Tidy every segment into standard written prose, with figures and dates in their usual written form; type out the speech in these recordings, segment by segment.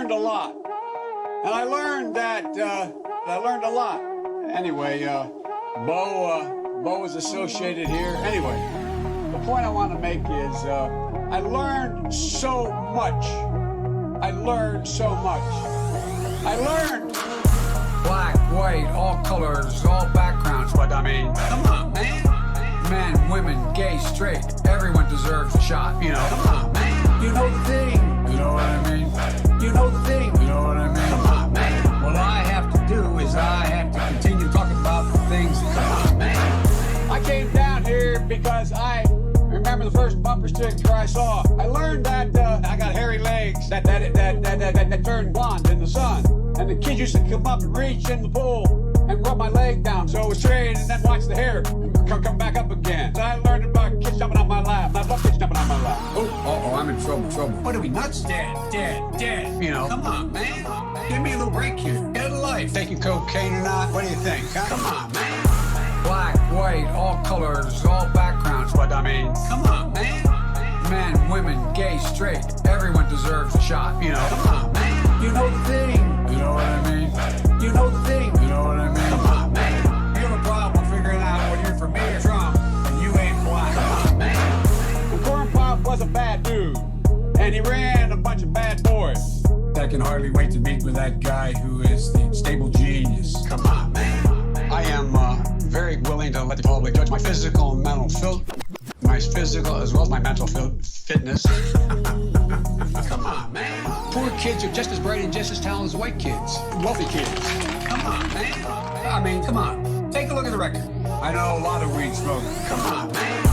learned a lot. And I learned that, I learned a lot. Anyway, Bo is associated here. Anyway, the point I want to make is, I learned so much. I learned so much. I learned. Black, white, all colors, all backgrounds, but I mean, come on, man. Men, women, gay, straight, everyone deserves a shot, you know. Come on, man. You know the thing. You know what I mean? You know the thing. You know what I mean? Come on, man. What I have to do is I have to continue talking about the things that come on, man. I came down here because I remember the first bumper sticker I saw. I learned that I got hairy legs that turned blonde in the sun. And the kids used to come up and reach in the pool and rub my leg down so it was straight and then watch the hair come back up again. And I learned about kids jumping on my lap. I love kids jumping on my lap. Oh, I'm in trouble. What are we, nuts? Dead. You know. Come on, man. Give me a little break here. Get a life. Taking cocaine or not? What do you think? Huh? Come on, man. Black, white, all colors, all backgrounds, but I mean, Come on, man. men, women, gay, straight, everyone deserves a shot, you know. Come on, man. You know the thing. You know what I mean? You know the thing. You know what I mean? Come on, man. You have a problem figuring out whether you're for me or Trump, and you ain't black. Come on, man. The Corn Pop was a bad dude, and he ran a bunch of bad boys. I can hardly wait to meet with that guy who is the stable genius. Come on, man. I am very willing to let the public judge my physical and mental my physical as well as my mental fitness. Come on, man. Poor kids are just as bright and just as talented as white kids. Wealthy kids. Come on, man. I mean, come on. Take a look at the record. I know a lot of weed smokers. Come on, man.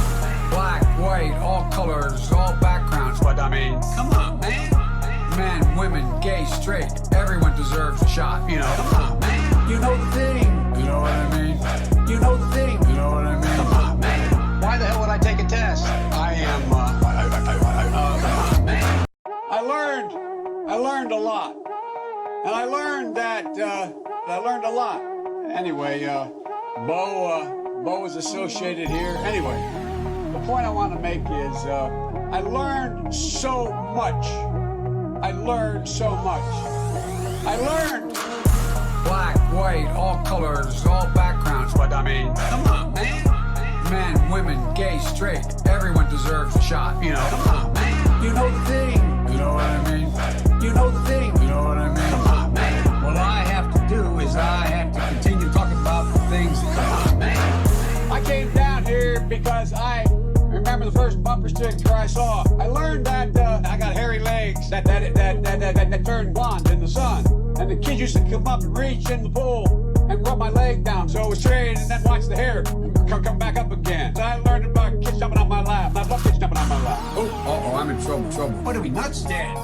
Black, white, all colors, all backgrounds, but I mean, Come on, man. men, women, gay, straight, everyone deserves a shot, you know. Come on, man. You know the thing. You know what I mean? You know the thing. You know what I mean? Come on, man. Why the hell would I take a test? I am, Come on, man. I learned a lot. And I learned that, I learned a lot. Anyway, Bo is associated here. Anyway, the point I want to make is, I learned so much. I learned so much. I learned. Black, white, all colors, all backgrounds, but I mean, Come on, man. men, women, gay, straight, everyone deserves a shot, you know. Come on, man. You know the thing. You know what I mean? You know the thing. You know what I mean? Come on, man. What I have to do is I have to continue talking about the things that Come on, man. I came down here because I remember the first bumper sticker I saw. I learned that I got hairy legs that turned blonde in the sun. And the kids used to come up and reach in the pool and rub my leg down so it was straight and then watch the hair come back up again. And I learned about kids jumping on my lap. I love kids jumping on my lap. Oh, I'm in trouble. What are we, nuts? Dead.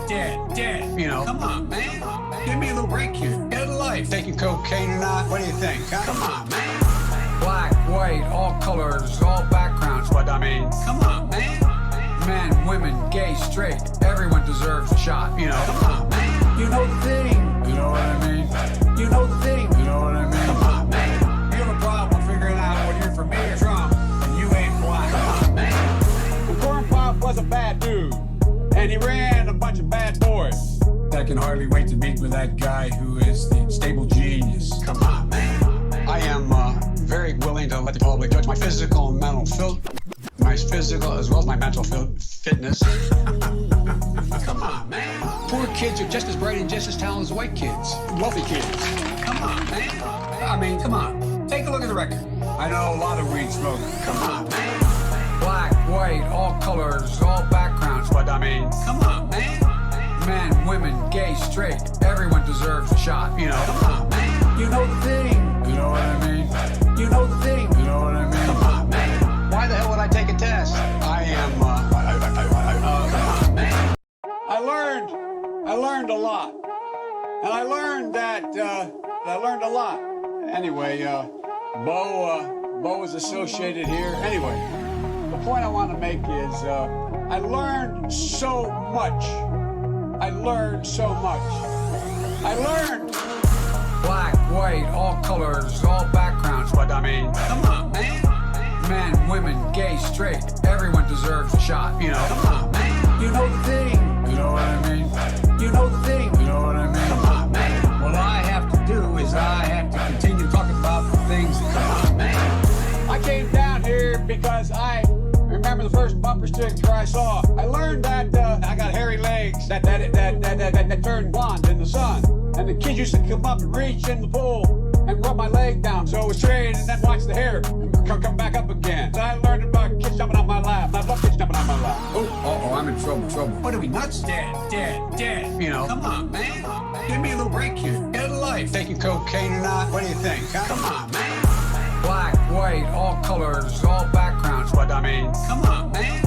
You know. Come on, man. Give me a little break here. Get a life. Taking cocaine or not? What do you think? Huh? Come on, man. Black, white, all colors, all backgrounds, but I mean, Come on, man. men, women, gay, straight, everyone deserves a shot, you know. Come on, man. You know the thing. You know what I mean? You know the thing. You know what I mean? Come on, man. You have a problem figuring out whether you're for me or Trump, and you ain't black. Come on, man. The Corn Pop was a bad dude, and he ran a bunch of bad boys. I can hardly wait to meet with that guy who is the stable genius. Come on, man. I am very willing to let the public judge my physical and mental my physical as well as my mental fitness. Come on, man. Poor kids are just as bright and just as talented as white kids. Wealthy kids. Come on, man. I mean, come on. Take a look at the record. I know a lot of weed smokers. Come on, man. Black, white, all colors, all backgrounds, but I mean, Come on, man. men, women, gay, straight, everyone deserves a shot, you know. Come on, man. You know the thing. You know what I mean? You know the thing. You know what I mean? Come on, man. Why the hell would I take a test? I am, Come on, man. I learned a lot. And I learned that, I learned a lot. Anyway, Bo is associated here. Anyway, the point I want to make is, I learned so much. I learned so much. I learned. Black, white, all colors, all backgrounds, but I mean, Come on, man. men, women, gay, straight, everyone deserves a shot, you know. Come on, man. You know the thing. You know what I mean? You know the thing. You know what I mean? because I remember the first bumper sticker I saw. I learned that I got hairy legs that turned blonde in the sun. And the kids used to come up and reach in the pool and rub my leg down so it was straight and then watch the hair come back up again. So I learned about kids jumping on my lap. I love kids jumping on my lap. Oh, I'm in trouble. What are we, nuts? Dad. You know, Come on, man. Give me a little break here. Get a life. taking cocaine or not? What do you think? Huh? Come on, man. Black, white, all colors, all backgrounds. What I mean, Come on, man.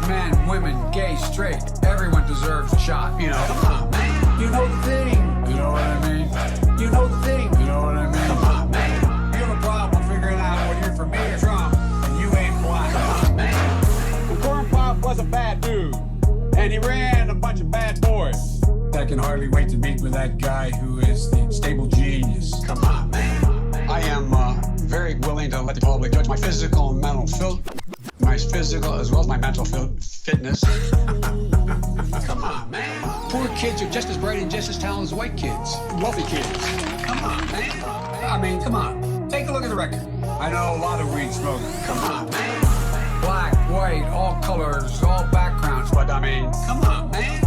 men, women, gay, straight, everyone deserves a shot. You know, Come on, man. you know the thing. You know what I mean? You know the thing. You know what I mean? Come on, man. You have a problem figuring out whether you're for me or Trump, and you ain't black. Come on, man. The Corn Pop was a bad dude, and he ran a bunch of bad boys. I can hardly wait to meet with that guy who is the stable genius. Come on, man. I am very willing to let the public judge my physical and mental my physical as well as my mental fitness. Come on, man. Poor kids are just as bright and just as talented as white kids, wealthy kids. Come on, man. I mean, come on. Take a look at the record. I know a lot of weed smokers. Come on, man. Black, white, all colors, all backgrounds. What I mean, Come on, man.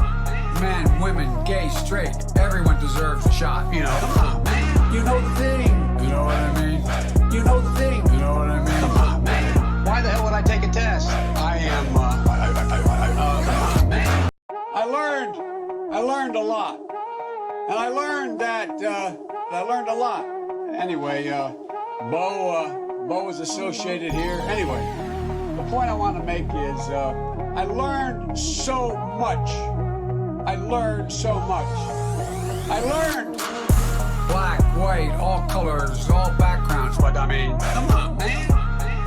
men, women, gay, straight, everyone deserves a shot. You know, Come on, man. you know the thing. You know what I mean? You know the thing. You know what I mean? Come on, man. Why the hell would I take a test? I am. Come on, man. I learned a lot. And I learned that I learned a lot. Anyway, Bo is associated here. Anyway, the point I want to make is I learned so much. I learned so much. I learned. Black, white, all colors, all backgrounds. What I mean, Come on, man.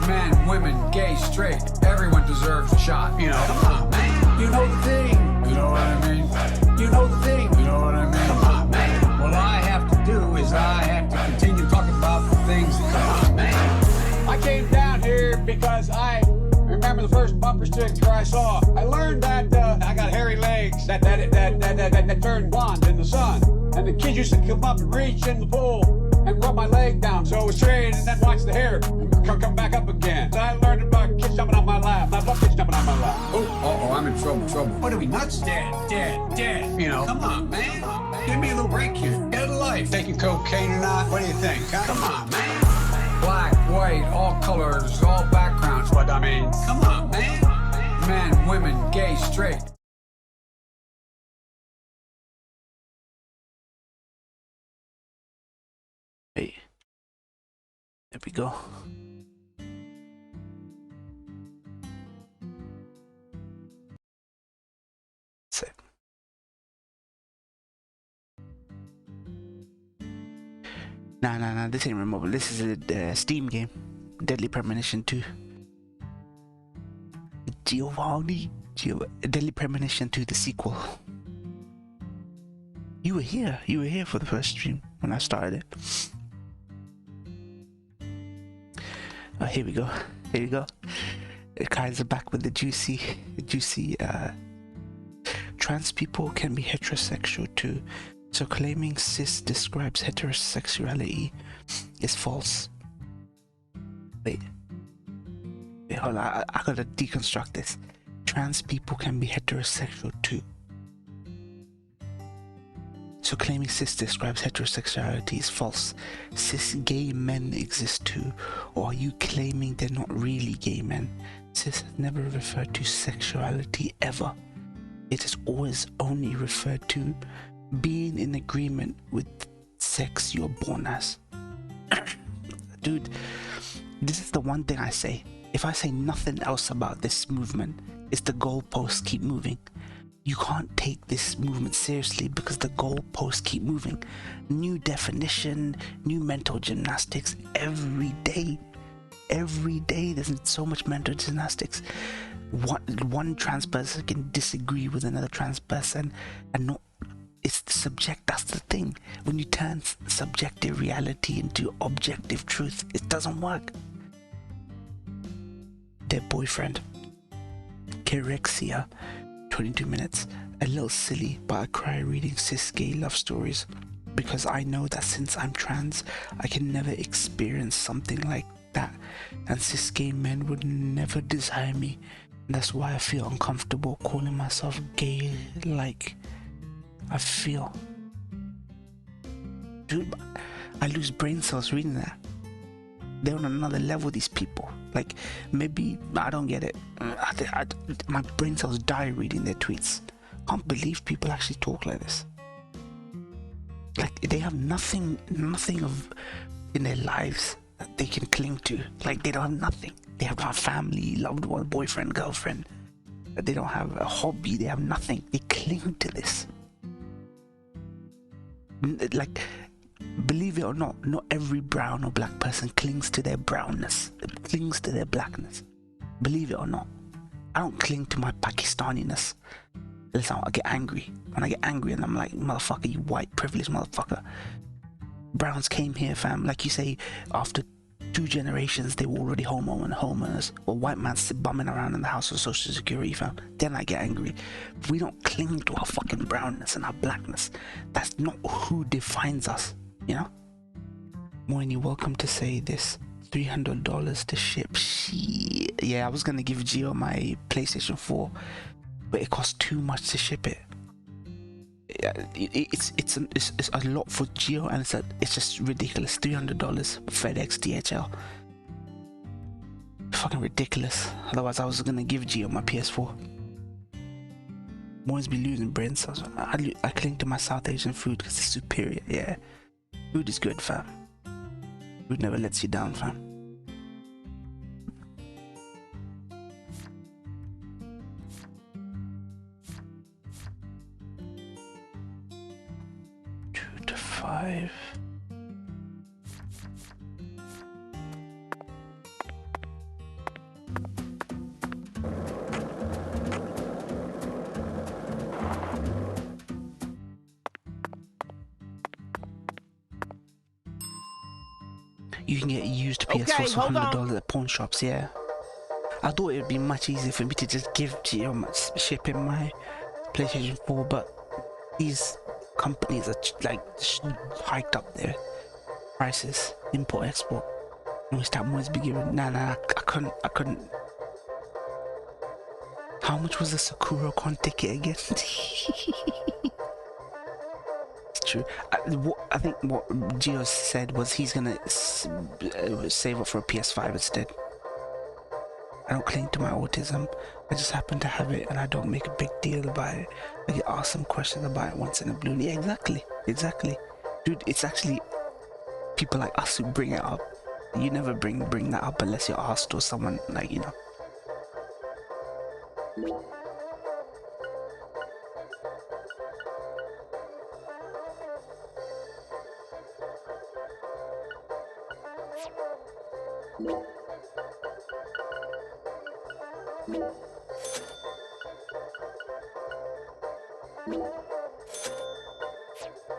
men, women, gay, straight, everyone deserves a shot. You know, Come on, man. you know the thing. You know what I mean? You know the thing. You know what I mean? Come on, man. What I have to do is I have to continue talking about the things. Come on, man. I came down here because I remember the first bumper sticker I saw. I learned that I got hairy legs that turned blonde in the sun. And the kids used to come up and reach in the pool and rub my leg down so it was straight and then watch the hair come back up again. So I learned about kids jumping on my lap. I love kids jumping on my lap. Oh, I'm in trouble. What are we, nuts? Dad. You know, Come on, man. Give me a little break here. Get a life. taking cocaine or not? What do you think? Huh? Come on, man. Black, white, all colors, all backgrounds. What I mean, Come on, man. men, women, gay, straight. Wait. There we go. So. Nah, this ain't removal. This is a Steam game. Deadly Premonition 2. Deadly Premonition 2, the sequel. You were here for the first stream when I started it. Oh, here we go. The guys are back with the juicy. Trans people can be heterosexual too, so claiming cis describes heterosexuality is false. Wait, hold on. I gotta deconstruct this. Trans people can be heterosexual too. So claiming cis describes heterosexuality is false. Cis gay men exist too. Or are you claiming they're not really gay men? Cis has never referred to sexuality ever. It has always only referred to being in agreement with sex you're born as. Dude, this is the one thing I say. If I say nothing else about this movement, it's the goalposts keep moving. You can't take this movement seriously because the goalposts keep moving. New definition, new mental gymnastics every day. Every day there's so much mental gymnastics. One trans person can disagree with another trans person and not. It's the subject, that's the thing. When you turn subjective reality into objective truth, it doesn't work. Their boyfriend. Kerexia. 22 minutes. A little silly, but I cry reading cis gay love stories because I know that since I'm trans, I can never experience something like that, and cis gay men would never desire me. And that's why I feel uncomfortable calling myself gay. Like, I feel, dude, I lose brain cells reading that. They're on another level, these people. Like, maybe I don't get it. My brain cells die reading their tweets. Can't believe people actually talk like this. Like, they have nothing of in their lives that they can cling to. Like, they don't have nothing. They have a family, loved one, boyfriend, girlfriend. They don't have a hobby. They have nothing. They cling to this. Like, believe it or not every brown or black person clings to their brownness. It clings to their blackness. Believe it or not. I don't cling to my Pakistaniness. Listen, I get angry. When I get angry and I'm like, motherfucker, you white privileged motherfucker. Browns came here, fam. Like you say, after 2 generations, they were already homeowners. Or white man's bumming around in the house of social security, fam. Then I get angry. We don't cling to our fucking brownness and our blackness. That's not who defines us, you know? Moyne, you're welcome to say this. $300 to ship. Shit. Yeah, I was gonna give Gio my PlayStation 4, but it costs too much to ship it. It's a lot for Gio, and it's just ridiculous. $300 FedEx, DHL. Fucking ridiculous. Otherwise, I was gonna give Gio my PS4. Moyne's be losing brain cells. I cling to my South Asian food because it's superior. Yeah, food is good, fam. Food never lets you down, fam. Five. You can get used PS4 for $100 at pawn shops. Yeah, I thought it would be much easier for me to just give Gio shipping my PlayStation 4, but these companies are like hiked up their prices, import export. And we start always be giving. I couldn't. How much was the SakuraCon ticket again? It's true. I think what Gio said was he's gonna save up for a PS5 instead. I don't cling to my autism. I just happen to have it, and I don't make a big deal about it. I get asked some questions about it once in a blue. Yeah, exactly. Dude, it's actually people like us who bring it up. You never bring that up unless you're asked or someone, like, you know.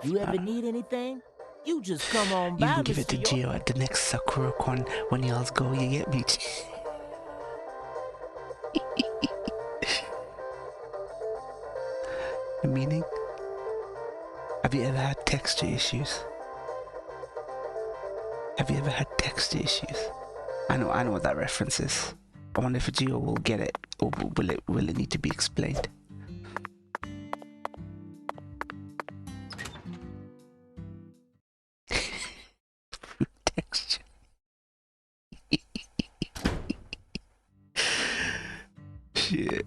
You ever need anything? You just come on by. You can give it to Gio at the next SakuraCon when y'all's go. You get me? Meaning? Have you ever had texture issues? Have you ever had texture issues? I know what that reference is. I wonder if Gio will get it, or will it need to be explained? Texture. Shit.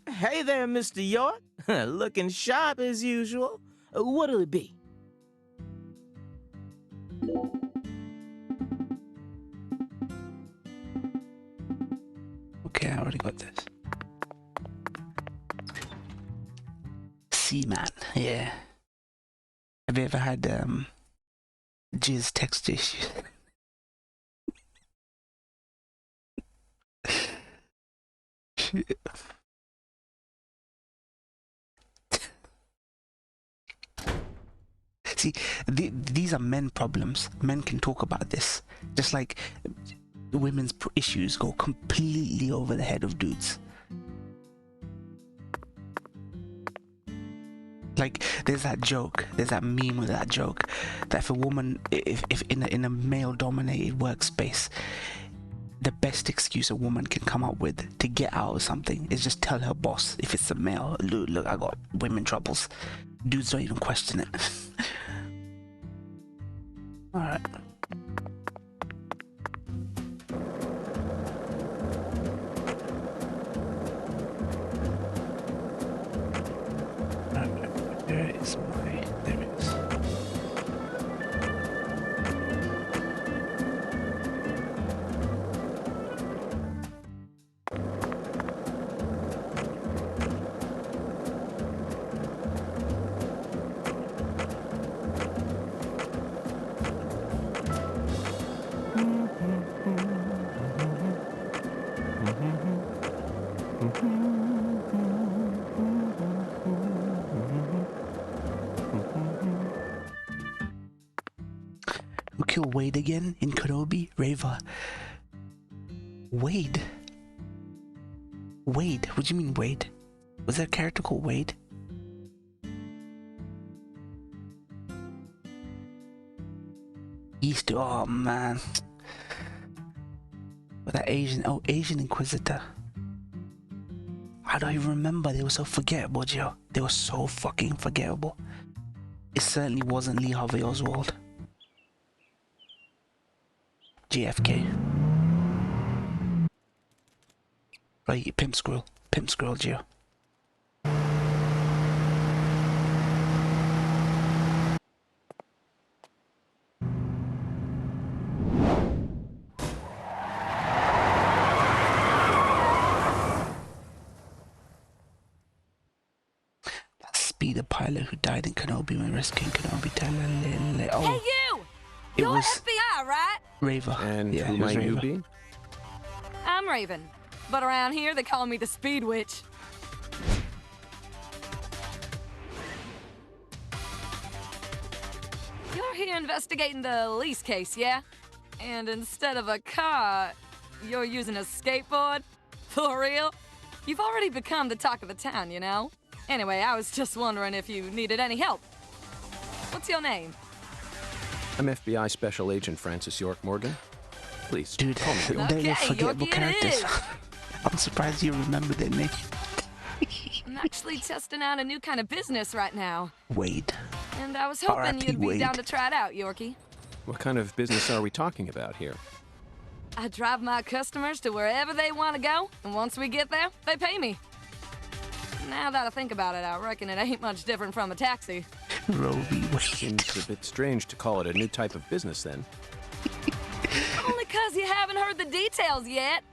Hey there, Mr. York. Looking sharp as usual. What'll it be? Okay, I already got this. Seaman, yeah. Have you ever had jizz texture issues? Shit. See, these are men problems. Men can talk about this. Just like women's issues go completely over the head of dudes. Like, there's that joke, there's that meme with that joke, that if a woman, if in a male-dominated workspace, the best excuse a woman can come up with to get out of something is just tell her boss, if it's a male, look, I got women troubles. Dudes don't even question it. Alright. There it is. Who killed Wade again in Kenobi? Reva. Wade? Wade? What do you mean Wade? Was there a character called Wade? East. Oh man. With that Asian Inquisitor. How do I remember? They were so forgettable, Joe. They were so fucking forgettable. It certainly wasn't Lee Harvey Oswald. JFK. Right, Pimp Squirrel, Gio. The pilot who died in Kenobi when rescuing Kenobi. Oh, hey you! You're was FBI, right? Reva. And yeah, who might you be? I'm Raven, but around here they call me the Speed Witch. You're here investigating the lease case, yeah? And instead of a car, you're using a skateboard? For real? You've already become the talk of the town, you know? Anyway, I was just wondering if you needed any help. What's your name? I'm FBI Special Agent Francis York Morgan. Please, dude, call me York. they're Okay, forgettable Yorkie characters. it is. I'm surprised you remember their name. I'm actually testing out a new kind of business right now. Wade. And I was hoping R.I.P. you'd be Wade. down to try it out, Yorkie. What kind of business are we talking about here? I drive my customers to wherever they want to go, and once we get there, they pay me. Now that I think about it, I reckon it ain't much different from a taxi. Roby Wade. Seems a bit strange to call it a new type of business then. Only 'cause you haven't heard the details yet.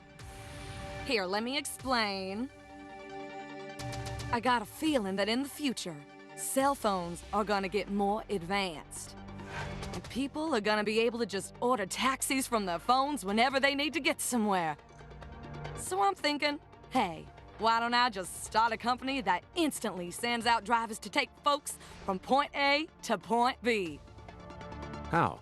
Here, let me explain. I got a feeling that in the future, cell phones are gonna get more advanced. And people are gonna be able to just order taxis from their phones whenever they need to get somewhere. So I'm thinking, hey, why don't I just start a company that instantly sends out drivers to take folks from point A to point B? How?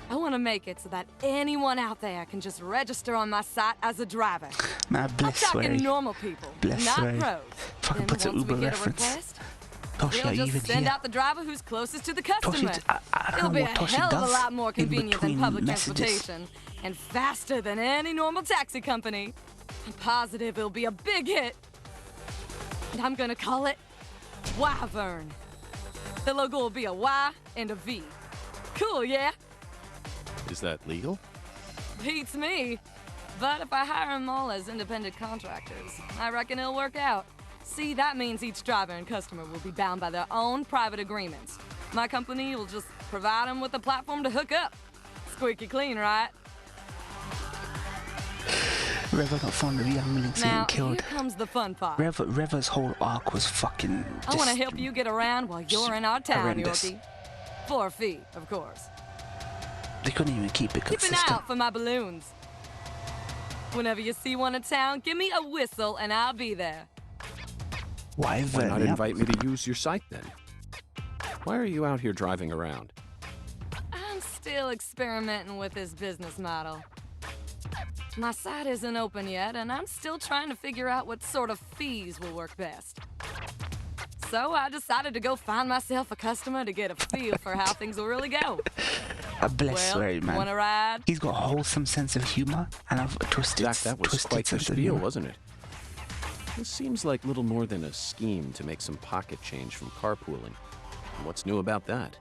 I want to make it so that anyone out there can just register on my site as a driver. Man, I'm bless talking Swery. normal people, Bless not Swery. pros. Fucking Then puts an once we Uber get reference. a request, Toshi, are we'll you even just send here? out the driver who's closest to the customer. Toshi, I It'll don't be know a what Toshi hell of a does lot more in convenient than between public messages. transportation, and faster than any normal taxi company. I'm positive it'll be a big hit. And I'm gonna call it Wyvern. The logo will be a Y and a V. Cool, yeah? Is that legal? Beats me. But if I hire them all as independent contractors, I reckon it'll work out. See, that means each driver and customer will be bound by their own private agreements. My company will just provide them with a platform to hook up. Squeaky clean, right? Reva got fond of younglings Now, getting here killed. comes the fun part. Reva's whole arc was fucking I want to just help you get around while you're in our town, horrendous. Yorkie. For a fee, of course. They couldn't even keep it Keep an consistent. eye out for my balloons. Whenever you see one in town, give me a whistle and I'll be there. Why Wyvern, not yeah. invite me to use your site then? Why are you out here driving around? I'm still experimenting with this business model. My site isn't open yet, and I'm still trying to figure out what sort of fees will work best. So I decided to go find myself a customer to get a feel for how things will really go. A bless Well, Larry, man. wanna ride? He's got a wholesome sense of humor and a twisted, Zach, that was twisted quite the sense of spiel, humor. wasn't it? This seems like little more than a scheme to make some pocket change from carpooling. And what's new about that?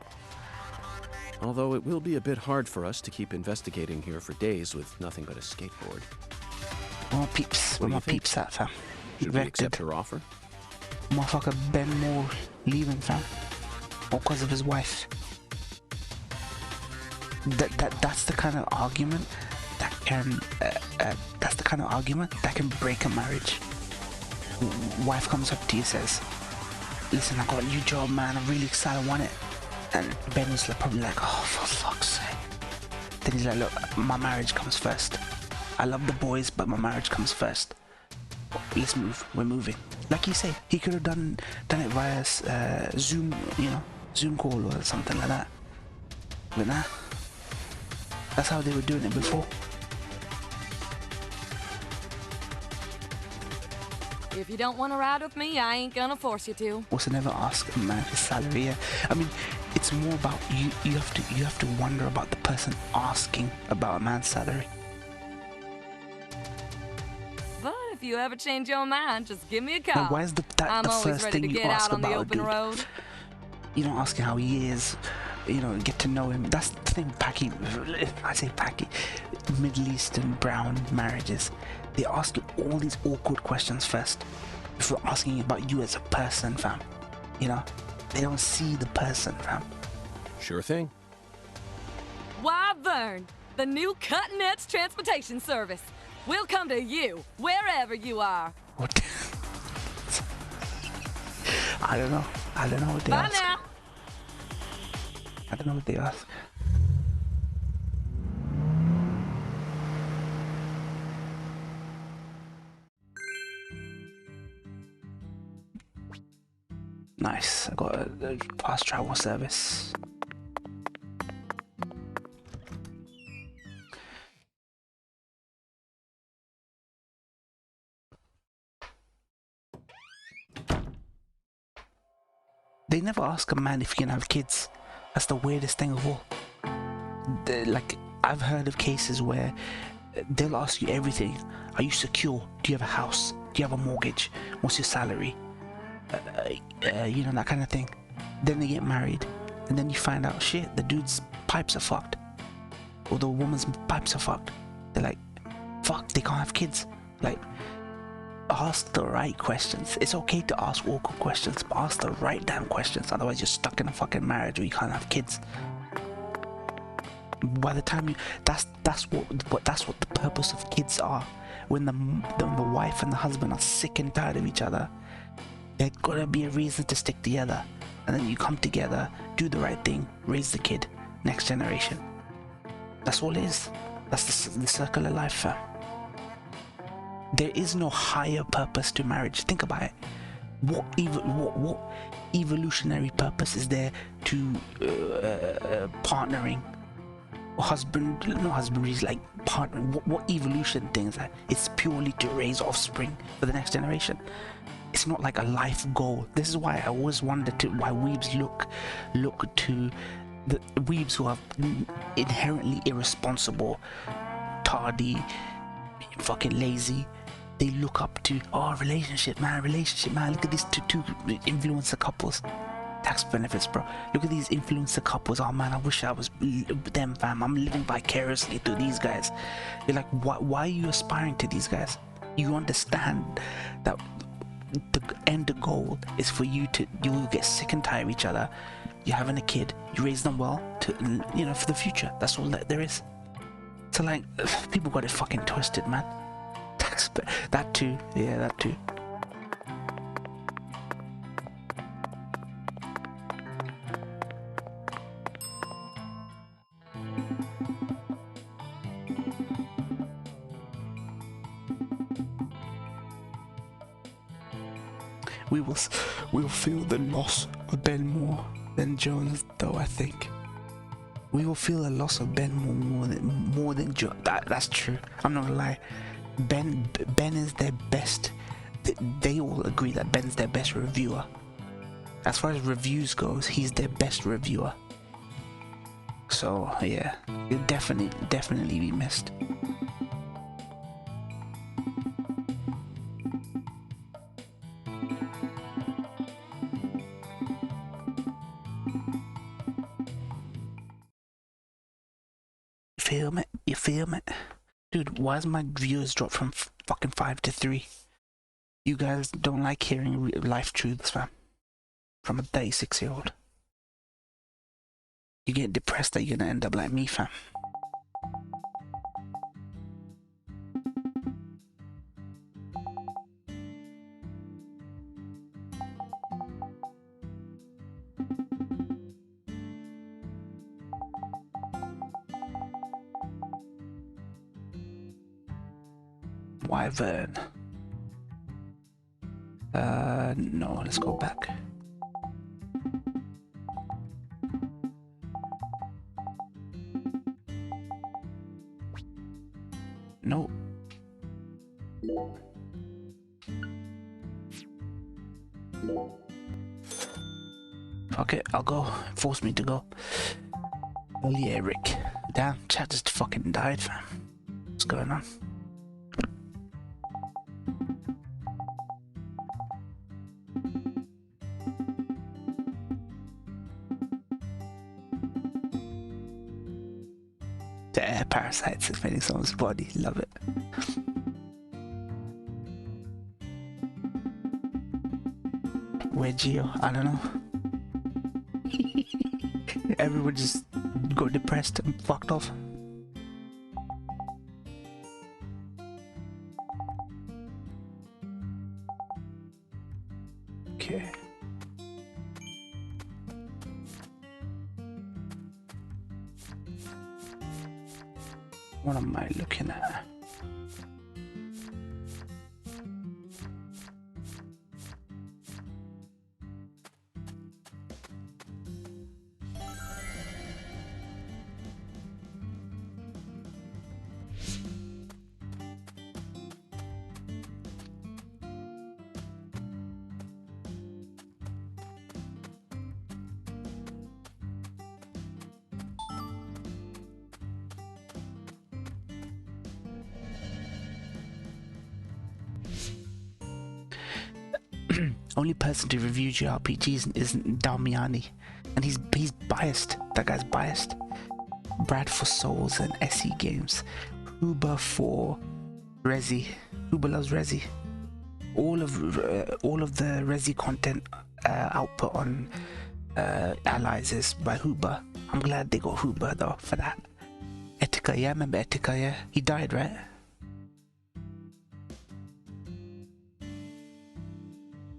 Although it will be a bit hard for us to keep investigating here for days with nothing but a skateboard. Where my peeps, What where do my you think? peeps at, fam? Should we Evicted. accept her offer? Motherfucker Ben Moore leaving, fam. All because of his wife. That's the kind of argument that can that's the kind of argument that can break a marriage. Wife comes up to you, says, listen, I got a new job, man, I'm really excited, I want it. And Ben is like, probably like, oh, for fuck's sake. Then he's like, look, my marriage comes first. I love the boys, but my marriage comes first. Let's move, we're moving. Like you say, he could have done it via Zoom, you know, Zoom call or something like that. But nah, that's how they were doing it before. If you don't want to ride with me, I ain't gonna force you to. Also, never ask a man his salary. Yeah. I mean, it's more about you. You have to wonder about the person asking about a man's salary. But if you ever change your mind, just give me a call. But why is that I'm the always first ready to thing you get ask out on the about a open dude? road. You don't ask him how he is. You know, get to know him. That's the thing, Paki. I say Paki. Middle Eastern brown marriages. They ask you all these awkward questions first before asking about you as a person, fam. You know, they don't see the person, fam. Sure thing. Wyvern, the new cutting-edge transportation service. We'll come to you, wherever you are. What? I don't know. I don't know what they Bye ask. now. I don't know what they ask. Nice. I got a fast travel service. They never ask a man if he can have kids. That's the weirdest thing of all. Like, I've heard of cases where they'll ask you everything. Are you secure? Do you have a house? Do you have a mortgage? What's your salary? You know, that kind of thing. Then they get married, and then you find out, shit, the dude's pipes are fucked. Or the woman's pipes are fucked. They're like, fuck, they can't have kids. Like, ask the right questions. It's okay to ask awkward questions, but ask the right damn questions. Otherwise, you're stuck in a fucking marriage where you can't have kids. By the time you, that's what the purpose of kids are. When the wife and the husband are sick and tired of each other, there's gotta be a reason to stick together. And then you come together, do the right thing, raise the kid, next generation. That's all it is. That's the circle of life, fam. There is no higher purpose to marriage. Think about it. What evolutionary purpose is there to partnering? Husbandry is like partnering. What evolution things? It's purely to raise offspring for the next generation. It's not like a life goal. This is why I always wondered why weebs look to the weebs who are inherently irresponsible, tardy, fucking lazy. They look up to, oh, relationship man. Look at these two influencer couples. Tax benefits, bro. Look at these influencer couples. Oh man, I wish I was them, fam. I'm living vicariously through these guys. You're like, why are you aspiring to these guys? You understand that the end goal is for you will get sick and tired of each other. You're having a kid. You raise them well to, you know, for the future. That's all that there is. So like, people got it fucking twisted, man. That too. Yeah, that too. We will feel the loss of Ben more than Jonas, though. I think we will feel the loss of Ben more than Joe. That's true. I'm not gonna lie. Ben is their best. They all agree that Ben's their best reviewer. As far as reviews goes, he's their best reviewer. So yeah, he'll definitely be missed. You feel me? Dude, why is my viewers dropped from fucking 5 to 3? You guys don't like hearing life truths, fam. From a 36-year-old. You get depressed that you're gonna end up like me, fam. Wyvern. No, let's go back. No. Fuck it, I'll go. Force me to go. Well, yeah, Rick. Damn, chat just fucking died, fam. What's going on? The air parasites invading someone's body. Love it. Where Geo? I don't know. Everyone just got depressed and fucked off. Okay. What am I looking at? Only person to review JRPGs isn't Damiani, and he's biased. That guy's biased. Brad for Souls and SE games. Huber for Resi. Huber loves Resi. All of the Resi content output on Allies is by Huber. I'm glad they got Huber though for that. Etika, yeah, remember Etika, yeah? He died, right?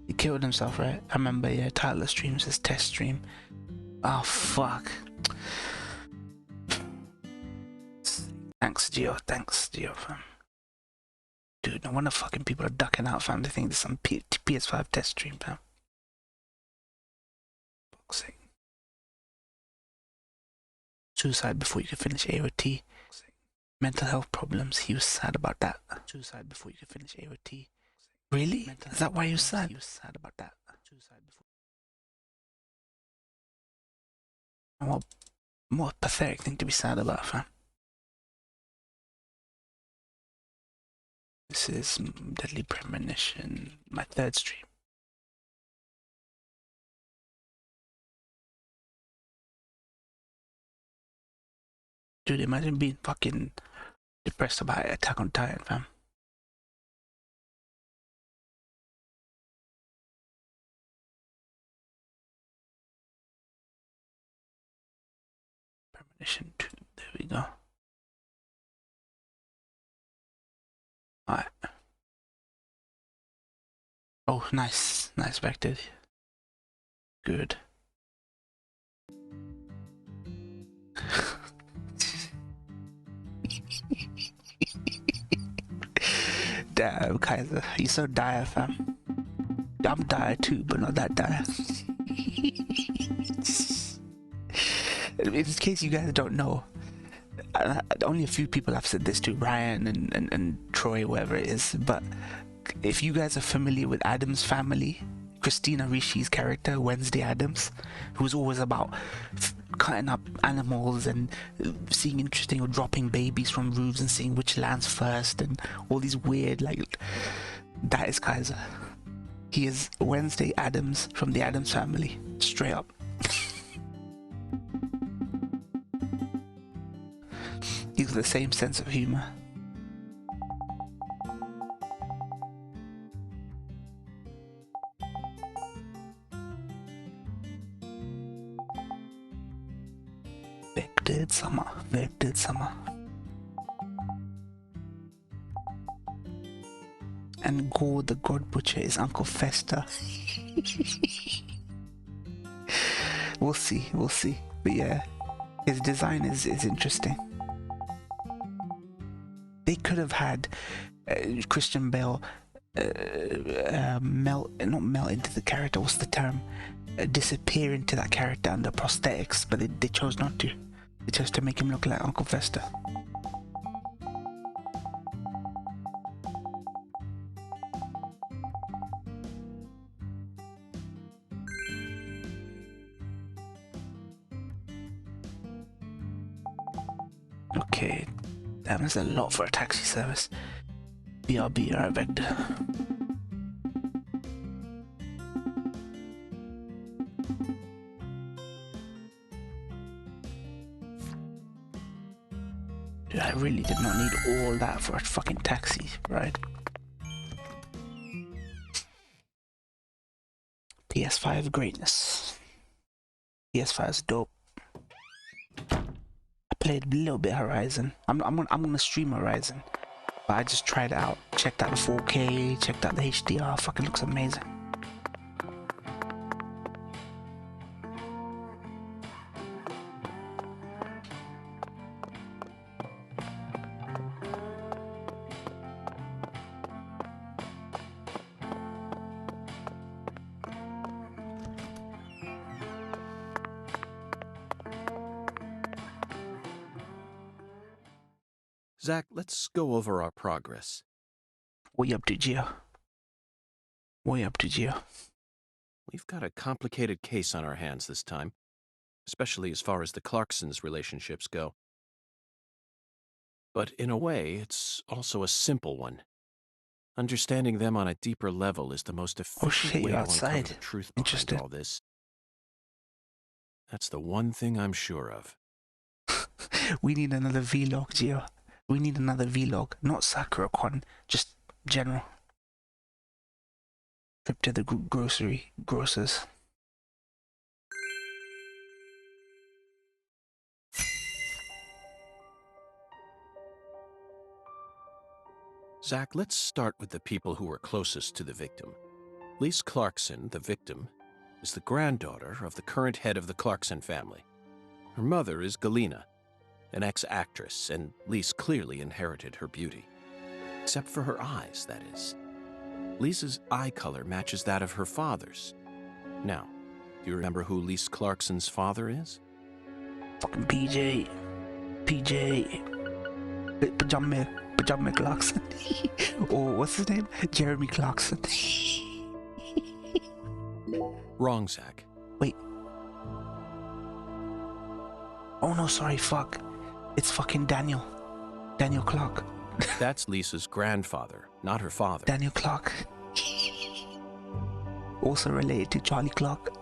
He killed himself, right? I remember, yeah, Tyler streams his test stream. Oh, fuck. Thanks, Geo, fam. Dude, no wonder fucking people are ducking out, fam. They think there's some PS5 test stream, fam. Boxing. Suicide before you could finish AOT. Mental health problems, he was sad about that. Suicide before you could finish AOT. Really? Is that why he was sad? He was sad about that. Suicide before. What a pathetic thing to be sad about, fam. This is Deadly Premonition, my third stream. Dude, imagine being fucking depressed about Attack on Titan, fam. Premonition 2, there we go. Alright. Oh, nice vector. Good. Damn, Kaiser, you're so dire, fam. I'm dire too, but not that dire. In case you guys don't know, only a few people have said this to, Ryan and Troy, whatever it is, but if you guys are familiar with Adam's Family Christina Rishi's character, Wednesday Addams, who was always about cutting up animals and seeing interesting or dropping babies from roofs and seeing which lands first and all these weird, like, that is Kaiser. He is Wednesday Addams from the Addams Family, straight up. He's got the same sense of humor. Vected Summer. And Gore the God Butcher is Uncle Fester. We'll see. But yeah, his design is interesting. They could have had Christian Bale not melt into the character, what's the term? Disappear into that character under prosthetics, but they chose not to. They chose to make him look like Uncle Fester. Okay, that was a lot for a taxi service. BRB, alright, Vector. Dude, I really did not need all that for a fucking taxi ride. PS5 greatness. PS5 is dope. I played a little bit Horizon. I'm gonna stream Horizon, but I just tried it out. Checked out the 4K. Checked out the HDR. Fucking looks amazing. Zach, let's go over our progress. What you up to, Gio? We've got a complicated case on our hands this time, especially as far as the Clarksons' relationships go. But in a way, it's also a simple one. Understanding them on a deeper level is the most efficient way to uncover the truth behind all this. That's the one thing I'm sure of. We need another vlog, Gio. We need another vlog, not SakuraCon, just general. Trip to the grocers. Zach, let's start with the people who were closest to the victim. Lise Clarkson, the victim, is the granddaughter of the current head of the Clarkson family. Her mother is Galena, an ex-actress, and Lise clearly inherited her beauty. Except for her eyes, that is. Lisa's eye color matches that of her father's. Now, do you remember who Lise Clarkson's father is? Fucking PJ Pajama Clarkson. Or what's his name? Jeremy Clarkson. Wrong, Zach. Wait. Oh no, sorry, fuck. It's fucking Daniel Clark. That's Lisa's grandfather, not her father. Daniel Clark. Also related to Charlie Clark.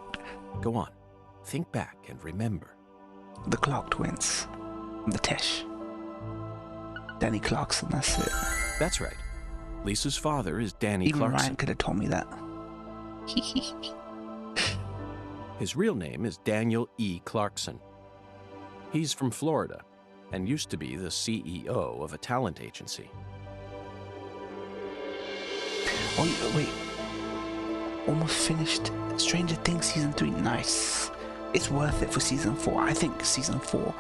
Go on. Think back and remember. The Clark twins. The Tesh. Danny Clarkson, that's it. That's right. Lisa's father is Danny Even Clarkson. Ryan could have told me that. His real name is Daniel E. Clarkson. He's from Florida and used to be the CEO of a talent agency. Oh, wait. Almost finished Stranger Things Season 3. Nice. It's worth it for Season 4. I think Season 4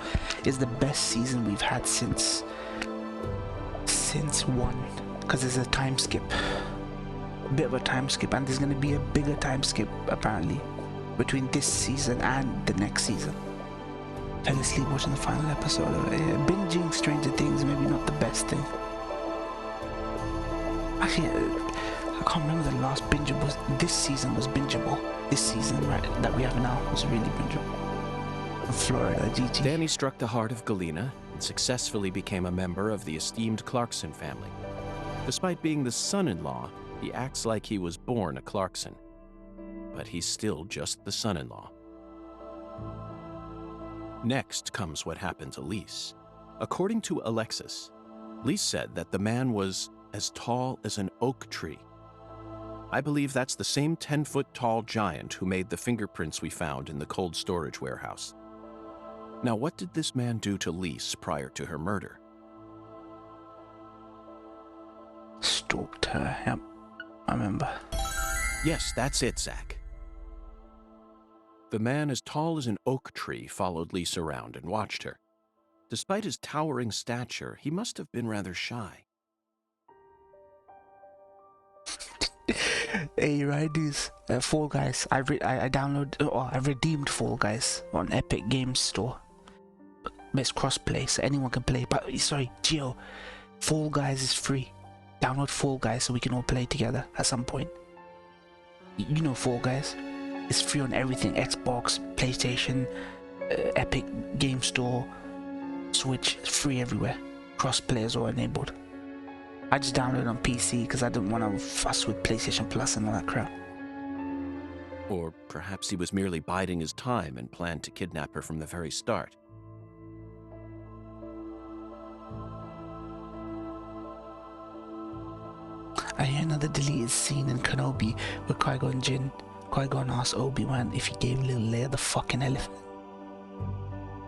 is the best season we've had since 1. Because there's a time skip. A bit of a time skip. And there's going to be a bigger time skip, apparently, between this season and the next season. Fell asleep watching the final episode of it. Binging Stranger Things maybe not the best thing. Actually, I can't remember the last bingeable. This season was bingeable. This season, right, that we have now was really bingeable. Florida, GG. Danny struck the heart of Galena and successfully became a member of the esteemed Clarkson family. Despite being the son-in-law, he acts like he was born a Clarkson. But he's still just the son-in-law. Next comes what happened to Lise. According to Alexis, Lise said that the man was as tall as an oak tree. I believe that's the same 10-foot-tall giant who made the fingerprints we found in the cold storage warehouse. Now, what did this man do to Lise prior to her murder? Stalked her, yep. I remember. Yes, that's it, Zach. The man as tall as an oak tree followed Lise around and watched her. Despite his towering stature, he must have been rather shy. Hey, right, dudes. Fall Guys. I redeemed Fall Guys on Epic Games Store. But it's crossplay, so anyone can play. But sorry, Gio, Fall Guys is free. Download Fall Guys so we can all play together at some point. You know Fall Guys. It's free on everything: Xbox, PlayStation, Epic Game Store, Switch. It's free everywhere. Crossplay is all enabled. I just downloaded on PC because I didn't want to fuss with PlayStation Plus and all that crap. Or perhaps he was merely biding his time and planned to kidnap her from the very start. I hear another deleted scene in Kenobi where Qui-Gon asked Obi-Wan if he gave little Leia the fucking elephant.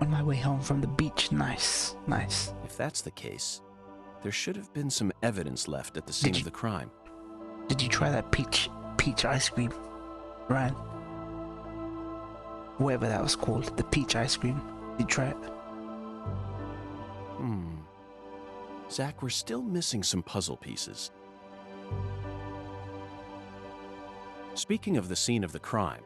On my way home from the beach. Nice, nice. If that's the case, there should have been some evidence left at the scene of the crime. Did you try that peach ice cream, Ryan? Whatever that was called, the peach ice cream. Did you try it? Zach, we're still missing some puzzle pieces. Speaking of the scene of the crime,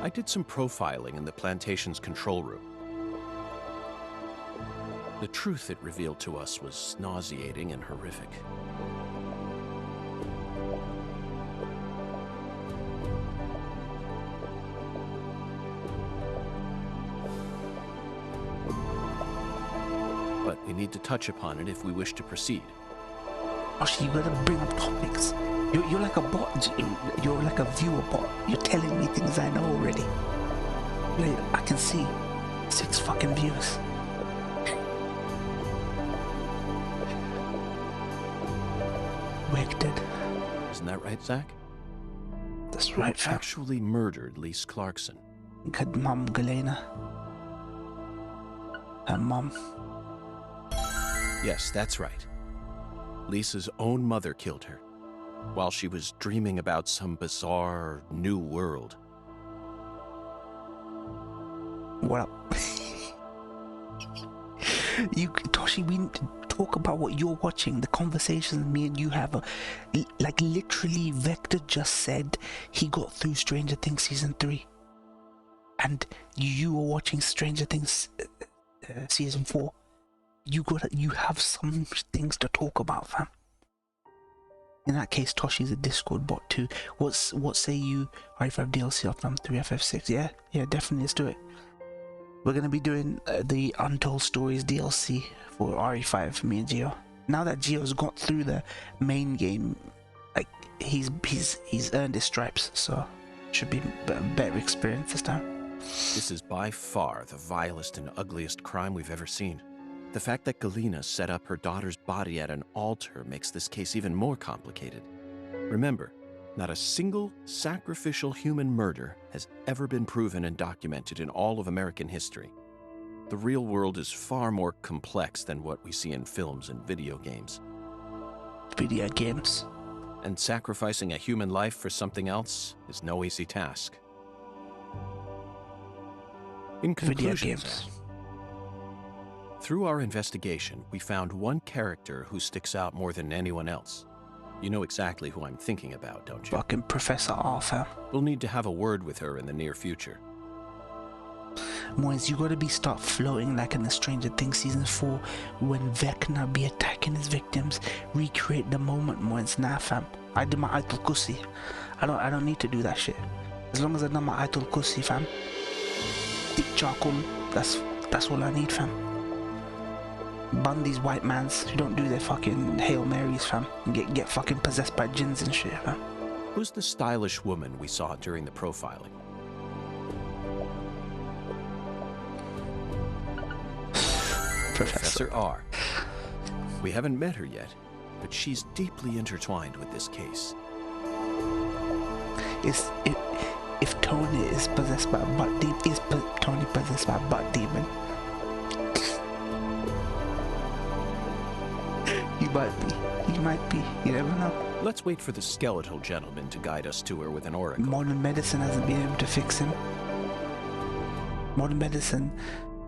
I did some profiling in the plantation's control room. The truth it revealed to us was nauseating and horrific. But we need to touch upon it if we wish to proceed. Actually, you gotta bring up topics. You're like a bot. You're like a viewer bot. You're telling me things I know already. Like, I can see 6 fucking views. Wicked. Isn't that right, Zach? That's right, Who fam. actually murdered Lise Clarkson? Good mom, Galena. Her mom. Yes, that's right. Lisa's own mother killed her, while she was dreaming about some bizarre new world. What up? Toshi, we need to talk about what you're watching, the conversations me and you have. Like, literally, Vector just said he got through Stranger Things Season 3. And you were watching Stranger Things Season 4. You have some things to talk about, fam. In that case, Toshi's a Discord bot too. What say you? RE5 DLC up from 3FF6. Yeah, definitely, let's do it. We're gonna be doing the Untold Stories DLC for RE5, me and Gio. Now that Gio's got through the main game, like he's earned his stripes, so should be a better experience this time. This is by far the vilest and ugliest crime we've ever seen. The fact that Galena set up her daughter's body at an altar makes this case even more complicated. Remember, not a single sacrificial human murder has ever been proven and documented in all of American history. The real world is far more complex than what we see in films and video games. Video games. And sacrificing a human life for something else is no easy task. In Video conclusion, games. through our investigation, we found one character who sticks out more than anyone else. You know exactly who I'm thinking about, don't you? Fucking Professor Arthur. We'll need to have a word with her in the near future. Moise, you gotta start floating like in the Stranger Things season 4 when Vecna be attacking his victims. Recreate the moment, Moise. Nah, fam. I did my Aitul Kursi. I don't need to do that shit. As long as I done my Aitul Kursi, fam. Thick charcoal. That's all I need, fam. Bun these white mans who don't do their fucking Hail Marys, fam. And get fucking possessed by jinns and shit, fam. Who's the stylish woman we saw during the profiling? Professor R. We haven't met her yet, but she's deeply intertwined with this case. If Tony is possessed by a butt demon, is Tony possessed by a butt demon? He might be. You never know. Let's wait for the skeletal gentleman to guide us to her with an oracle. Modern medicine hasn't been able to fix him. Modern medicine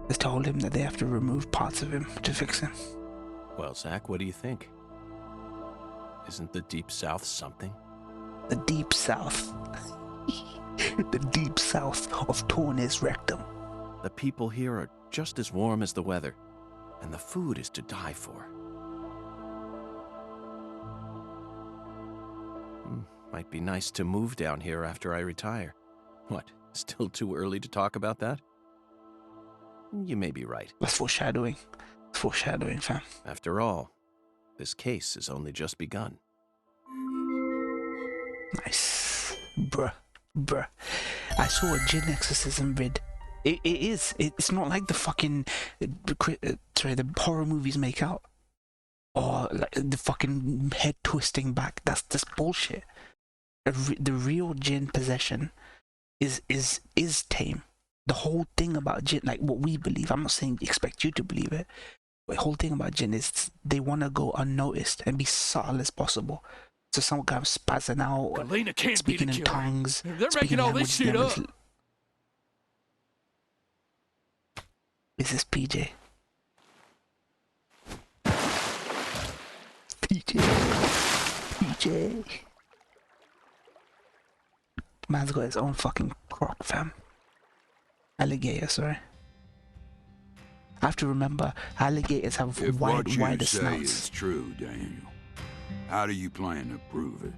has told him that they have to remove parts of him to fix him. Well, Zach, what do you think? Isn't the Deep South something? The Deep South. The Deep South of Tony's rectum. The people here are just as warm as the weather, and the food is to die for. Might be nice to move down here after I retire. What, still too early to talk about that? You may be right. That's foreshadowing. Foreshadowing, fam. After all, this case has only just begun. Nice. Bruh. I saw a jinn exorcism vid. It's not like the fucking the horror movies make out. Or like the fucking head twisting back. That's just bullshit. The real jinn possession is tame. The whole thing about jinn, like what we believe, I'm not saying expect you to believe it, but the whole thing about jinn is they want to go unnoticed and be subtle as possible. So some guy spazzing out, Galena can't speaking be the in killer. tongues. They're making all this shit up. Is this PJ? PJ. Man's got his own fucking croc, fam. Alligator, sorry. I have to remember, alligators have wider snouts. If what you say is true, Daniel, how do you plan to prove it?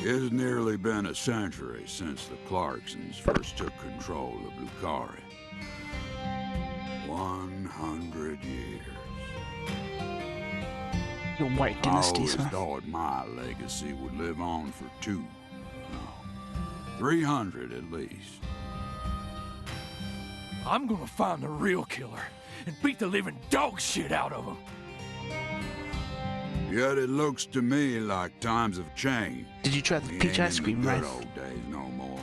It's nearly been a century since the Clarksons first took control of Lucari. 100 years. The White Dynasty, I sir. always thought my legacy would live on for 300 at least. I'm gonna find the real killer and beat the living dog shit out of him. Yet it looks to me like times have changed. Did you try the We peach ain't ice in cream, the right? good old days no more.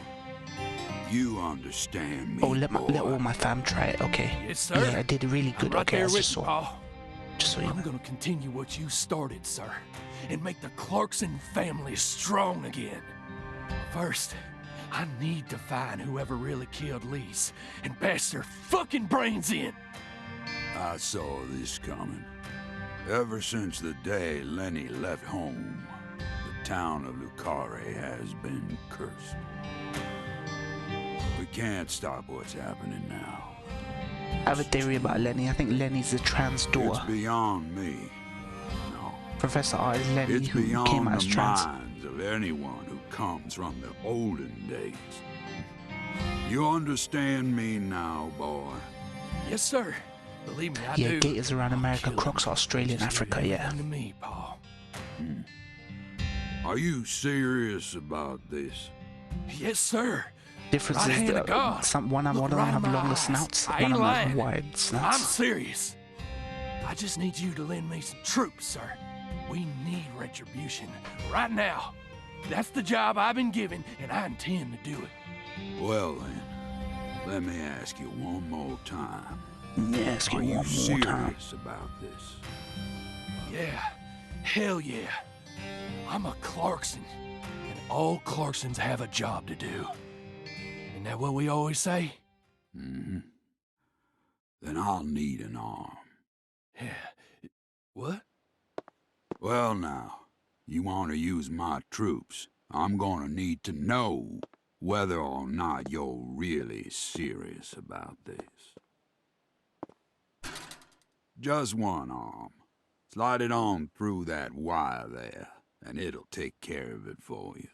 You understand me, Oh, let boy. all my fam try it. Okay. Yes, sir. Yeah, I did really good. I'm right Okay, there I with just you, saw. Paul. Just so you I'm know. gonna continue what you started, sir, and make the Clarkson family strong again. First, I need to find whoever really killed Lise and bash their fucking brains in. I saw this coming. Ever since the day Lenny left home, the town of Lucari has been cursed. We can't stop what's happening now. I have a theory about Lenny. I think Lenny's a trans It's daughter. beyond me. No. Professor R is Lenny, It's who beyond came out as the trans. minds of anyone who comes from the olden days. You understand me now, boy? Yes, sir. Believe me, I Yeah, do. gators around I'll America, kill crocs them. are Australian, Just leave Africa, yeah. everything to me, Paul. Are you serious about this? Yes, sir. Difference Right is hand of that God. one of Look them right in have my longer eyes. snouts, I one ain't of them have lying. wide I'm snouts. serious. I just need you to lend me some troops, sir. We need retribution right now. That's the job I've been given, and I intend to do it. Well then, let me ask you one more time. Ask you Are you one more time. serious about this? Yeah, hell yeah. I'm a Clarkson, and all Clarksons have a job to do. Isn't that what we always say? Mm-hmm. Then I'll need an arm. Yeah. What? Well now, you want to use my troops, I'm gonna need to know whether or not you're really serious about this. Just one arm. Slide it on through that wire there, and it'll take care of it for you.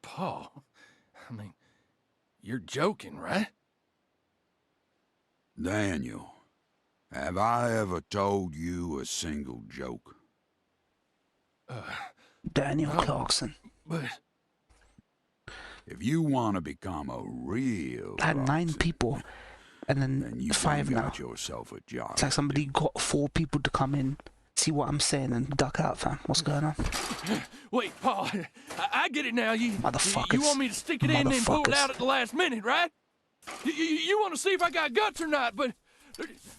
Paul, I mean, you're joking, right? Daniel, have I ever told you a single joke? Daniel Clarkson. But If you want to become a real I had 9 Clarkson, people, and then then you 5 now. got yourself a job. It's like somebody got 4 people to come in, see what I'm saying, and duck out, fam. What's going on? wait, Paul, I get it now. You Motherfuckers. want me to stick it in and pull it Motherfuckers. out at the last minute, right? You want to see if I got guts or not, but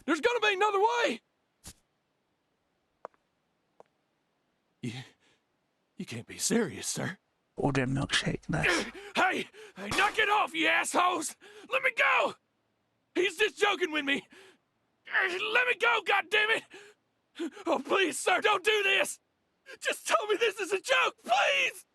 there's gonna be another way. You can't be serious, sir. Order a milkshake. Nice. Hey, knock it off, you assholes! Let me go! He's just joking with me. Let me go, goddammit! Oh, please, sir, don't do this! Just tell me this is a joke, please!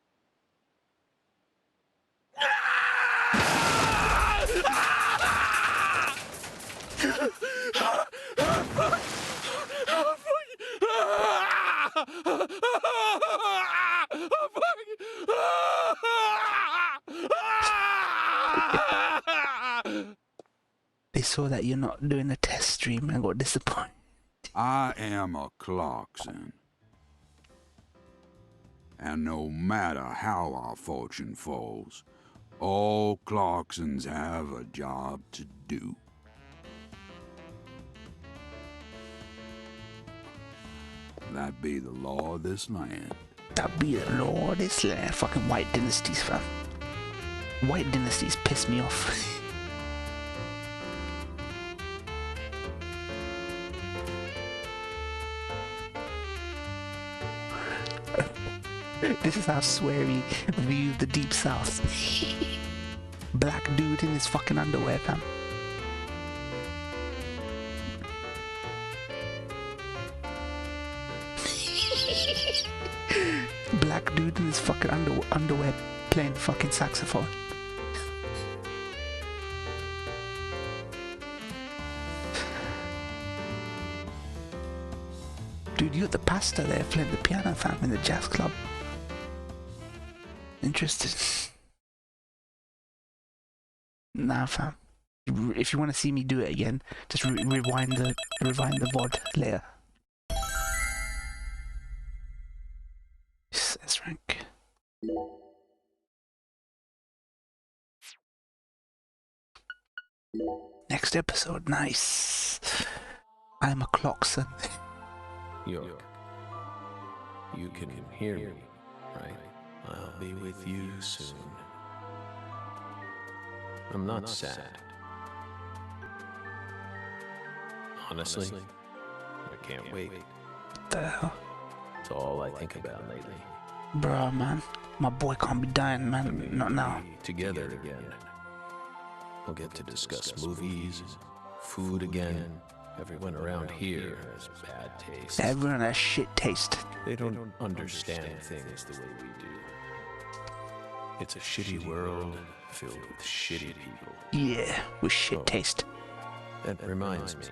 They saw that you're not doing a test stream and got disappointed. I am a Clarkson. And no matter how our fortune falls, all Clarksons have a job to do. That be the law of this land. That be the law of this land. Fucking white dynasties, fam. White dynasties piss me off. This is how sweary view the deep south. Black dude in his fucking underwear, fam. Black dude in his fucking underwear playing fucking saxophone. Dude, you're the pastor there playing the piano, fam, in the jazz club. Interested? Nah, fam. If you want to see me do it again, just rewind the VOD later. S rank. Next episode, nice. I'm a Clarkson. York, you can hear me, right? I'll be with you soon. I'm not sad. Honestly, I can't wait. What the hell? It's all I think about lately. Bruh, man. My boy can't be dying, man. Not now. Together again. We'll get to discuss movies, food again. Everyone around here has bad taste. Everyone has shit taste. They don't understand things the way we do. It's a shitty world filled with shitty people. Yeah, with shit taste. That reminds me.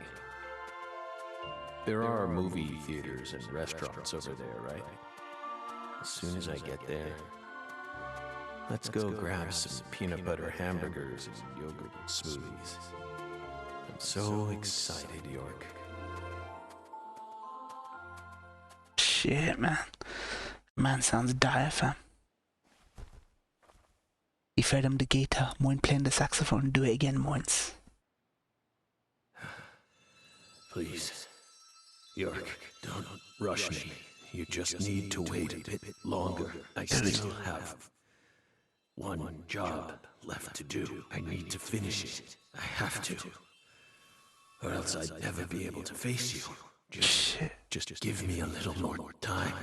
There are movie theaters and restaurants over there, right? As soon as I get there, let's go grab some peanut butter hamburgers and yogurt smoothies. I'm so excited, York. Shit, man. Man sounds dire, fam. He fed him the gator. Moin playing the saxophone. Do it again, Moins. Please, York, don't rush me. You just need to wait a bit longer. I still have one job left to do. I need to finish it. I have to. Or else I'd never be able to face you. Just give me a little more time,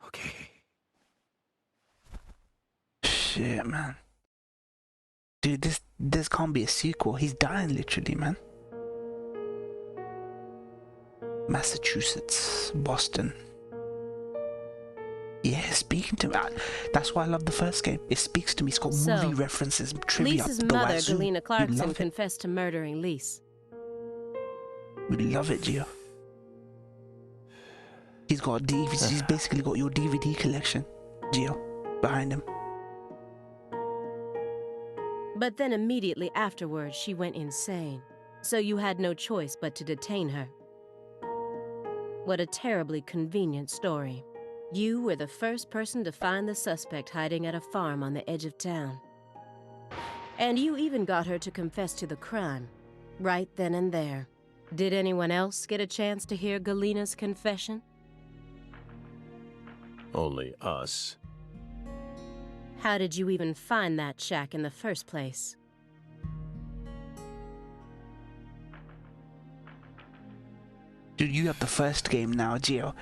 okay? Shit, man. Dude, this can't be a sequel. He's dying literally, man. Massachusetts, Boston. Yeah, speaking to me. That's why I love the first game. It speaks to me. It's got So, movie references, trivia. Lisa's the mother, wazoo. Galena We Clarkson, love it. confessed to murdering Lise. We love it, Gio. He's got a DVD. He's basically got your DVD collection, Gio, behind him. But then immediately afterwards, she went insane. So you had no choice but to detain her. What a terribly convenient story. You were the first person to find the suspect hiding at a farm on the edge of town. And you even got her to confess to the crime, right then and there. Did anyone else get a chance to hear Galena's confession? Only us. How did you even find that shack in the first place? Dude, you have the first game now, Gio.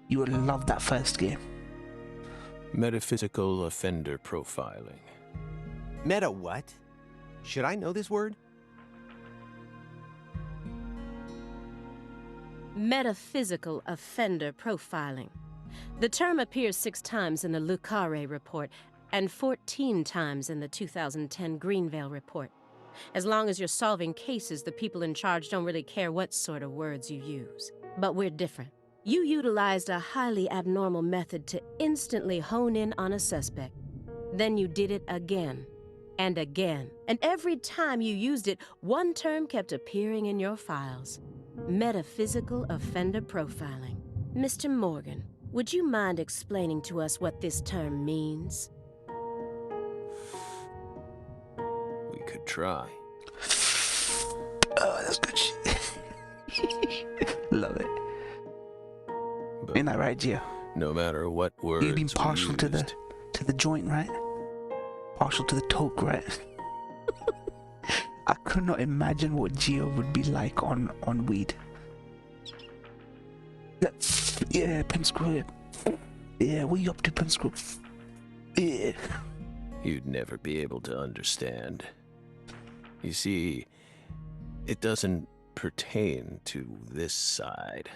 You would love that first game. Metaphysical offender profiling. Meta what? Should I know this word? Metaphysical offender profiling. The term appears 6 times in the Le Carré report and 14 times in the 2010 Greenvale report. As long as you're solving cases, the people in charge don't really care what sort of words you use. But we're different. You utilized a highly abnormal method to instantly hone in on a suspect. Then you did it again and again. And every time you used it, one term kept appearing in your files. Metaphysical offender profiling. Mr. Morgan, would you mind explaining to us what this term means? We could try. Oh, that's good shit. Love it. But Ain't that right, Gio? no matter what words You've been partial we to used, the joint, right? Partial to the toke, right? I could not imagine what Gio would be like on weed. Yeah, Pinscrew. Yeah, what you up to, Pinscrew? Yeah. you'd never be able to understand. You see, it doesn't pertain to this side.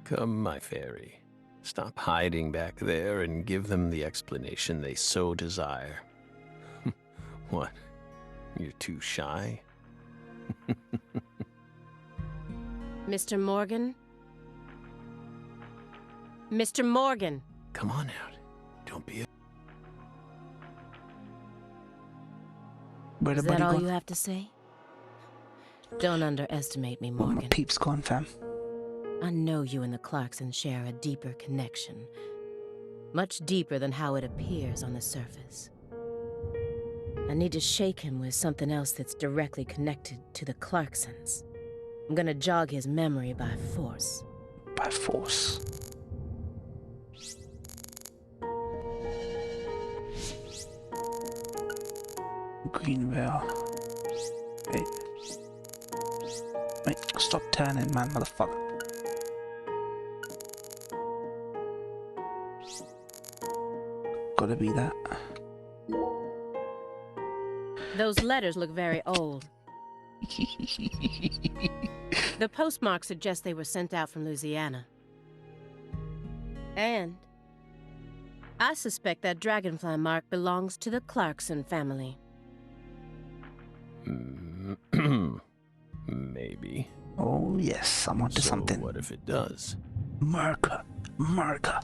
Come, my fairy. Stop hiding back there and give them the explanation they so desire. What? You're too shy? Mr. Morgan? Mr. Morgan! Come on out. Don't be a... Where the Is that buddy all gone? you have to say? Don't underestimate me, Well, my Morgan. peep's gone, fam. I know you and the Clarksons share a deeper connection. Much deeper than how it appears on the surface. I need to shake him with something else that's directly connected to the Clarksons. I'm gonna jog his memory by force. By force. Greenvale. Wait. Wait, stop turning, man, motherfucker. Gotta be that. Those letters look very old. The postmark suggests they were sent out from Louisiana. And I suspect that dragonfly mark belongs to the Clarkson family. Maybe. Oh, yes, I'm onto So something. what if it does? Murka. Murka.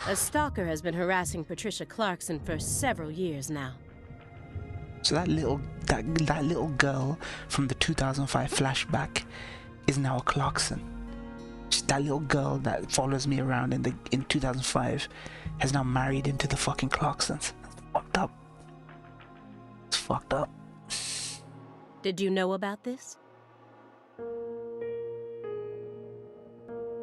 A stalker has been harassing Patricia Clarkson for several years now. So that little girl from the 2005 flashback is now a Clarkson. That little girl that follows me around in 2005 has now married into the fucking Clarksons. That's fucked up. It's fucked up. Did you know about this?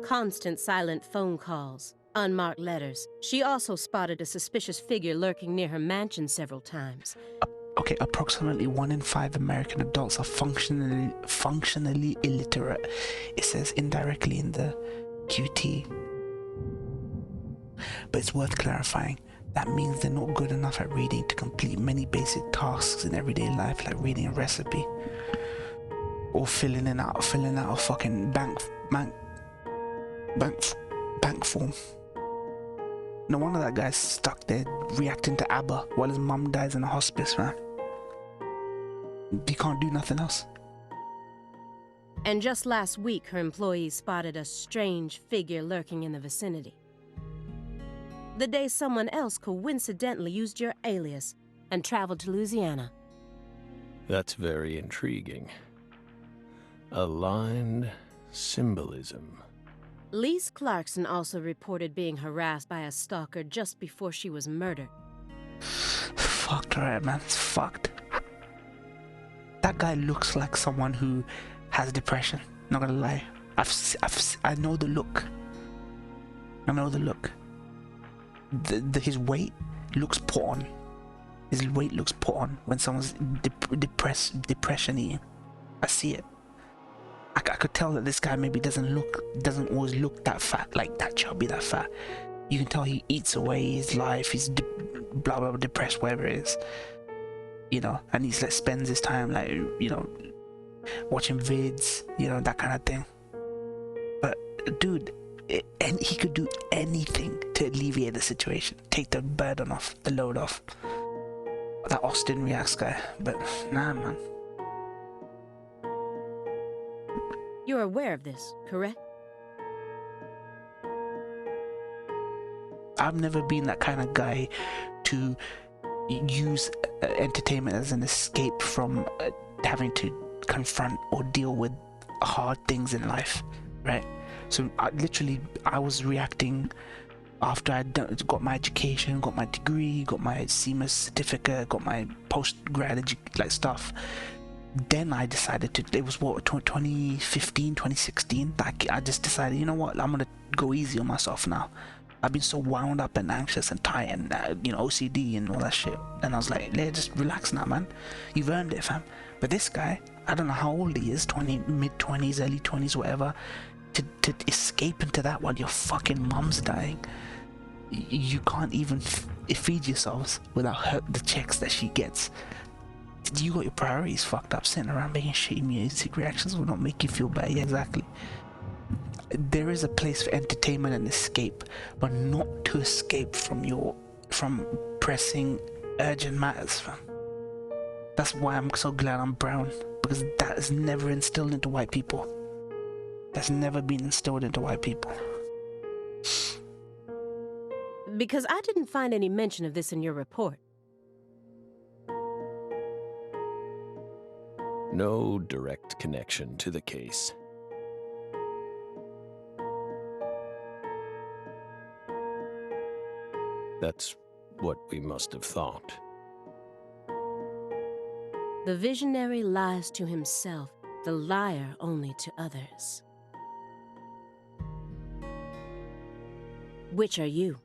Constant silent phone calls, unmarked letters. She also spotted a suspicious figure lurking near her mansion several times. Okay, approximately 1 in 5 American adults are functionally illiterate. It says indirectly in the QT. But it's worth clarifying. That means they're not good enough at reading to complete many basic tasks in everyday life, like reading a recipe or filling out a fucking bank form. No wonder that guy's stuck there reacting to ABBA while his mum dies in a hospice, man. You can't do nothing else. And just last week, her employees spotted a strange figure lurking in the vicinity. The day someone else coincidentally used your alias and traveled to Louisiana. That's very intriguing. Aligned symbolism. Lise Clarkson also reported being harassed by a stalker just before she was murdered. Fucked, right, man. It's fucked. That guy looks like someone who has depression. Not gonna lie. I know the look. I know the look. His weight looks put on. His weight looks put on when someone's depression-y. I see it. I could tell that this guy maybe doesn't always look that fat, like that chubby, that fat. You can tell he eats away his life. He's blah blah depressed, whatever it is, you know. And he's like spends his time like, you know, watching vids, you know, that kind of thing. But dude, and he could do anything to alleviate the situation, take the burden off, the load off. That Austin Reacts guy, but nah, man. You're aware of this, correct? I've never been that kind of guy to use entertainment as an escape from having to confront or deal with hard things in life, right? So I was reacting after I'd got my education, got my degree, got my CMAS certificate, got my post-grad like stuff. Then I decided to, it was what, 2015, 2016, I just decided, you know what, I'm gonna go easy on myself now. I've been so wound up and anxious and tired and you know, OCD and all that shit. And I was like, just relax now, man. You've earned it, fam. But this guy, I don't know how old he is, mid-20s, early 20s, whatever, to escape into that while your fucking mum's dying. You can't even feed yourselves without the checks that she gets. You got your priorities fucked up, sitting around making shitty music reactions will not make you feel bad. Yeah, exactly. There is a place for entertainment and escape, but not to escape from pressing urgent matters, fam. That's why I'm so glad I'm brown, because that is never instilled into white people. That's never been instilled into white people. Because I didn't find any mention of this in your report. No direct connection to the case. That's what we must have thought. The visionary lies to himself, the liar only to others. Which are you?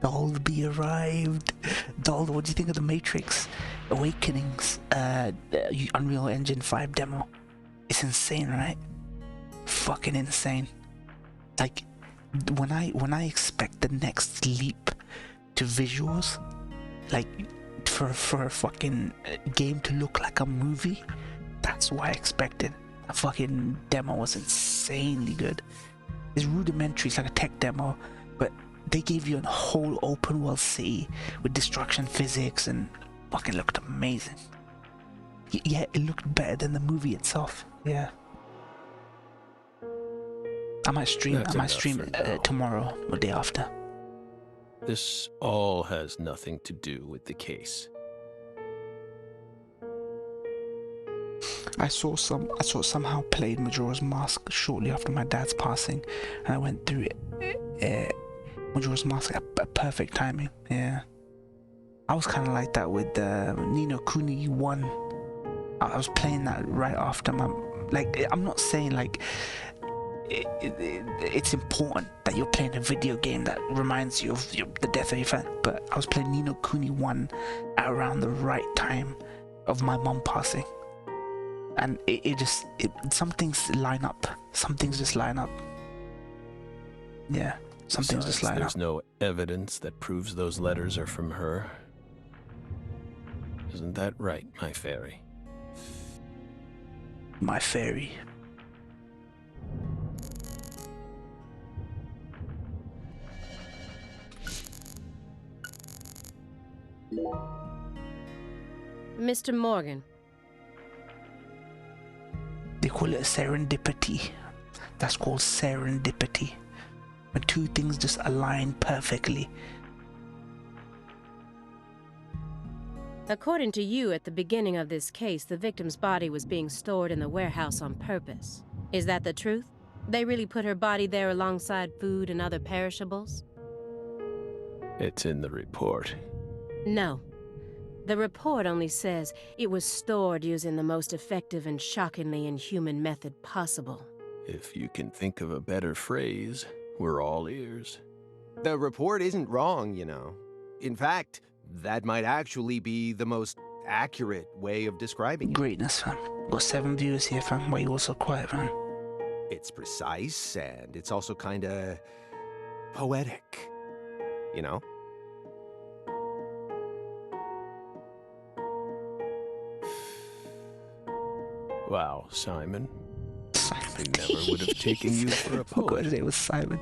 Dolby arrived. Dolby, what do you think of the Matrix Awakenings Unreal Engine 5 demo? It's insane, right? Fucking insane. Like, when I expect the next leap to visuals, like for a fucking game to look like a movie, that's what I expected. A fucking demo was insanely good. It's rudimentary, it's like a tech demo, but they gave you a whole open world city with destruction physics and fucking looked amazing. Yeah, it looked better than the movie itself. Yeah. I might stream tomorrow or day after. This all has nothing to do with the case. I saw somehow played Majora's Mask shortly after my dad's passing, and I went through it. Majora's Mask at perfect timing. Yeah, I was kind of like that with Ni no Kuni 1. I was playing that right after my, like, I'm not saying like it's important that you're playing a video game that reminds you of the death of your friend, but I was playing Ni no Kuni 1 at around the right time of my mom passing. And some things line up. Some things just line up. Yeah, some things just line up. There's no evidence that proves those letters are from her. Isn't that right, my fairy? My fairy. Mr. Morgan. They call it serendipity. That's called serendipity. When two things just align perfectly. According to you, at the beginning of this case, the victim's body was being stored in the warehouse on purpose. Is that the truth? They really put her body there alongside food and other perishables? It's in the report. No. The report only says it was stored using the most effective and shockingly inhuman method possible. If you can think of a better phrase, we're all ears. The report isn't wrong, you know. In fact, that might actually be the most accurate way of describing it. Greatness, fam. Got 7 viewers here, fam. Why you all so quiet, fam? It's precise, and it's also kinda poetic, you know? Wow, Simon. Simon. I never would have taken you for a poet. God, it was Simon.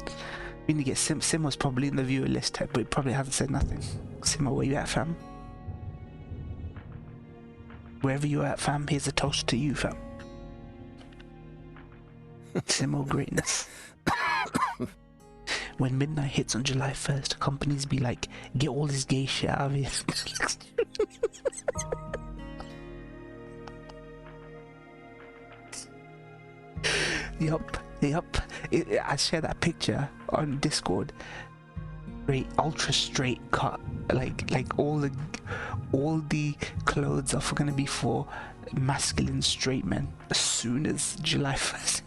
We need to get Sim. Sim was probably in the viewer list, but he probably hasn't said nothing. Simo, where you at, fam? Wherever you at, fam, here's a toast to you, fam. Simo greatness. When midnight hits on July 1st, companies be like, get all this gay shit out of here. Yup. I shared that picture on Discord. Straight, ultra straight cut. Like all the clothes are gonna be for masculine straight men as soon as July 1st.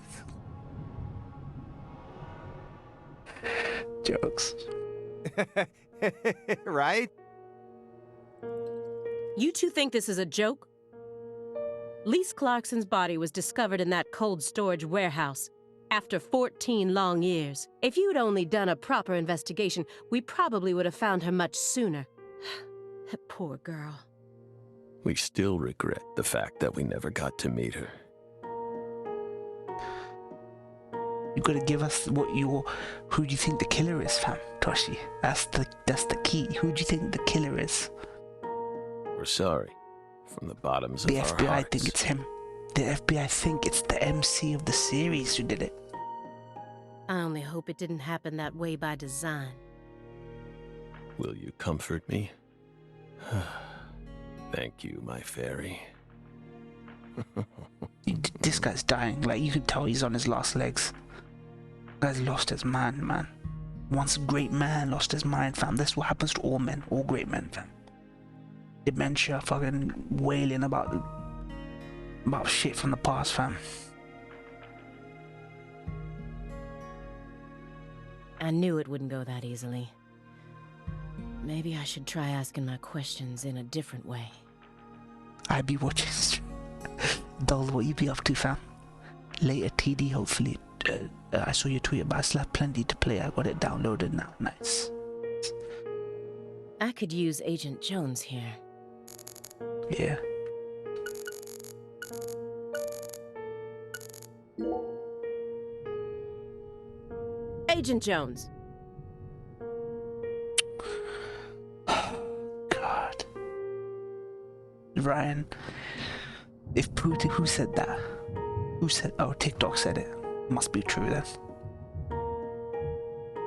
Jokes. Right? You two think this is a joke? Lise Clarkson's body was discovered in that cold storage warehouse after 14 long years. If you'd only done a proper investigation, we probably would have found her much sooner. That poor girl. We still regret the fact that we never got to meet her. You gotta give us who do you think the killer is, fam? Toshi, that's the key. Who do you think the killer is? We're sorry. From the bottoms of The our FBI hearts. think it's him. The FBI think it's the MC of the series who did it. I only hope it didn't happen that way by design. Will you comfort me? Thank you, my fairy. This guy's dying. Like, you can tell he's on his last legs. Guy's lost his mind, man. Once a great man lost his mind, fam. That's what happens to all men, all great men, fam. Dementia, fucking wailing about shit from the past, fam. I knew it wouldn't go that easily. Maybe I should try asking my questions in a different way. I be watching. Dull, what you be up to, fam? Later, TD, hopefully. I saw your tweet, but I still have plenty to play. I got it downloaded now. Nice. I could use Agent Jones here. Yeah. Agent Jones. God. Ryan, if Putin, who said that? Who said? Oh, TikTok said it. Must be true then.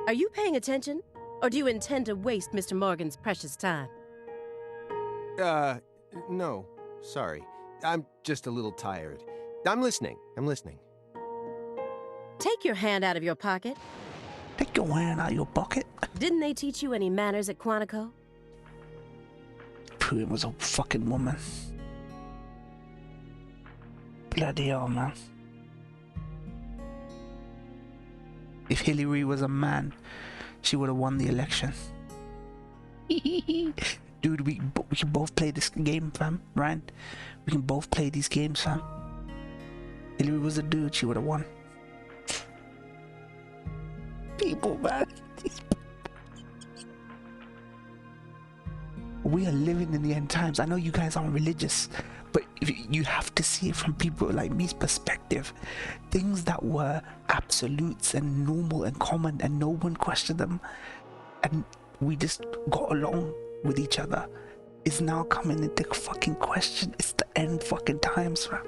Are you paying attention? Or do you intend to waste Mr. Morgan's precious time? No. Sorry. I'm just a little tired. I'm listening. Take your hand out of your pocket. Take your hand out of your pocket. Didn't they teach you any manners at Quantico? Putin was a fucking woman. Bloody hell, man. If Hillary was a man, she would have won the election. Dude, we can both play this game, fam. Ryan, we can both play these games, fam. Hillary was a dude, she would have won. People, man. We are living in the end times. I know you guys aren't religious, but you have to see it from people like me's perspective. Things that were absolutes and normal and common and no one questioned them, and we just got along with each other. is now coming into fucking question. It's the end fucking times, fam.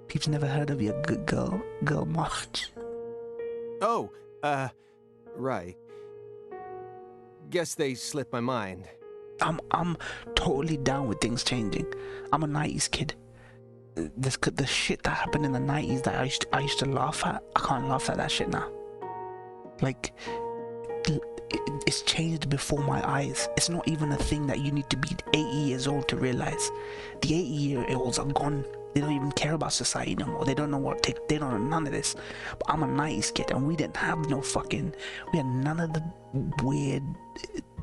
People never heard of your good girl March. Oh, right. Guess they slipped my mind. I'm totally down with things changing. I'm a 90s kid. The shit that happened in the 90s that I used to laugh at, I can't laugh at that shit now. Like, it's changed before my eyes. It's not even a thing that you need to be 80 years old to realize. The 80-year-olds are gone. They don't even care about society no more. They don't know they don't know none of this. But I'm a 90s kid, and we didn't have we had none of the weird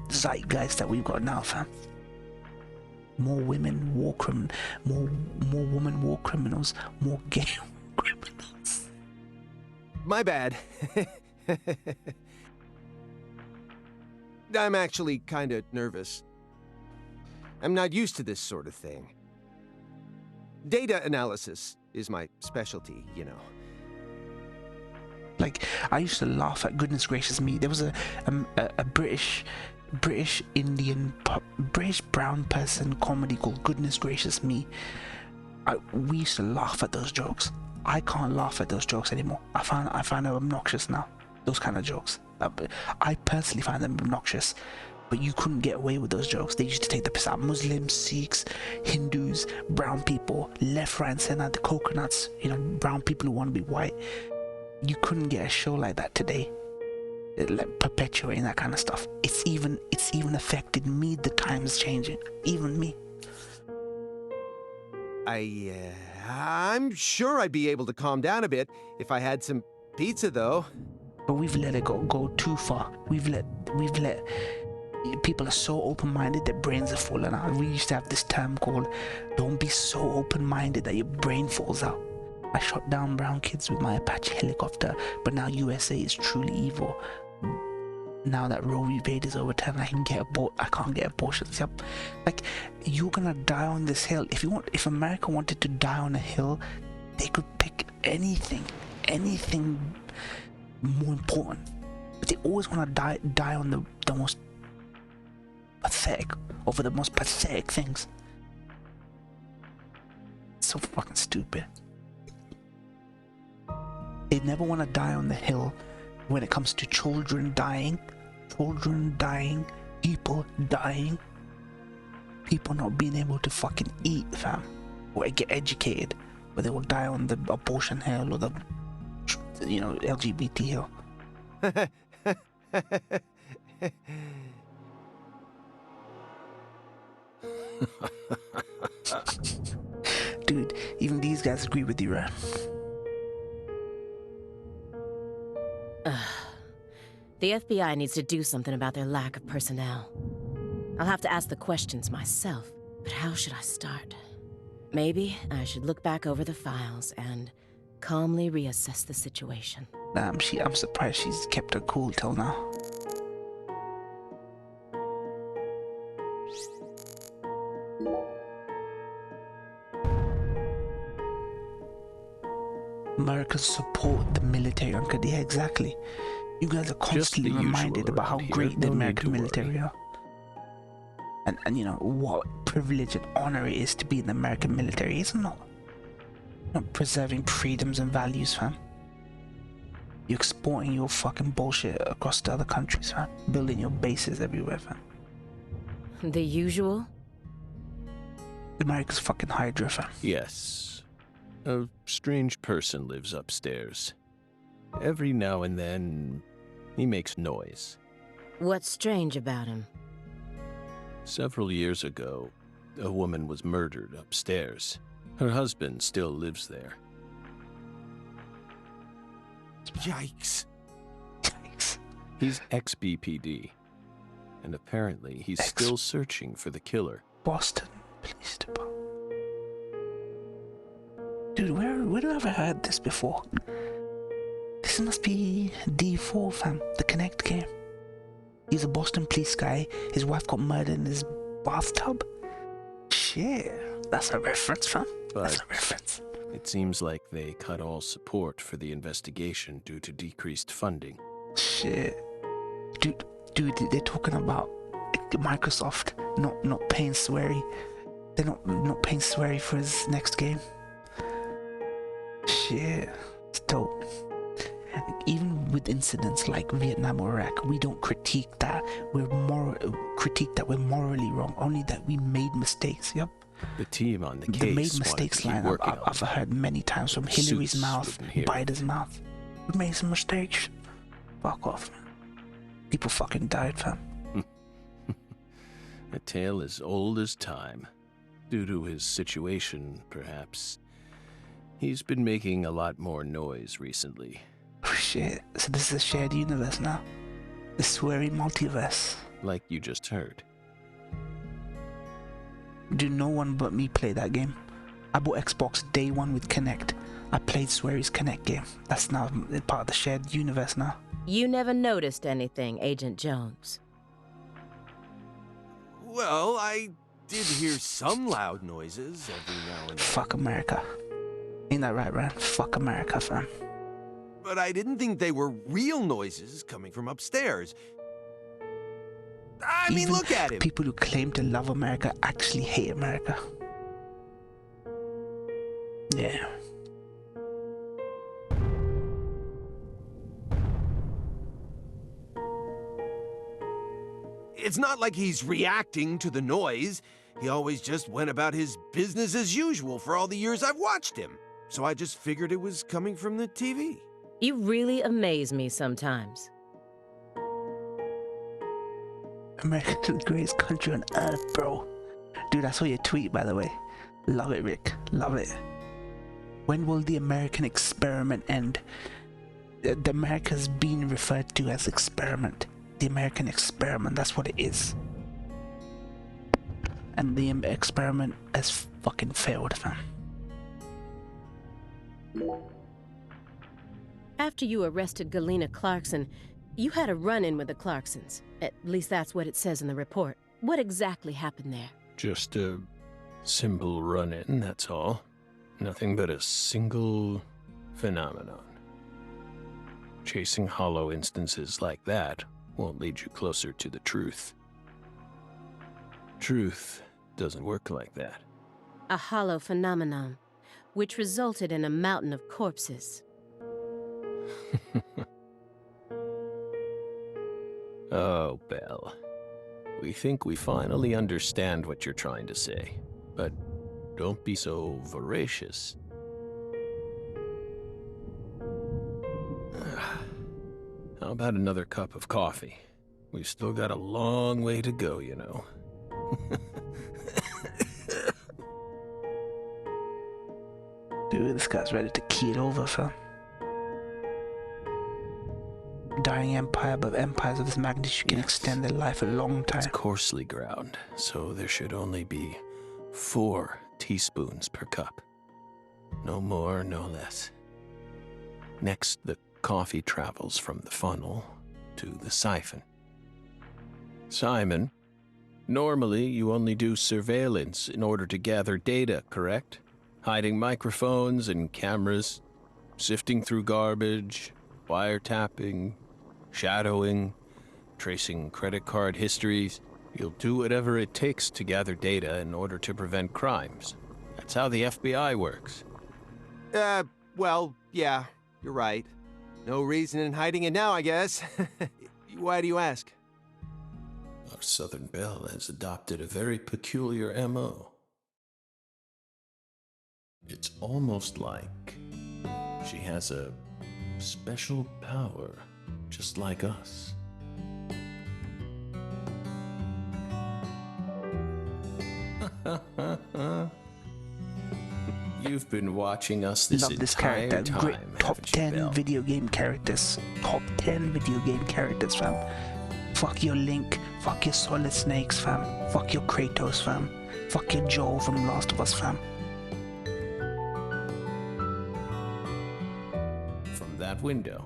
zeitgeist that we've got now, fam. More women, war criminals, more women war criminals, more gay criminals. My bad. I'm actually kind of nervous. I'm not used to this sort of thing. Data analysis is my specialty, you know. Like, I used to laugh at, goodness gracious me, there was a British brown person comedy called Goodness Gracious Me. We used to laugh at those jokes. I can't laugh at those jokes anymore. I find them obnoxious now. Those kind of jokes. I personally find them obnoxious. But you couldn't get away with those jokes. They used to take the piss out of Muslims, Sikhs, Hindus, brown people, left, right, and center, the coconuts, you know, brown people who want to be white. You couldn't get a show like that today. Like perpetuating that kind of stuff. It's even affected me. The times changing. Even me. I'm sure I'd be able to calm down a bit if I had some pizza, though. But we've let it go too far. We've let people are so open-minded, their brains are falling out. We used to have this term called, don't be so open-minded that your brain falls out. I shot down brown kids with my Apache helicopter, but now USA is truly evil. Now that Roe v. Wade is overturned, I can't get abortions. Yep. Like, you're gonna die on this hill. If America wanted to die on a hill, they could pick anything more important. But they always want to die on the most pathetic, over the most pathetic things. It's so fucking stupid. They never want to die on the hill when it comes to children dying, people dying, people not being able to fucking eat, fam, or get educated, but they will die on the abortion hill or the, you know, LGBT hill. Dude, even these guys agree with you, right? The FBI needs to do something about their lack of personnel. I'll have to ask the questions myself, but how should I start? Maybe I should look back over the files and calmly reassess the situation. I'm surprised she's kept her cool till now. Americans support the military, Uncle. Yeah, exactly. You guys are constantly reminded about how great the American military are. And you know, what privilege and honor it is to be in the American military. It's not preserving freedoms and values, fam. You're exporting your fucking bullshit across to other countries, fam. Building your bases everywhere, fam. The usual? America's fucking Hydra, fam. Yes. A strange person lives upstairs. Every now and then, he makes noise. What's strange about him? Several years ago, a woman was murdered upstairs. Her husband still lives there. Yikes. He's ex-BPD, and apparently he's still searching for the killer. Boston Police Department. Dude, where do I ever heard this before? This must be D4, fam. The Connect game. He's a Boston police guy. His wife got murdered in his bathtub. Shit. That's a reference, fam. That's a reference. It seems like they cut all support for the investigation due to decreased funding. Shit. Dude, they're talking about Microsoft not paying Swery. They're not paying Swery for his next game. Shit, it's dope. Even with incidents like Vietnam or Iraq, we don't critique that we're morally wrong. Only that we made mistakes. Yep. The team on the case They made mistakes line I've heard many times from Hillary's mouth, Biden's mouth. We made some mistakes. Fuck off, man. People fucking died, fam. A tale as old as time. Due to his situation, perhaps. He's been making a lot more noise recently. Oh, shit. So this is a shared universe now. The Swery multiverse. Like you just heard. Do no one but me play that game? I bought Xbox day one with Kinect. I played Swery's Kinect game. That's now part of the shared universe now. You never noticed anything, Agent Jones. Well, I did hear some loud noises every now and then. Fuck America. Ain't that right, Ryan? Fuck America, fam. But I didn't think they were real noises coming from upstairs. I mean, look at him! People who claim to love America actually hate America. Yeah. It's not like he's reacting to the noise. He always just went about his business as usual for all the years I've watched him. So I just figured it was coming from the TV. You really amaze me sometimes. America's the greatest country on earth, bro. Dude, I saw your tweet, by the way. Love it, Rick. Love it. When will the American experiment end? The America's being referred to as experiment. The American experiment, that's what it is. And the experiment has fucking failed, fam. After you arrested Galena Clarkson, you had a run-in with the Clarksons. At least that's what it says in the report. What exactly happened there? Just a simple run-in, that's all. Nothing but a single phenomenon. Chasing hollow instances like that won't lead you closer to the truth. Truth doesn't work like that. A hollow phenomenon, which resulted in a mountain of corpses. Oh, Belle. We think we finally understand what you're trying to say, but don't be so voracious. How about another cup of coffee? We've still got a long way to go, you know. Dude, this guy's ready to keel over, fam. Dying empire, but empires of this magnitude can extend their life a long time. It's coarsely ground, so there should only be 4 teaspoons per cup. No more, no less. Next, the coffee travels from the funnel to the siphon. Simon, normally you only do surveillance in order to gather data, correct? Hiding microphones and cameras, sifting through garbage, wiretapping, shadowing, tracing credit card histories. You'll do whatever it takes to gather data in order to prevent crimes. That's how the FBI works. Well, yeah, you're right. No reason in hiding it now, I guess. Why do you ask? Our Southern Belle has adopted a very peculiar MO. It's almost like she has a special power, just like us. You've been watching us this Love this entire character. time, Great. Top haven't you, 10 Belle? video game characters. Top 10 video game characters, fam. Fuck your Link. Fuck your Solid Snakes, fam. Fuck your Kratos, fam. Fuck your Joel from Last of Us, fam. From that window.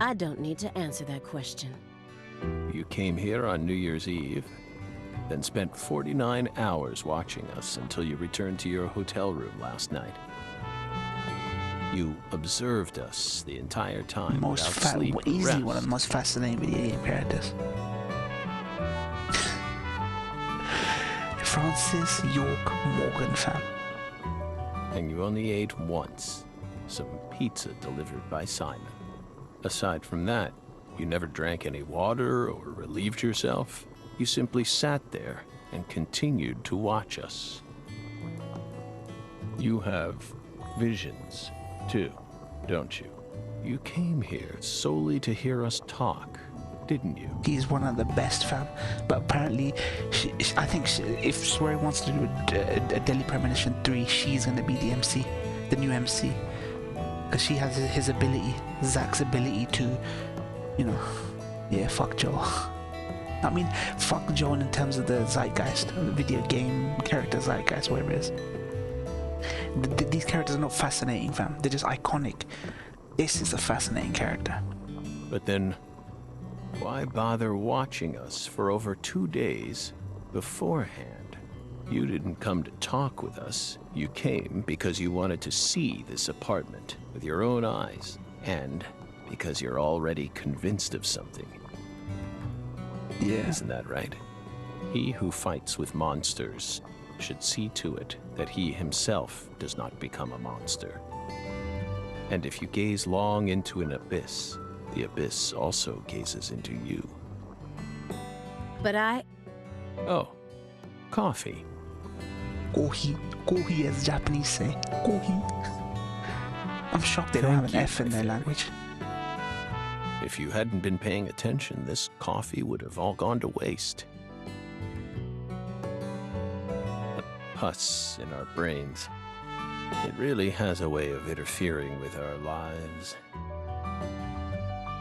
I don't need to answer that question. You came here on New Year's Eve, then spent 49 hours watching us until you returned to your hotel room last night. You observed us the entire time without sleep or Easily rest. one of the most fascinating video game characters. Francis York Morgan, fam. And you only ate once. Some pizza delivered by Simon. Aside from that, you never drank any water or relieved yourself. You simply sat there and continued to watch us. You have visions, too, don't you? You came here solely to hear us talk, didn't you? He's one of the best, fam. But apparently, I think if Swery wants to do a Deadly Premonition 3, she's gonna be the MC, the new MC. Because she has his ability, Zach's ability to, you know, yeah, fuck Joe. I mean, fuck Joe in terms of the zeitgeist, the video game character zeitgeist, whatever it is. These characters are not fascinating, fam. They're just iconic. This is a fascinating character. But then, why bother watching us for over 2 days beforehand? You didn't come to talk with us. You came because you wanted to see this apartment with your own eyes, and because you're already convinced of something. Yeah. Isn't that right? He who fights with monsters should see to it that he himself does not become a monster. And if you gaze long into an abyss, the abyss also gazes into you. But Oh, coffee. Kohi as Japanese say. Kohi. I'm shocked they don't have an F in their language. If you hadn't been paying attention, this coffee would have all gone to waste. The pus in our brains. It really has a way of interfering with our lives.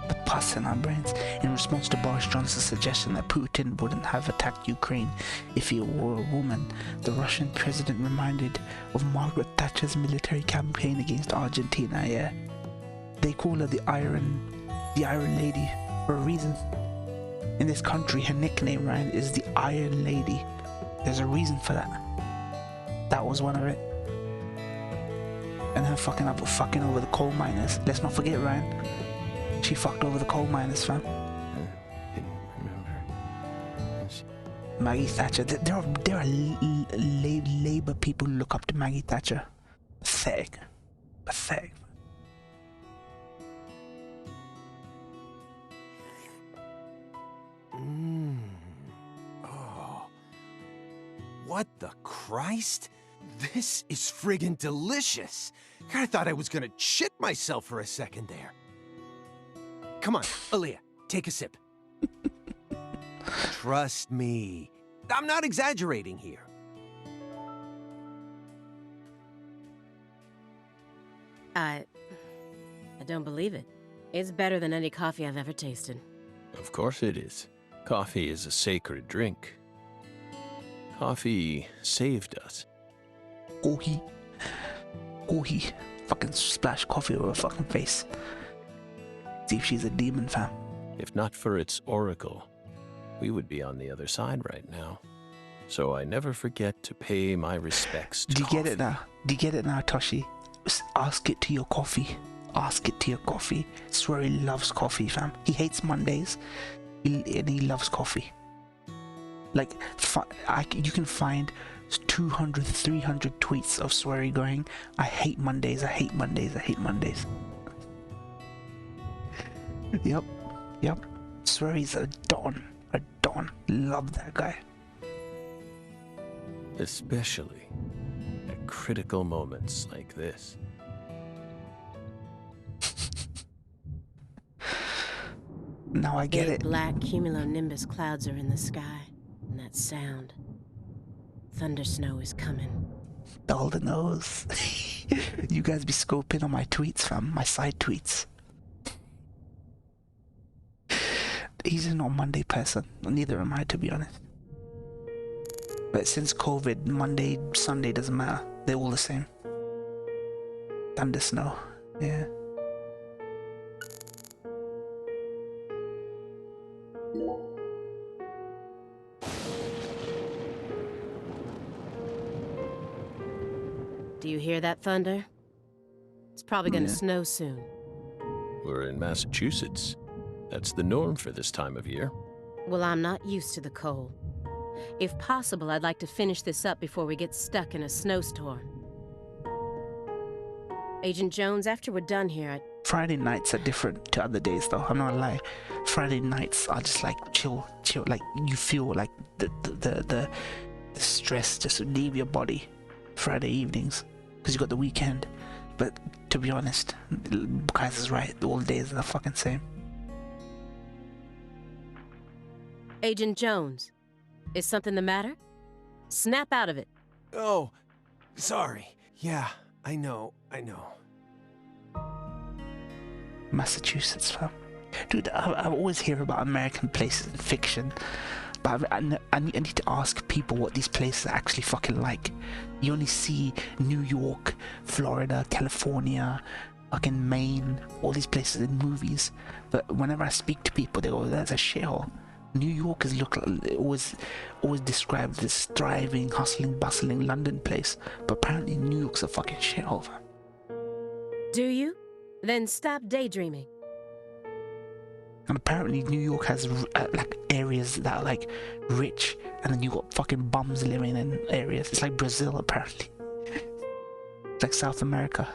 The pus in our brains. In response to Boris Johnson's suggestion that Putin wouldn't have attacked Ukraine if he were a woman, the Russian president reminded of Margaret Thatcher's military campaign against Argentina. Yeah, they call her the Iron Lady for a reason. In this country, her nickname, Ryan, is the Iron Lady. There's a reason for that. That was one of it. And her fucking over the coal miners. Let's not forget, Ryan. She fucked over the coal miners, fam. Maggie Thatcher. There are Labour people who look up to Maggie Thatcher. Pathetic. Pathetic. Oh. What the Christ? This is friggin' delicious. I thought I was gonna shit myself for a second there. Come on, Aaliyah, take a sip. Trust me. I'm not exaggerating here. I don't believe it. It's better than any coffee I've ever tasted. Of course it is. Coffee is a sacred drink. Coffee saved us. Kohi. Fucking splash coffee over her fucking face. See if she's a demon, fam. If not for its oracle, we would be on the other side right now. So I never forget to pay my respects to Do you coffee. get it now? Do you get it now, Toshi? Ask it to your coffee. Ask it to your coffee. Swery loves coffee, fam. He hates Mondays, and he loves coffee. Like, you can find 200, 300 tweets of Swery going, I hate Mondays, I hate Mondays, I hate Mondays. Yep. Swery's a don. Love that guy. Especially at critical moments like this. Now I get Big it. black cumulonimbus clouds are in the sky, and that sound. Thunder snow is coming. Dolder knows. You guys be scoping on my tweets, fam. My side tweets. He's a not Monday person. Neither am I, to be honest. But since COVID, Monday, Sunday doesn't matter. They're all the same. Thunder snow. Yeah. Do you hear that thunder? It's probably gonna snow soon. We're in Massachusetts. That's the norm for this time of year. Well, I'm not used to the cold. If possible, I'd like to finish this up before we get stuck in a snowstorm. Agent Jones, after we're done here, Friday nights are different to other days, though. I'm not gonna lie. Friday nights are just like chill. Like you feel like the stress just leave your body. Friday evenings, because you got the weekend. But to be honest, Kai's is right. All days are the fucking same. Agent Jones, is something the matter? Snap out of it. Oh, sorry. Yeah, I know. Massachusetts, fam. Dude, I always hear about American places in fiction, but I need to ask people what these places are actually fucking like. You only see New York, Florida, California, fucking Maine, all these places in movies. But whenever I speak to people, they go, "That's a shithole." New York is always described as thriving, hustling, bustling London place, but apparently New York's a fucking shithole, fam. Do you? Then stop daydreaming. And apparently New York has like areas that are like rich, and then you got fucking bums living in areas. It's like Brazil, apparently. It's like South America.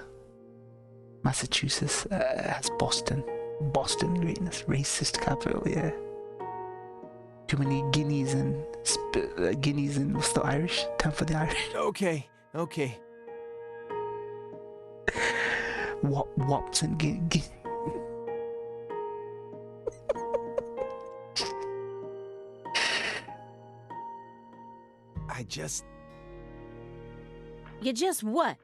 Massachusetts has Boston, greatness, racist capital. Yeah. Too many guineas and what's the Irish? Time for the Irish. Okay. Wops and guineas. You just what?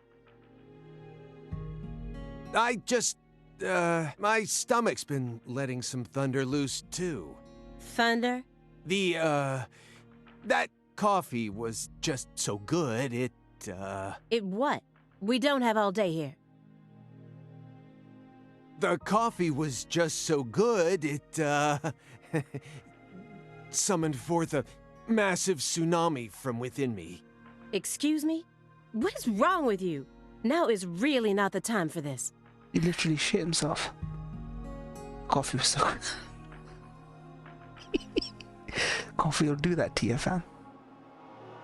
My stomach's been letting some thunder loose, too. Thunder? That coffee was just so good, It what? We don't have all day here. The coffee was just so good, it, summoned forth a massive tsunami from within me. Excuse me? What is wrong with you? Now is really not the time for this. He literally shit himself. Coffee was so good. Coffee will do that to you, fam.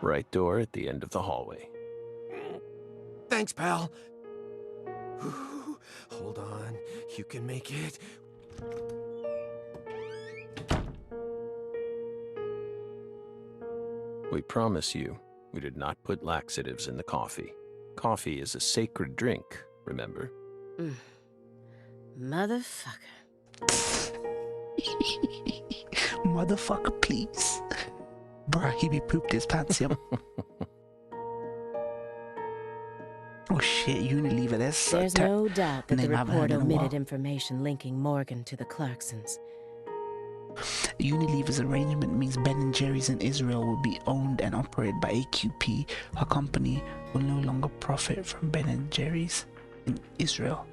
Right door at the end of the hallway. Thanks, pal. Hold on, you can make it. We promise you, we did not put laxatives in the coffee. Coffee is a sacred drink, remember? Motherfucker. Motherfucker, please. Bruh, he be pooped his pants, yep. Oh shit, Unilever, There's no doubt that the report omitted while. information linking Morgan to the Clarksons. Unilever's arrangement means Ben & Jerry's in Israel will be owned and operated by AQP. Our company will no longer profit from Ben & Jerry's in Israel.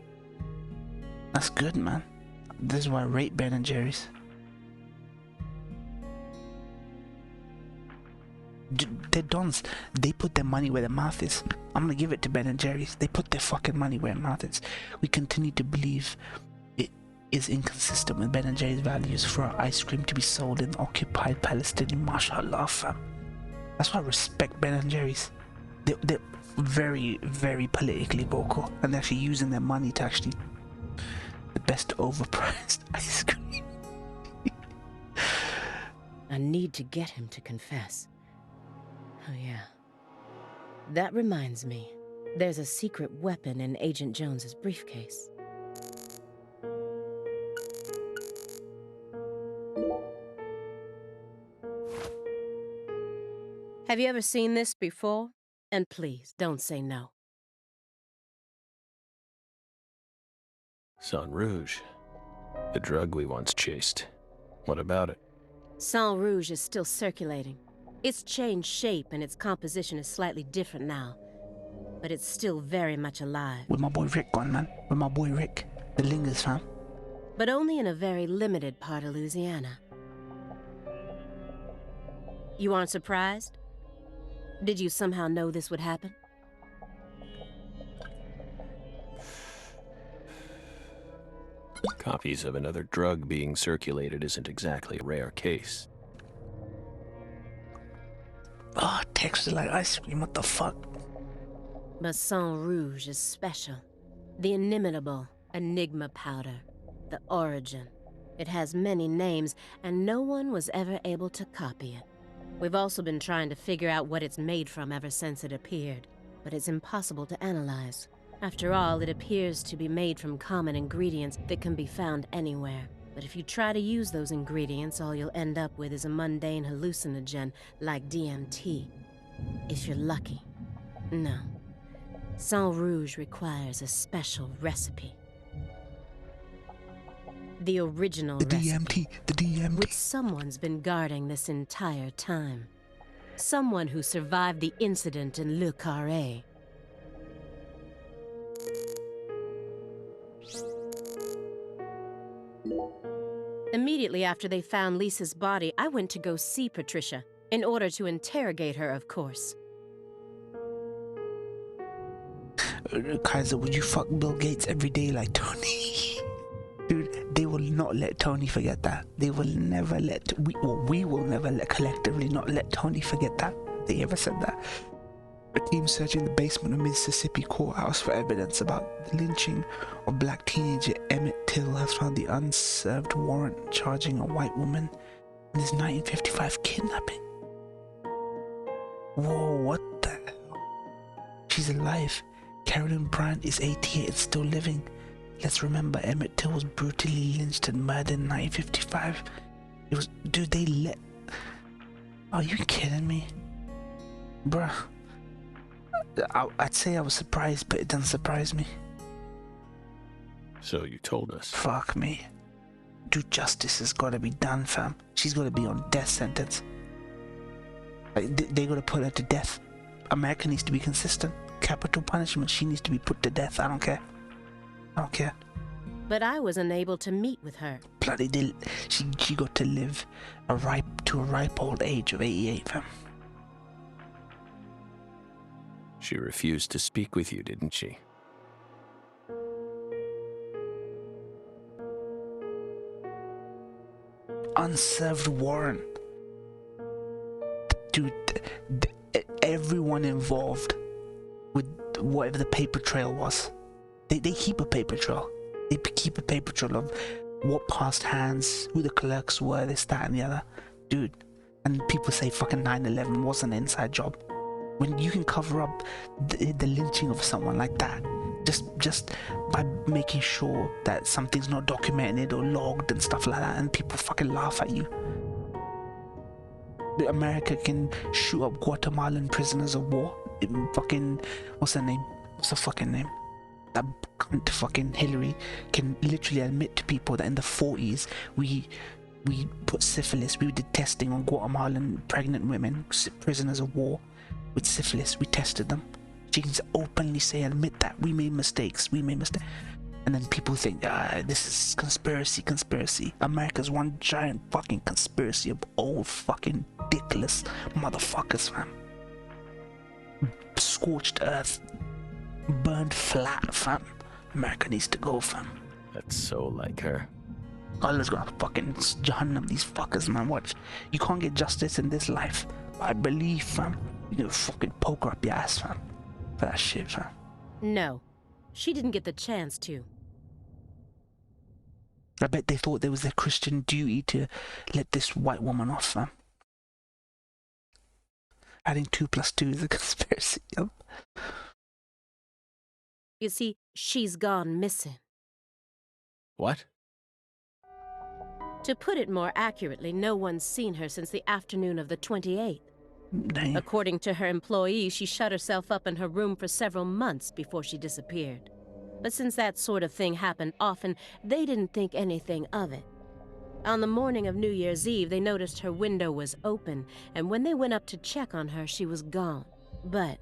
That's good, man. This is why I rate Ben & Jerry's. They're dons. They put their money where their mouth is. I'm gonna give it to Ben & Jerry's. They put their fucking money where their mouth is. We continue to believe it is inconsistent with Ben & Jerry's values for our ice cream to be sold in occupied Palestinian, mashallah, fam. That's why I respect Ben & Jerry's. They're very, very politically vocal, and they're actually using their money to actually the best overpriced ice cream. I need to get him to confess. Oh yeah. That reminds me. There's a secret weapon in Agent Jones's briefcase. Have you ever seen this before? And please, don't say no. Sang Rouge. The drug we once chased. What about it? Sang Rouge is still circulating. It's changed shape and its composition is slightly different now. But it's still very much alive. With my boy Rick gone, man. With my boy Rick. The lingers, fam. But only in a very limited part of Louisiana. You aren't surprised? Did you somehow know this would happen? Copies of another drug being circulated isn't exactly a rare case. Kexts are like ice cream, what the fuck? But Sang Rouge is special. The inimitable Enigma powder. The origin. It has many names, and no one was ever able to copy it. We've also been trying to figure out what it's made from ever since it appeared, but it's impossible to analyze. After all, it appears to be made from common ingredients that can be found anywhere. But if you try to use those ingredients, all you'll end up with is a mundane hallucinogen like DMT. If you're lucky. No. Sang Rouge requires a special recipe. The original recipe, the DMT. which someone's been guarding this entire time. Someone who survived the incident in Le Carré. Immediately after they found Lisa's body, I went to go see Patricia, in order to interrogate her, of course. Kaiser, would you fuck Bill Gates every day like Tony? Dude, they will not let Tony forget that. They will never let, we will never let, collectively not let Tony forget that. They ever said that. A team searching the basement of Mississippi courthouse for evidence about the lynching of black teenager Emmett Till has found the unserved warrant charging a white woman in his 1955 kidnapping. Whoa, what the hell? She's alive. Carolyn Bryant is 88 and still living. Let's remember, Emmett Till was brutally lynched and murdered in 1955. It was... Dude, they let... Are you kidding me? Bruh. I'd say I was surprised, but it doesn't surprise me. So you told us. Fuck me. Dude, justice has got to be done, fam. She's got to be on death sentence. Like, they got to put her to death. America needs to be consistent. Capital punishment. She needs to be put to death. I don't care. I don't care. But I was unable to meet with her. Bloody did. She got to live a ripe old age of 88, fam. She refused to speak with you, didn't she? Unserved warrant. Dude, everyone involved with whatever the paper trail was. They keep a paper trail. They keep a paper trail of what passed hands, who the clerks were, this, that, and the other. Dude, and people say fucking 9/11 was an inside job. When you can cover up the lynching of someone like that, just by making sure that something's not documented or logged and stuff like that, and people fucking laugh at you. America can shoot up Guatemalan prisoners of war. Fucking, what's her name? What's her fucking name? That cunt fucking Hillary can literally admit to people that in the 40s we put syphilis, we did testing on Guatemalan pregnant women, prisoners of war with syphilis. We tested them. She can openly say, admit that we made mistakes. And then people think, this is conspiracy. America's one giant fucking conspiracy of old fucking dickless motherfuckers, fam. Scorched earth, burned flat, fam. America needs to go, fam. That's so like her. Allah's gonna fucking jahannam these fuckers, man. Watch. You can't get justice in this life. I believe, fam. You can fucking poke her up your ass, fam. For that shit, fam. No. She didn't get the chance to. I bet they thought there was their Christian duty to let this white woman off, fam. Adding 2 + 2 is a conspiracy, yo. You see, she's gone missing. What? To put it more accurately, no one's seen her since the afternoon of the 28th. Damn. According to her employees, she shut herself up in her room for several months before she disappeared. But since that sort of thing happened often, they didn't think anything of it. On the morning of New Year's Eve, they noticed her window was open, and when they went up to check on her, she was gone. But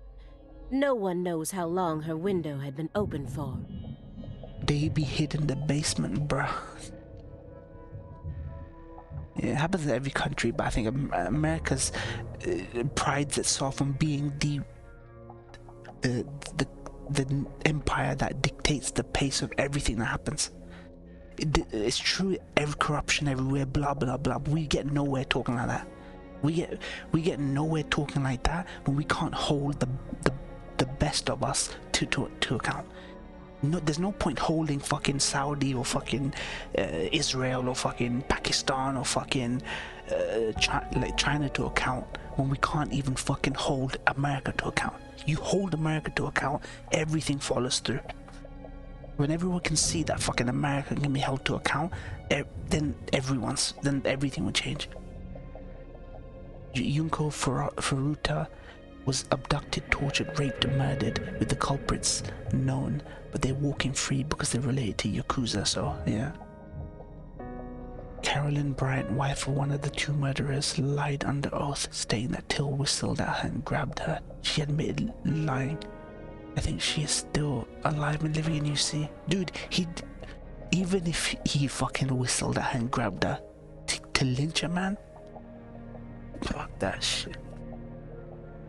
no one knows how long her window had been open for. They be hid in the basement, bruh. It happens in every country, but I think America's prides itself on being the empire that dictates the pace of everything that happens. It's true, every corruption everywhere, blah blah blah. We get nowhere talking like that. We get nowhere talking like that when we can't hold the best of us to account. No, there's no point holding fucking Saudi or fucking Israel or fucking Pakistan or fucking China to account when we can't even fucking hold America to account. You hold America to account, everything follows through. When everyone can see that fucking America can be held to account, then everything will change. Junko Furuta was abducted, tortured, raped, and murdered, with the culprits known, but they're walking free because they're related to Yakuza, so yeah. Carolyn Bryant, wife of one of the two murderers, lied under oath, stating that Till whistled at her and grabbed her. She admitted lying. I think she is still alive and living in UC. Dude, even if he fucking whistled at her and grabbed her, to lynch a man? Fuck that shit.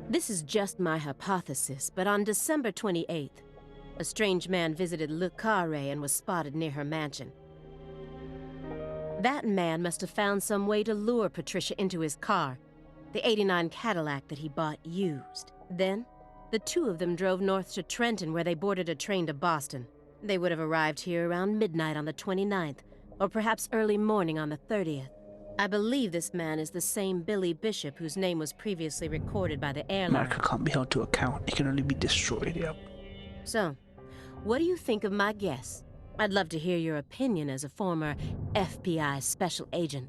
This is just my hypothesis, but on December 28th, a strange man visited Le Carré and was spotted near her mansion. That man must have found some way to lure Patricia into his car, the '89 Cadillac that he bought used. Then, the two of them drove north to Trenton, where they boarded a train to Boston. They would have arrived here around midnight on the 29th, or perhaps early morning on the 30th. I believe this man is the same Billy Bishop whose name was previously recorded by the airline. America can't be held to account. It can only be destroyed, yep. So, what do you think of my guess? I'd love to hear your opinion as a former FBI special agent.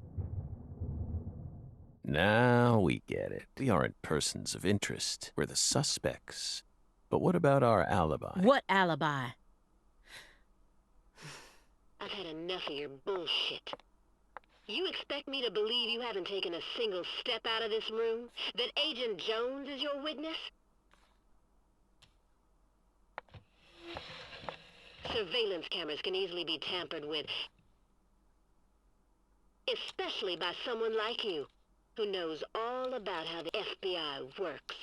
Now we get it. We aren't persons of interest. We're the suspects. But what about our alibi? What alibi? I've had enough of your bullshit. You expect me to believe you haven't taken a single step out of this room? That Agent Jones is your witness? Surveillance cameras can easily be tampered with, especially by someone like you, who knows all about how the FBI works.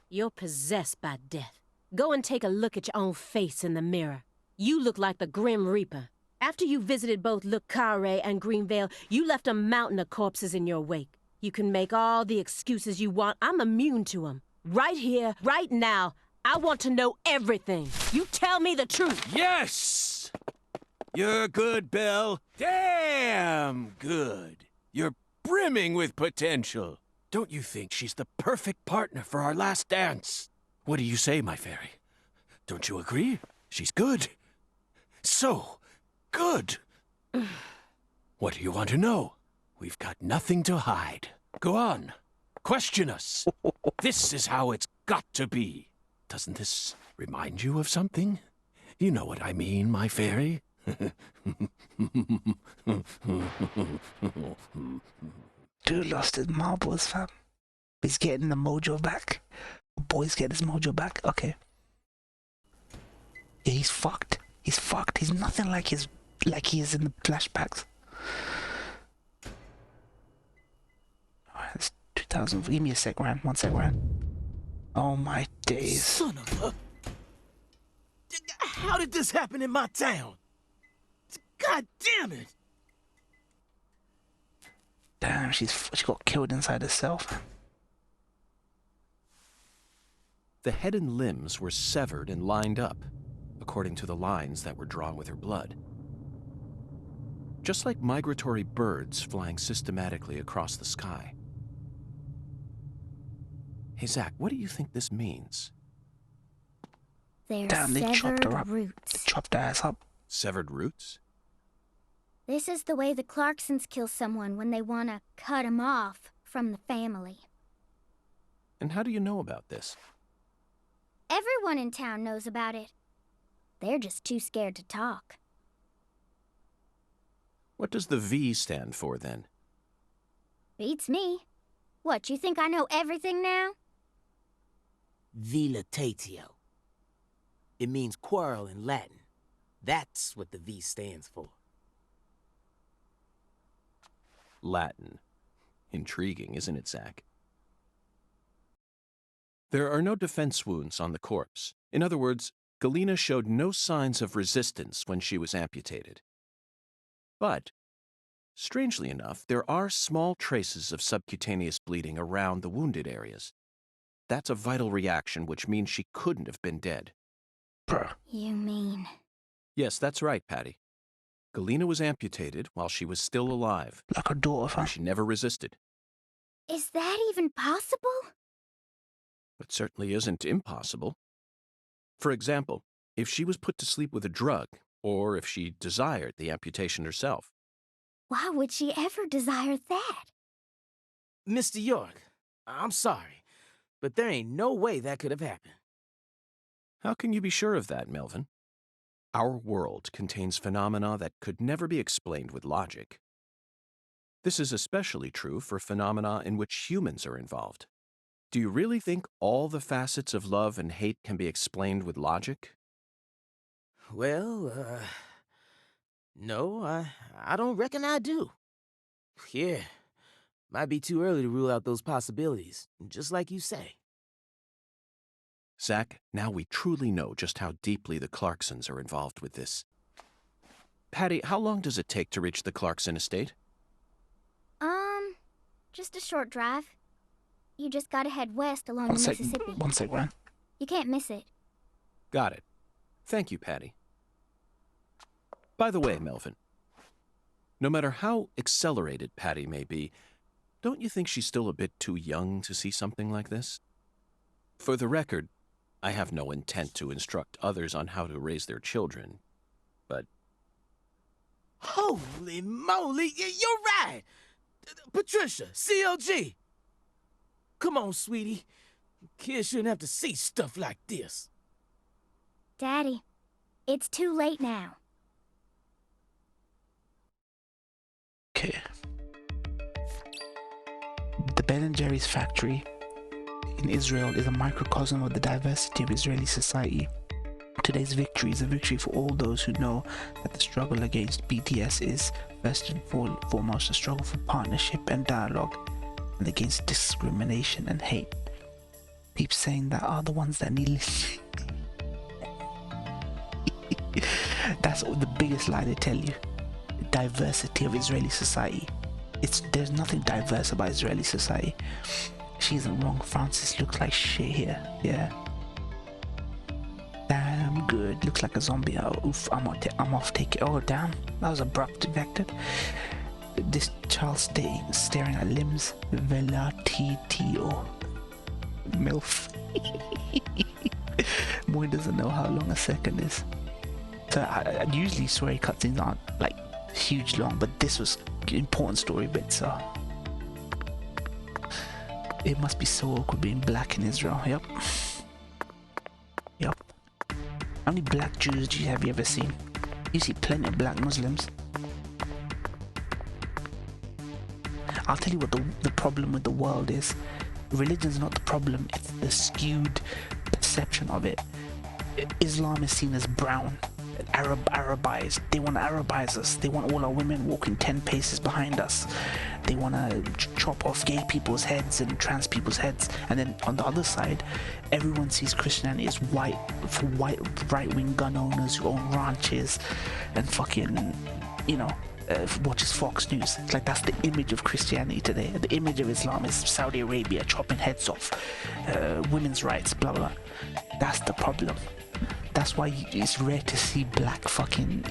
You're possessed by death. Go and take a look at your own face in the mirror. You look like the Grim Reaper. After you visited both Le Carré and Greenvale, you left a mountain of corpses in your wake. You can make all the excuses you want. I'm immune to them. Right here, right now, I want to know everything. You tell me the truth. Yes! You're good, Bill. Damn good. You're brimming with potential. Don't you think she's the perfect partner for our last dance? What do you say, my fairy? Don't you agree? She's good. So good. What do you want to know? We've got nothing to hide. Go on. Question us. This is how it's got to be. Doesn't this remind you of something? You know what I mean, my fairy. Dude lost his marbles, fam. He's getting the mojo back. Boy's getting his mojo back. Okay. Yeah, he's fucked. He's fucked. He's nothing like he is in the flashbacks. Alright, it's 2000. Give me a sec, Ran. 1 sec, Ran. Oh my days. Son of a... How did this happen in my town? God damn it! Damn, she got killed inside herself. The head and limbs were severed and lined up, according to the lines that were drawn with her blood. Just like migratory birds flying systematically across the sky. Hey, Zach, what do you think this means? They're Damn, they chopped her severed up. roots. They chopped her ass up. Severed roots? This is the way the Clarksons kill someone when they want to cut him off from the family. And how do you know about this? Everyone in town knows about it. They're just too scared to talk. What does the V stand for, then? Beats me. What, you think I know everything now? Vilitatio. It means quarrel in Latin. That's what the V stands for. Latin. Intriguing, isn't it, Zach? There are no defense wounds on the corpse. In other words, Galena showed no signs of resistance when she was amputated. But Strangely enough, there are small traces of subcutaneous bleeding around the wounded areas. That's a vital reaction, which means she couldn't have been dead. You mean... Yes, that's right, Patty. Galena was amputated while she was still alive. Like her daughter, fam. She never resisted. Is that even possible? It certainly isn't impossible. For example, if she was put to sleep with a drug, or if she desired the amputation herself. Why would she ever desire that? Mr. York, I'm sorry, but there ain't no way that could have happened. How can you be sure of that, Melvin? Our world contains phenomena that could never be explained with logic. This is especially true for phenomena in which humans are involved. Do you really think all the facets of love and hate can be explained with logic? Well, no, I don't reckon I do. Yeah, might be too early to rule out those possibilities, just like you say. Zach, now we truly know just how deeply the Clarksons are involved with this. Patty, how long does it take to reach the Clarkson estate? Just a short drive. You just gotta head west along the Mississippi. One sec, Ryan. You can't miss it. Got it. Thank you, Patty. By the way, Melvin, no matter how accelerated Patty may be, don't you think she's still a bit too young to see something like this? For the record, I have no intent to instruct others on how to raise their children, but... Holy moly, you're right! Patricia, CLG! Come on, sweetie. Kids shouldn't have to see stuff like this. Daddy, it's too late now. Okay. The Ben & Jerry's factory in Israel is a microcosm of the diversity of Israeli society. Today's victory is a victory for all those who know that the struggle against BDS is, first and foremost, a struggle for partnership and dialogue, and against discrimination and hate. People saying that are the ones that need listening. That's the biggest lie they tell you. The diversity of Israeli society. There's nothing diverse about Israeli society. She isn't wrong. Francis looks like shit here. Yeah. Damn good. Looks like a zombie. Oh, oof. I'm off. Take it. Oh, damn. That was abrupt. Vectored. This child staring at limbs. Velatitio. MILF. Moy doesn't know how long a second is. So I usually swear cutscenes aren't like huge long, but this was important story bits, so it must be so awkward being black in Israel. Yep. How many black Jews have you ever seen? You see plenty of black Muslims. I'll tell you what the problem with the world is. Religion's not the problem, it's the skewed perception of it. Islam is seen as brown, Arabized. They want to Arabize us. They want all our women walking 10 paces behind us. They want to chop off gay people's heads and trans people's heads. And then on the other side, everyone sees Christianity as white, for white right-wing gun owners who own ranches and fucking, watches Fox News. It's like that's the image of Christianity today. The image of Islam is Saudi Arabia chopping heads off, women's rights, blah blah. That's the problem. That's why it's rare to see black fucking,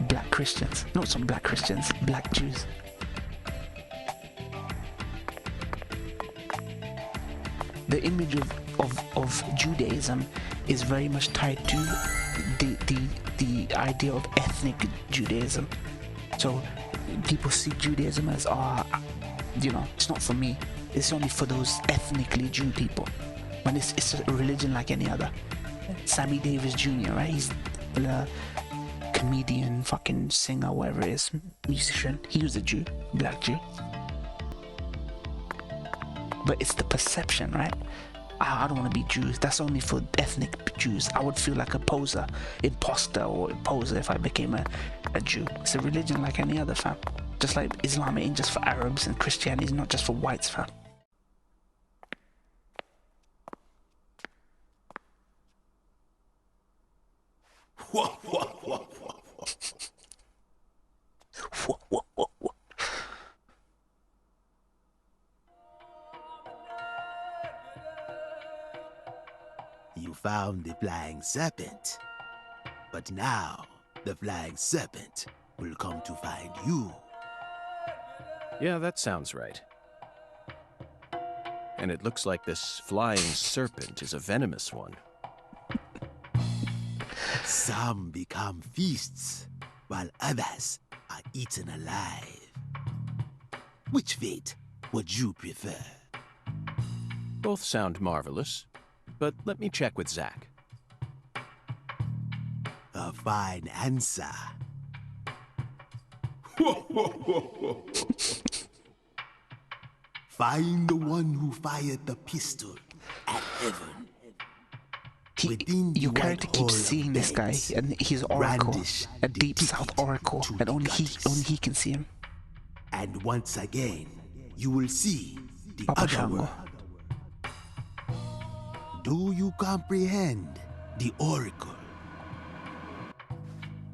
black Christians. Not some black Christians, black Jews. The image of Judaism is very much tied to the idea of ethnic Judaism. So people see Judaism as, it's not for me. It's only for those ethnically Jew people. When it's a religion like any other. Sammy Davis Jr., right? He's a comedian, fucking singer, whatever it is, musician. He was a Jew, black Jew. But it's the perception, right? I don't want to be Jews. That's only for ethnic Jews. I would feel like a poser, imposter or imposer if I became a Jew. It's a religion like any other, fam. Just like Islam ain't just for Arabs, and Christianity is not just for whites, fam. You found the flying serpent. But now, the flying serpent will come to find you. Yeah, that sounds right. And it looks like this flying serpent is a venomous one. Some become feasts, while others are eaten alive. Which fate would you prefer? Both sound marvelous, but let me check with Zach. A fine answer. Find the one who fired the pistol at heaven. Your character keeps seeing this guy, and he's Oracle, a Deep South Oracle, and only he can see him. And once again, you will see the Papa other Shango. world. Do you comprehend the Oracle?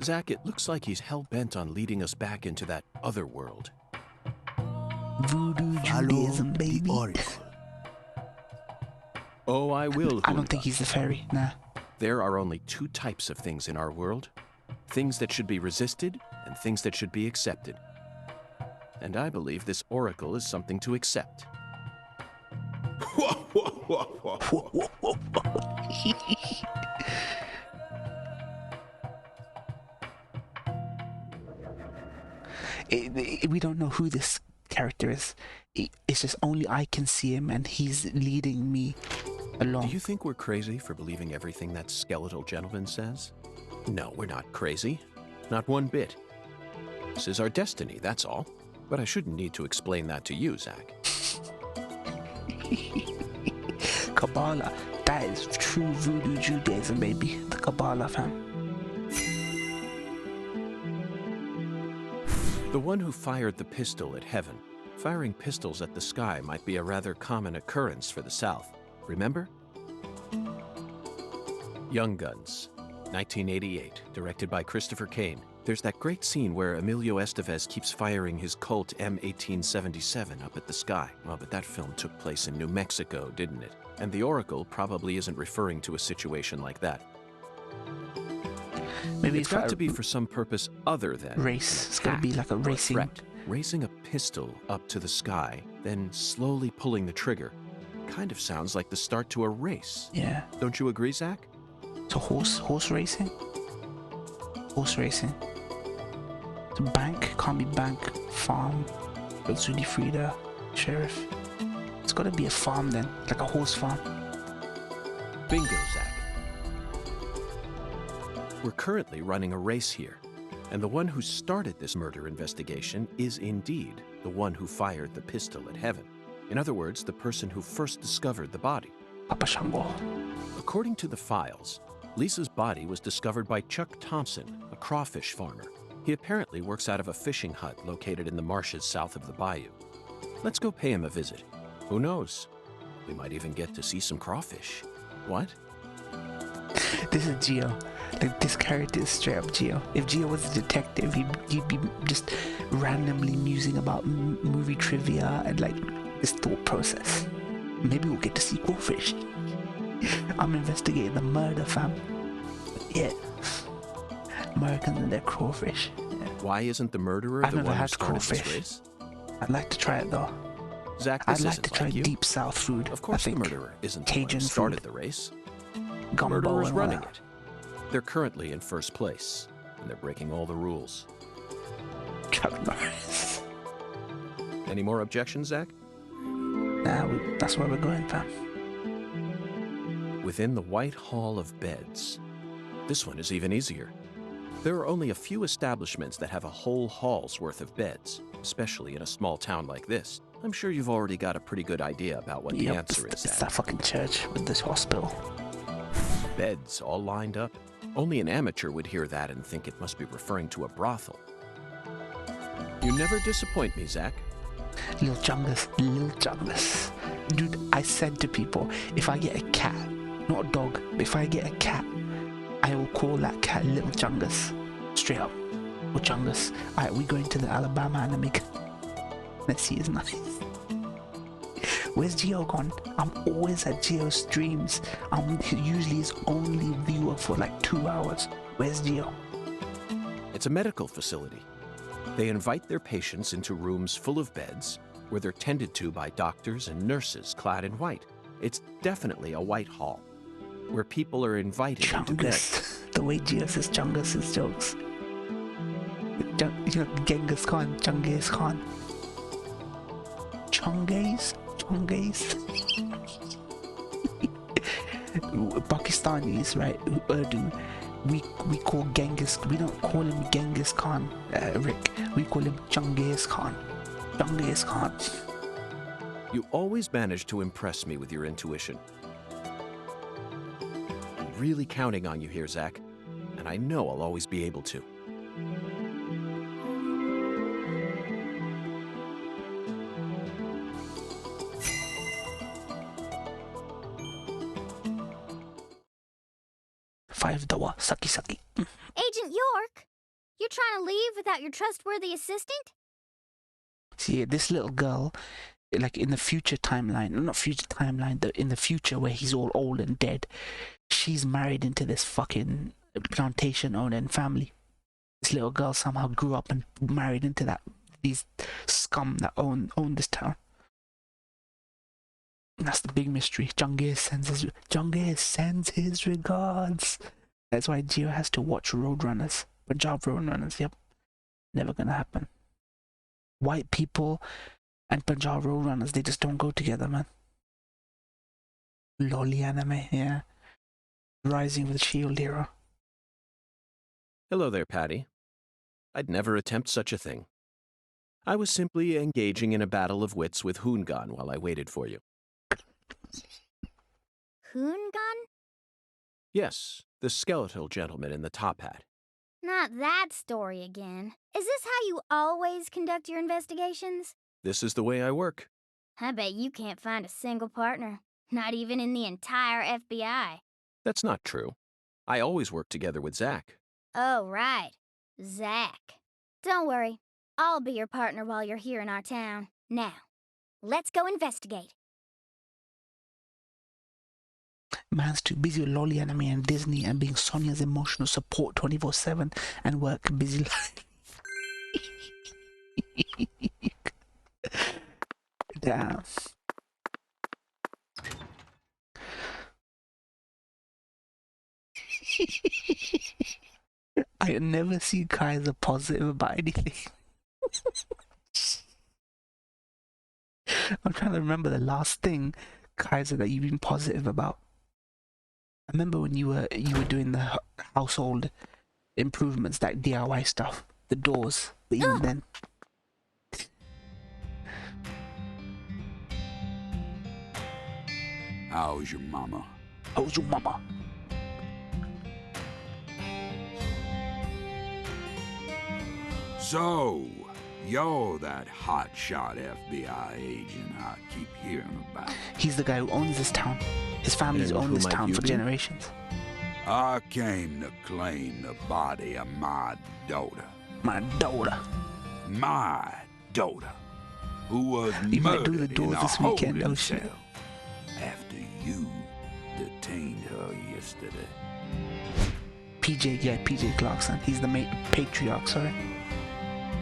Zach, it looks like he's hell-bent on leading us back into that other world. Voodoo Judaism, baby. Oh, I will. I don't think he's the fairy, nah. There are only two types of things in our world. Things that should be resisted and things that should be accepted. And I believe this oracle is something to accept. We don't know who this character is. It's just only I can see him, and he's leading me along. Do you think we're crazy for believing everything that skeletal gentleman says? No, we're not crazy. Not one bit. This is our destiny, that's all. But I shouldn't need to explain that to you, Zach. Kabbalah. That is true voodoo Judaism, baby. The Kabbalah, fam. The one who fired the pistol at heaven. Firing pistols at the sky might be a rather common occurrence for the South. Remember? Young Guns, 1988, directed by Christopher Kane. There's that great scene where Emilio Estevez keeps firing his Colt M1877 up at the sky. Well, but that film took place in New Mexico, didn't it? And the Oracle probably isn't referring to a situation like that. Maybe it's got to be for some purpose other than race. It's got to be like a racing threat. Raising a pistol up to the sky, then slowly pulling the trigger, kind of sounds like the start to a race. Yeah. Don't you agree, Zach? It's a horse racing? Horse racing. It's a bank, can't be bank, farm, Zuni Frida, sheriff. It's gotta be a farm then, like a horse farm. Bingo, Zach. We're currently running a race here, and the one who started this murder investigation is indeed the one who fired the pistol at heaven. In other words, the person who first discovered the body. Papa Shango. According to the files, Lisa's body was discovered by Chuck Thompson, a crawfish farmer. He apparently works out of a fishing hut located in the marshes south of the bayou. Let's go pay him a visit. Who knows? We might even get to see some crawfish. What? This is Geo. Like, this character is straight up Geo. If Geo was a detective, he'd be just randomly musing about movie trivia and like his thought process. Maybe we'll get to see crawfish. I'm investigating the murder, fam. Yeah. Americans and their crawfish. Yeah. Why isn't the murderer I've the never one who had started crawfish. this race? I'd like to try it though. Zach, I'd this like isn't to try like you. deep south food. Of course I think. the murderer isn't the one Cajun who started food. the race. The Gumbo murderer's and all running that. it. They're currently in first place, and they're breaking all the rules. Chuck Norris. Any more objections, Zach? Nah, that's where we're going, fam. Within the White Hall of Beds. This one is even easier. There are only a few establishments that have a whole hall's worth of beds, especially in a small town like this. I'm sure you've already got a pretty good idea about what the answer is, It's Zach. that fucking church with this hospital. Beds all lined up. Only an amateur would hear that and think it must be referring to a brothel. You never disappoint me, Zach. Lil Chungus. Dude, I said to people, if I get a cat, not a dog, but if I get a cat, I will call that cat Little Chungus. Straight up. Little Chungus. Alright, we going to the Alabama and make. Let's see, it's nice. Where's Gio gone? I'm always at Gio's streams. I'm usually his only viewer for like 2 hours. Where's Gio? It's a medical facility. They invite their patients into rooms full of beds where they're tended to by doctors and nurses clad in white. It's definitely a white hall where people are invited into bed. The way Gio says Chungus is jokes. Genghis Khan, Chungus Khan. Chungus? Pakistanis, right? Urdu. We call Genghis. We don't call him Genghis Khan, Rick. We call him Chungus Khan. Chungus Khan. You always manage to impress me with your intuition. I'm really counting on you here, Zach, and I know I'll always be able to. $5 sucky. Agent York, you're trying to leave without your trustworthy assistant? See, this little girl, like in the future timeline, not future timeline, in the future where he's all old and dead, she's married into this fucking plantation owning family. This little girl somehow grew up and married into these scum that own this town. And that's the big mystery. Chungus sends his regards. That's why Gio has to watch Roadrunners. Punjab Roadrunners, yep. Never gonna happen. White people and Punjab Roadrunners, they just don't go together, man. Lolly anime, yeah. Rising with Shield era. Hello there, Patty. I'd never attempt such a thing. I was simply engaging in a battle of wits with Hoongan while I waited for you. Hoongan? Yes, the skeletal gentleman in the top hat. Not that story again. Is this how you always conduct your investigations? This is the way I work. I bet you can't find a single partner. Not even in the entire FBI. That's not true. I always work together with Zach. Oh, right. Zach. Don't worry. I'll be your partner while you're here in our town. Now, let's go investigate. Man's too busy with lolly anime and Disney and being Sonia's emotional support 24/7 and work busy life. Damn. I never see Kaiser positive about anything. I'm trying to remember the last thing, Kaiser, that you've been positive about. I remember when you were doing the household improvements, that DIY stuff, the doors, but even then. How's your mama? How's your mama? So, you're that hotshot FBI agent I keep hearing about. He's the guy who owns this town. His family's owned this town for generations. I came to claim the body of my daughter. My daughter. My daughter, who was You might do the murdered doors in a this weekend, holding oh shit. cell after you detained her yesterday. PJ Clarkson. He's the patriarch, sorry.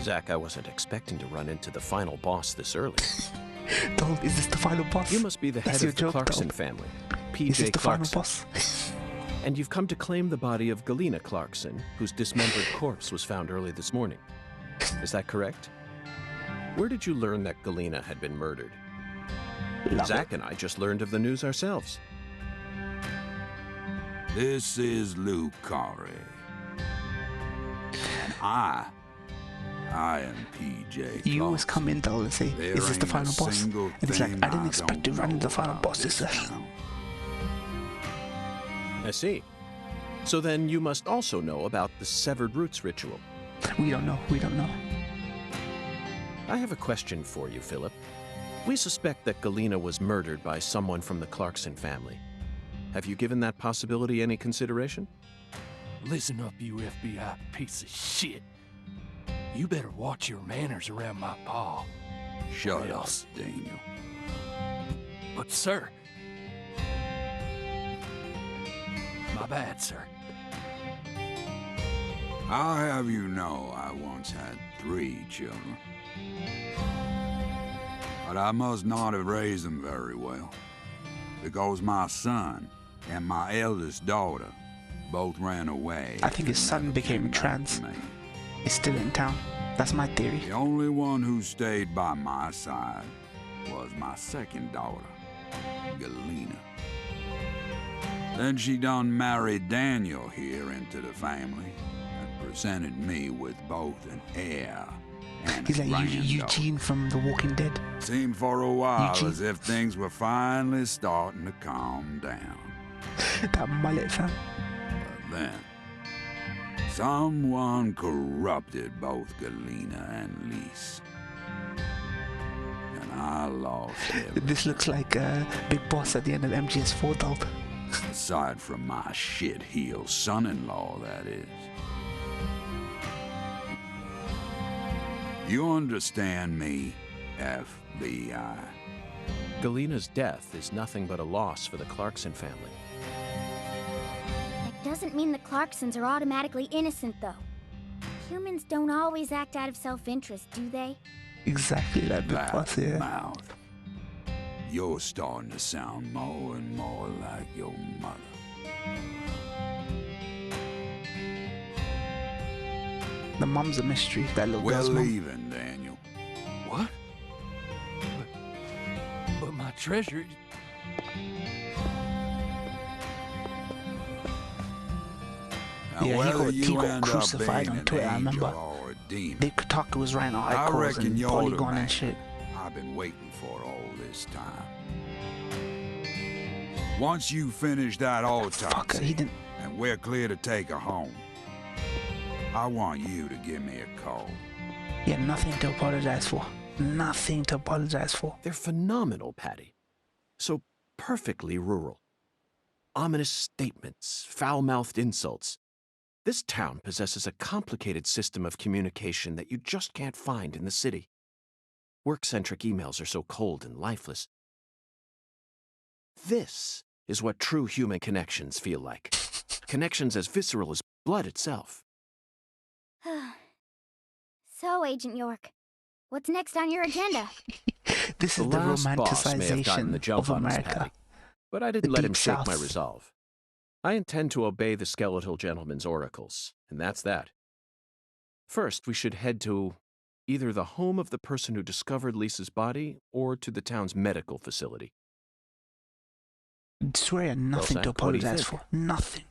Zach, I wasn't expecting to run into the final boss this early. Dog, is this the final boss? You must be the head That's your of the joke, Clarkson dog. family, Is this PJ the final Clarkson. boss? And you've come to claim the body of Galena Clarkson, whose dismembered corpse was found early this morning. Is that correct? Where did you learn that Galena had been murdered? Zach and I just learned of the news ourselves. This is Lucare. And I am PJ. You always come in, though, and say, There is this the ain't a final boss? single And it's like, thing I didn't I expect to don't run into the know final about boss this this town. I see. So then you must also know about the severed roots ritual. We don't know. I have a question for you, Philip. We suspect that Galena was murdered by someone from the Clarkson family. Have you given that possibility any consideration? Listen up, you FBI piece of shit. You better watch your manners around my paw. Shut Or up, else. Daniel. But, sir... My bad, sir. I'll have you know I once had 3 children. But I must not have raised them very well, because my son and my eldest daughter both ran away. I think his son became trans. He's still in town. That's my theory. The only one who stayed by my side was my second daughter, Galena. Then she done married Daniel here into the family and presented me with both an heir and He's a like granddaughter. Eugene from The Walking Dead. Seemed for a while Eugene. as if things were finally starting to calm down. That mullet, fam. But then, someone corrupted both Galena and Lise. And I lost everything. This looks like Big Boss at the end of MGS4 dub. Aside from my shit-heel son-in-law, that is. You understand me, FBI? Galena's death is nothing but a loss for the Clarkson family. That doesn't mean the Clarksons are automatically innocent, though. Humans don't always act out of self-interest, do they? Exactly like Big Boss, yeah. Mouth. You're starting to sound more and more like your mother. The mum's a mystery, that little We're girl's mum. leaving, Daniel. What? But my treasure... Now, Yeah, whether he you got end up crucified being on Twitter, I an angel remember. or a demon, Big Kotaku was writing I articles reckon and you're Polygon the and man shit. I've been waiting for all this time. Once you finish that autopsy, he didn't... and we're clear to take her home, I want you to give me a call. He had nothing to apologize for. Nothing to apologize for. They're phenomenal, Patty. So perfectly rural. Ominous statements, foul-mouthed insults. This town possesses a complicated system of communication that you just can't find in the city. Work-centric emails are so cold and lifeless. This is what true human connections feel like. Connections as visceral as blood itself. So, Agent York, what's next on your agenda? This is the last boss may have gotten the romanticization jump of on us, America. Patty, but I didn't The let Deep him shake my South. resolve. I intend to obey the skeletal gentleman's oracles, and that's that. First, we should head to either the home of the person who discovered Lisa's body or to the town's medical facility. I swear he had nothing Zach, to what do you apologize think? for. Nothing.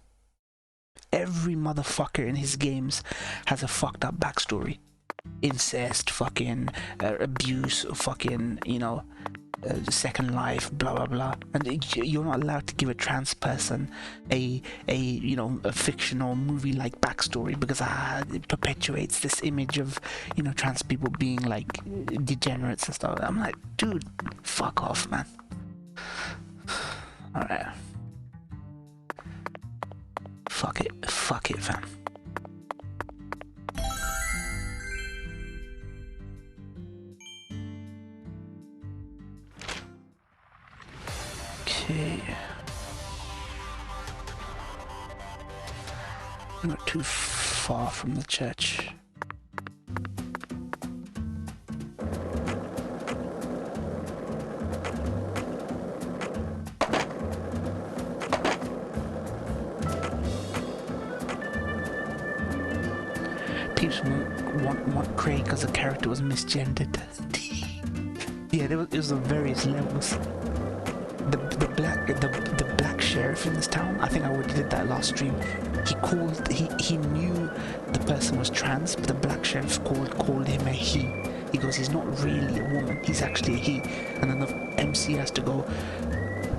Every motherfucker in his games has a fucked up backstory. Incest, fucking abuse, fucking, you know, second life, blah blah blah. And you're not allowed to give a trans person a you know, a fictional movie like backstory because it perpetuates this image of, you know, trans people being like degenerates and stuff. I'm like, dude, fuck off, man. All right. Fuck it, fam. Okay. Not too far from the church. Peeps want Craig because the character was misgendered. Yeah, it was on various levels. The black sheriff in this town, I think I already did that last stream. He knew the person was trans, but the black sheriff called him a he. He goes, he's not really a woman, he's actually a he. And then the MC has to go,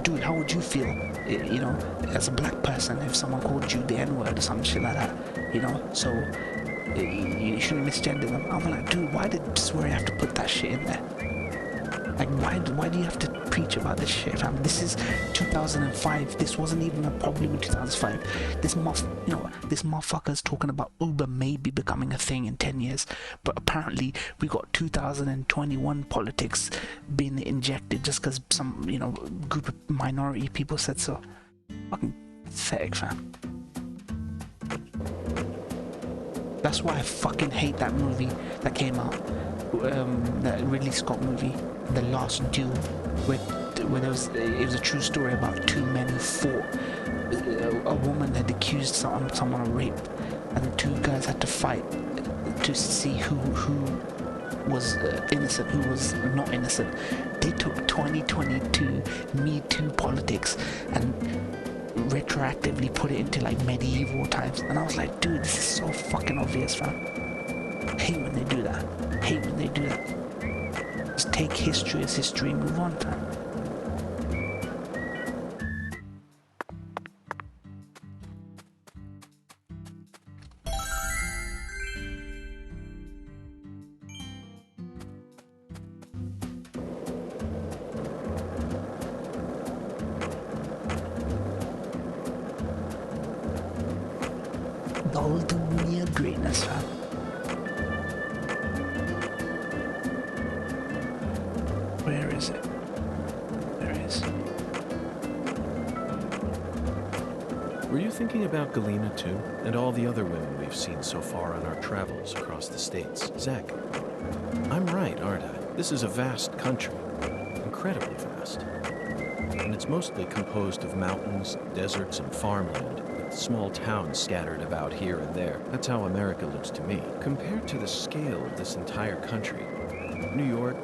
dude, how would you feel, you know, as a black person if someone called you the N-word or some shit like that, you know? So you shouldn't misgender them. I'm like, dude, why did Swery have to put that shit in there? Like, why do you have to preach about this shit, fam. This is 2005. This wasn't even a problem in 2005. This motherfucker's talking about Uber maybe becoming a thing in 10 years. But apparently we got 2021 politics being injected just because some, group of minority people said so. Fucking pathetic, fam. That's why I fucking hate that movie that came out, that Ridley Scott movie, The Last Duel, where it was a true story about two men who fought. A woman had accused someone of rape, and the two guys had to fight to see who was innocent, who was not innocent. They took 2022 Me Too politics and retroactively put it into like medieval times, and I was like, dude, this is so fucking obvious, fam. Hate when they do that. Hate when they do that. Just take history as history and move on, fam. All the mere greatness, fam. Where is it? There it is. Were you thinking about Galena too? And all the other women we've seen so far on our travels across the states? Zach, I'm right, aren't I? This is a vast country. Incredibly vast. And it's mostly composed of mountains, deserts, and farmland. Small towns scattered about here and there. That's how America looks to me. Compared to the scale of this entire country, New York,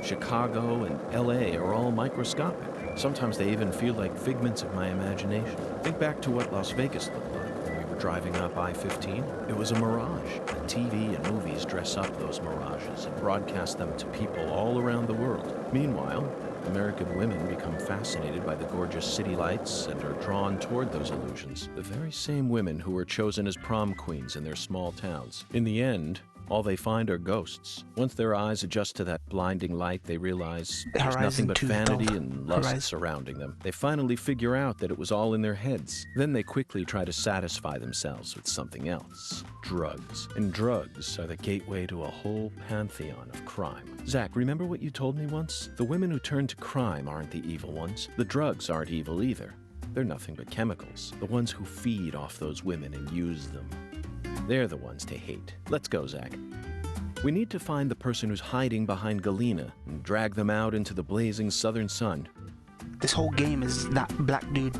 Chicago, and LA are all microscopic. Sometimes they even feel like figments of my imagination. Think back to what Las Vegas looked like when we were driving up I-15. It was a mirage. TV and movies dress up those mirages and broadcast them to people all around the world. Meanwhile, American women become fascinated by the gorgeous city lights and are drawn toward those illusions. The very same women who were chosen as prom queens in their small towns. In the end, all they find are ghosts. Once their eyes adjust to that blinding light, they realize there's nothing but vanity and lust surrounding them. They finally figure out that it was all in their heads. Then they quickly try to satisfy themselves with something else. Drugs. And drugs are the gateway to a whole pantheon of crime. Zach, remember what you told me once? The women who turn to crime aren't the evil ones. The drugs aren't evil either. They're nothing but chemicals. The ones who feed off those women and use them. They're the ones to hate. Let's go, Zach. We need to find the person who's hiding behind Galena and drag them out into the blazing southern sun. This whole game is that black dude.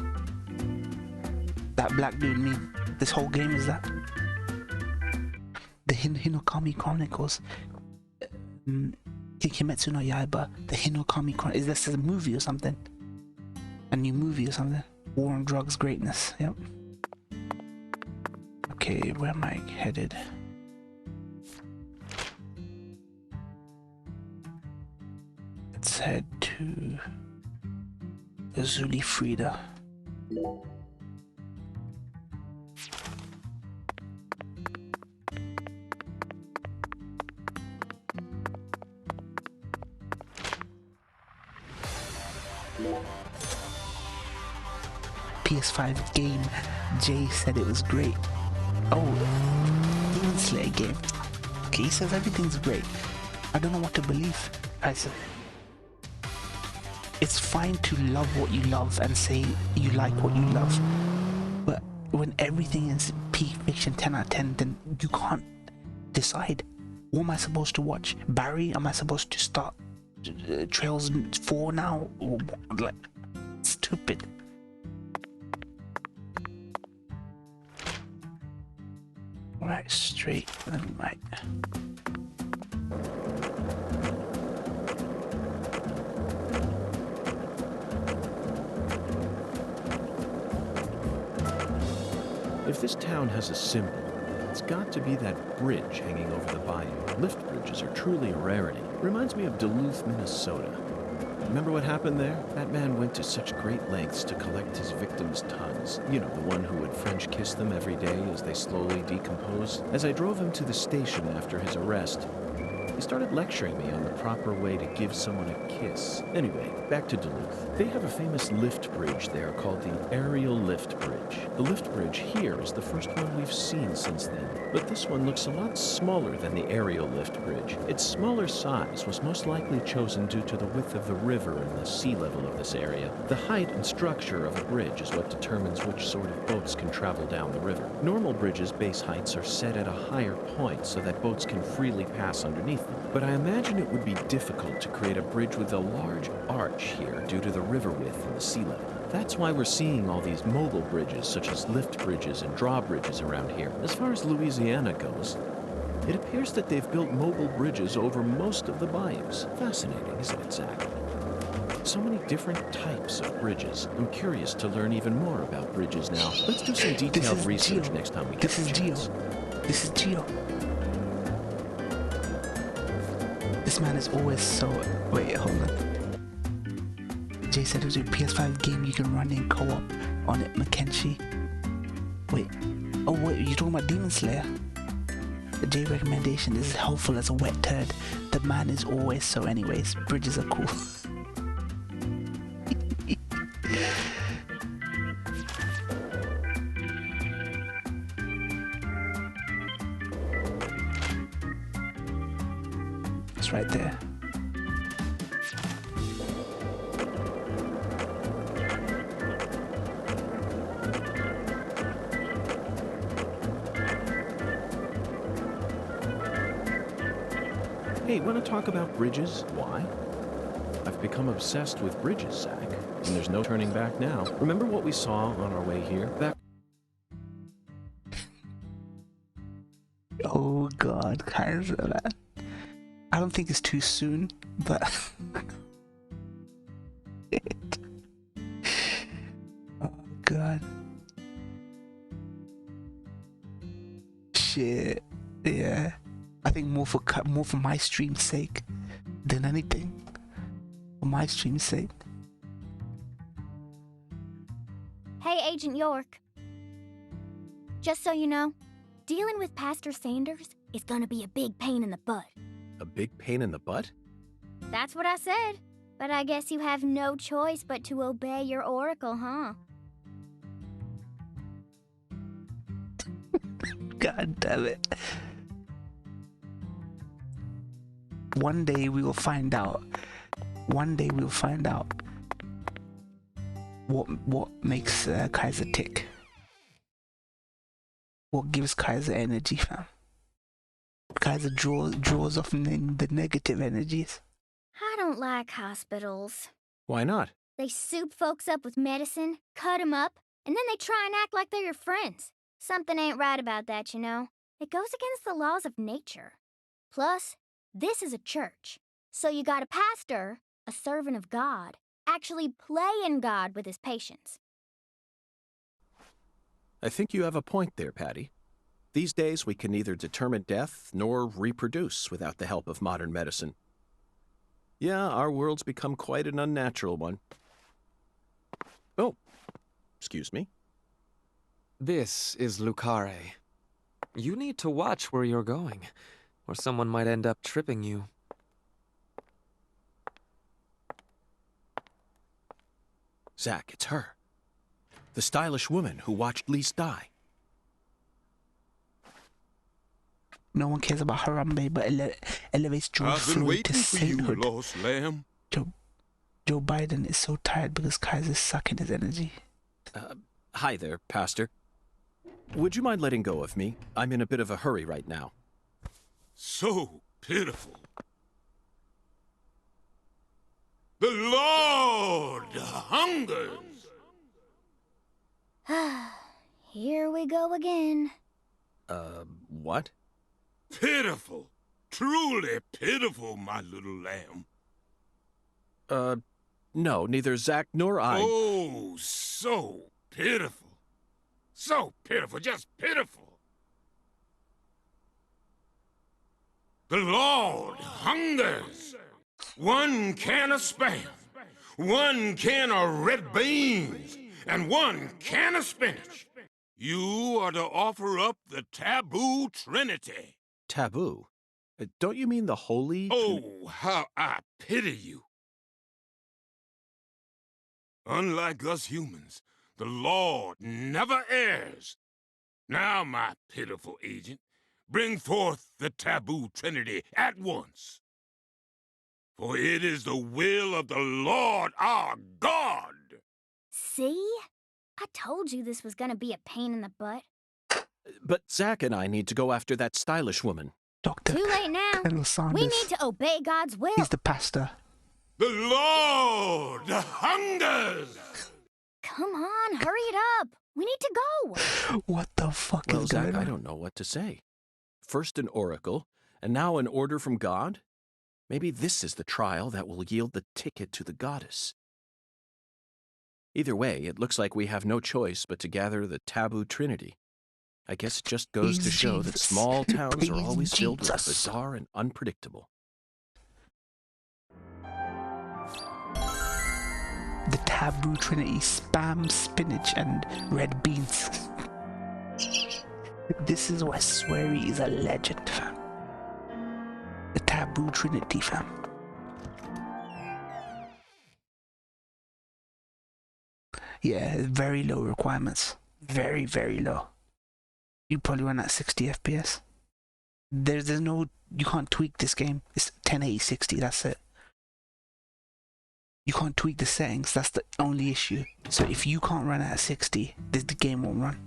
That black dude, me. This whole game is that. The Hinokami Chronicles. Kimetsu no Yaiba. The Hinokami Chronicles. Is this a movie or something? A new movie or something? War on Drugs Greatness. Yep. Okay, where am I headed? Let's head to Azuli Frida. PS5 game. Jay said it was great. Oh, Demon Slayer game. Okay, he says everything's great. I don't know what to believe. I said, it's fine to love what you love and say you like what you love, but when everything is peak fiction 10 out of 10, then you can't decide. What am I supposed to watch? Barry? Am I supposed to start Trails 4 now? Like, stupid. Right, straight and right. If this town has a symbol, it's got to be that bridge hanging over the bayou. Lift bridges are truly a rarity. Reminds me of Duluth, Minnesota. Remember what happened there? That man went to such great lengths to collect his victims' tongues. You know, the one who would French kiss them every day as they slowly decompose. As I drove him to the station after his arrest, he He started lecturing me on the proper way to give someone a kiss. Anyway, back to Duluth. They have a famous lift bridge there called the Aerial Lift Bridge. The lift bridge here is the first one we've seen since then, but this one looks a lot smaller than the Aerial Lift Bridge. Its smaller size was most likely chosen due to the width of the river and the sea level of this area. The height and structure of a bridge is what determines which sort of boats can travel down the river. Normal bridges' base heights are set at a higher point so that boats can freely pass underneath them. But I imagine it would be difficult to create a bridge with a large arch here due to the river width and the sea level. That's why we're seeing all these mobile bridges, such as lift bridges and drawbridges around here. As far as Louisiana goes, it appears that they've built mobile bridges over most of the bayous. Fascinating, isn't it, Zach? So many different types of bridges. I'm curious to learn even more about bridges now. Let's do some detailed research next time we get the chance. This is Gio. This man is always so... Wait, hold on. Jay said it was a PS5 game you can run in co-op on it, Mackenzie. Wait. Oh, wait, you're talking about Demon Slayer? The J recommendation is helpful as a wet turd. The man is always so anyways. Bridges are cool. It's right there. Hey, want to talk about bridges? Why? I've become obsessed with bridges, Zach, and there's no turning back now. Remember what we saw on our way here? Back... Oh god, Kaiser, man. I don't think it's too soon, but... Oh god. Shit. Yeah. I think more for my stream's sake than anything. For my stream's sake. Hey, Agent York. Just so you know, dealing with Pastor Sanders is gonna be a big pain in the butt. A big pain in the butt? That's what I said. But I guess you have no choice but to obey your oracle, huh? God damn it. One day we will find out. One day we'll find out what makes Kaiser tick. What gives Kaiser energy, fam? Kaiser draws off the negative energies. I don't like hospitals. Why not? They soup folks up with medicine, cut 'em up, and then they try and act like they're your friends. Something ain't right about that, you know. It goes against the laws of nature. Plus, this is a church, so you got a pastor, a servant of God, actually playing God with his patients. I think you have a point there, Patty. These days, we can neither determine death nor reproduce without the help of modern medicine. Yeah, our world's become quite an unnatural one. Oh, excuse me. This is Lucare. You need to watch where you're going, or someone might end up tripping you. Zach, it's her. The stylish woman who watched Lise die. No one cares about Harambe, but elevates George Floyd to sainthood. Lost lamb. Joe Biden is so tired because Kaiser's sucking his energy. Hi there, Pastor. Would you mind letting go of me? I'm in a bit of a hurry right now. So pitiful. The Lord hungers. Here we go again. What? Pitiful. Truly pitiful, my little lamb. No, neither Zach nor I... Oh, so pitiful. So pitiful, just pitiful. The Lord hungers. 1 can of Spam, 1 can of red beans, and 1 can of spinach. You are to offer up the taboo trinity. Taboo? Don't you mean the holy... Oh, how I pity you. Unlike us humans, the Lord never errs. Now, my pitiful agent, bring forth the taboo trinity at once. For it is the will of the Lord our God. See? I told you this was gonna be a pain in the butt. But Zack and I need to go after that stylish woman. Doctor. Too late now. We need to obey God's will. He's the pastor. The Lord hungers. Come on, hurry it up. We need to go. What the fuck Well, is Zack, going on? I don't know what to say. First an oracle, and now an order from God? Maybe this is the trial that will yield the ticket to the goddess. Either way, it looks like we have no choice but to gather the taboo trinity. I guess it just goes to show that small towns are always filled with bizarre and unpredictable. The taboo trinity: spam, spinach, and red beans. This is why Swery is a legend, fam. The taboo trinity, fam. Yeah, very low requirements. Very, very low. You probably run at 60 FPS. There's no... You can't tweak this game. It's 1080 60, that's it. You can't tweak the settings, that's the only issue. So if you can't run at 60, the game won't run.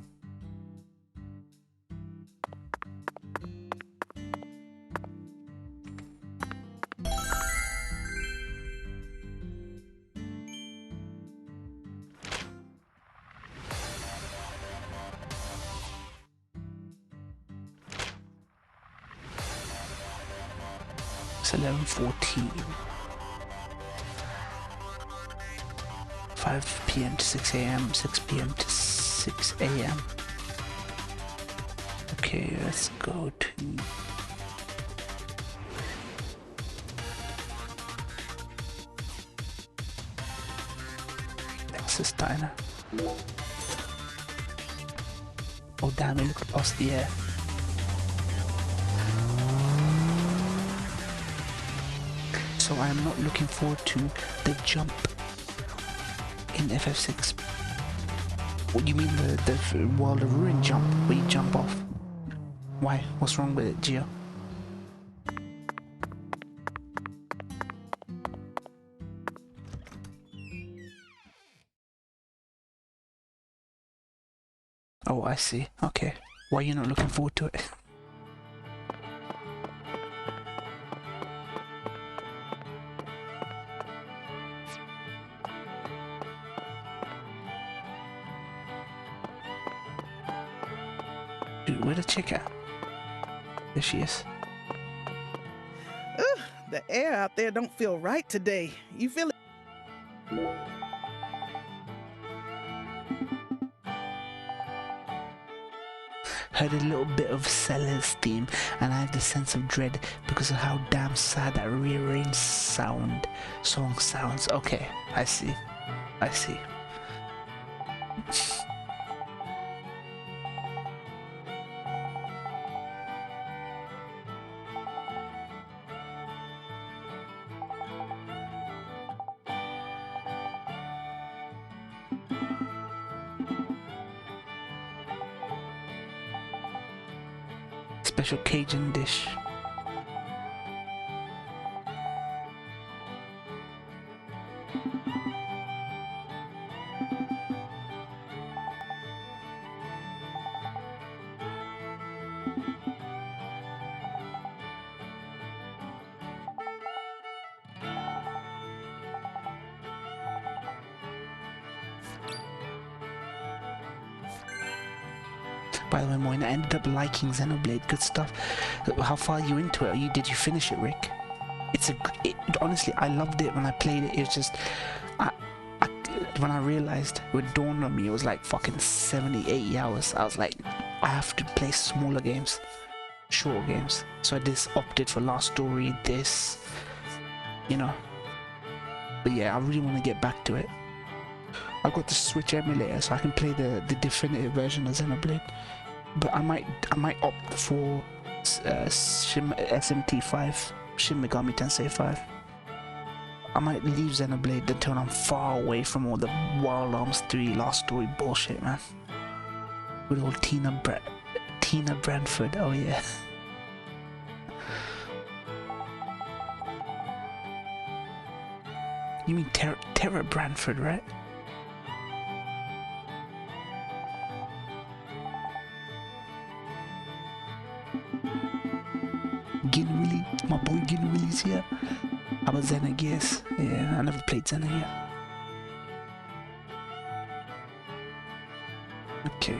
It's 11:14. 5 p.m. to 6 a.m., 6 p.m. to 6 a.m. Okay, let's go to... Texas Diner. Oh damn, it looked past the air. So I'm not looking forward to the jump in FF6. What do you mean the World of Ruin jump, where you jump off? Why? What's wrong with it, Gio? Oh, I see. Okay. Why are you not looking forward to it? Dude, where the chick at? There she is. Ugh, the air out there don't feel right today. You feel it? Heard a little bit of Sellers theme, and I have the sense of dread because of how damn sad that rearranged song sounds. Okay, I see. I see. Special Cajun dish. By the way, Moina, I ended up liking Xenoblade. Good stuff. How far are you into it? Did you finish it, Rick? Honestly, I loved it when I played it. It was just... when I realized it dawned on me, it was like fucking 70, 80 hours. I was like, I have to play smaller games. Shorter games. So I just opted for Last Story, this... You know. But yeah, I really want to get back to it. I got the Switch emulator, so I can play the definitive version of Xenoblade. But I might opt for SMT5, Shin Megami Tensei 5. I might leave Xenoblade until I'm far away from all the Wild Arms 3 Last Story bullshit, man. With old Tina Brantford, oh yeah. You mean Tara Brantford, right? Gin Willy, my boy Gin Willy's here. How about Xenogears? Yeah, I never played Xenogears. Okay.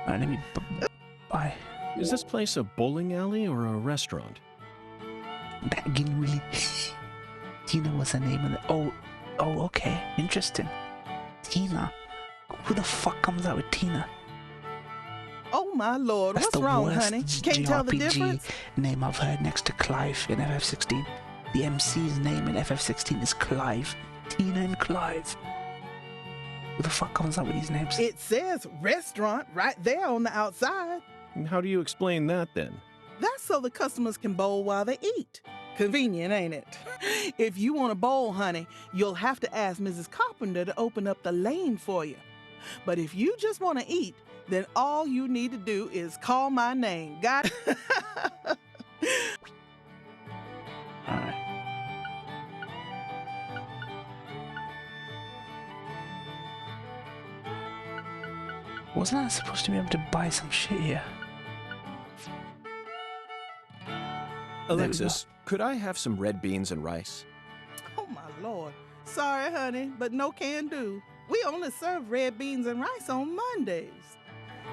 Alright, let me buy. Is this place a bowling alley or a restaurant? That Gin Willy. Tina was the name of the... Oh, okay. Interesting. Tina. Who the fuck comes out with Tina? Oh my lord, That's what's the wrong, worst honey? Can't tell the difference? Name I've heard next to Clive in FF16. The MC's name in FF16 is Clive. Tina and Clive. Who the fuck comes up with these names? It says restaurant right there on the outside. And how do you explain that then? That's so the customers can bowl while they eat. Convenient, ain't it? If you want to bowl, honey, you'll have to ask Mrs. Carpenter to open up the lane for you. But if you just want to eat, then all you need to do is call my name. Got it? Alright. Wasn't I supposed to be able to buy some shit here? Alexis, could I have some red beans and rice? Oh my lord. Sorry, honey, but no can do. We only serve red beans and rice on Mondays.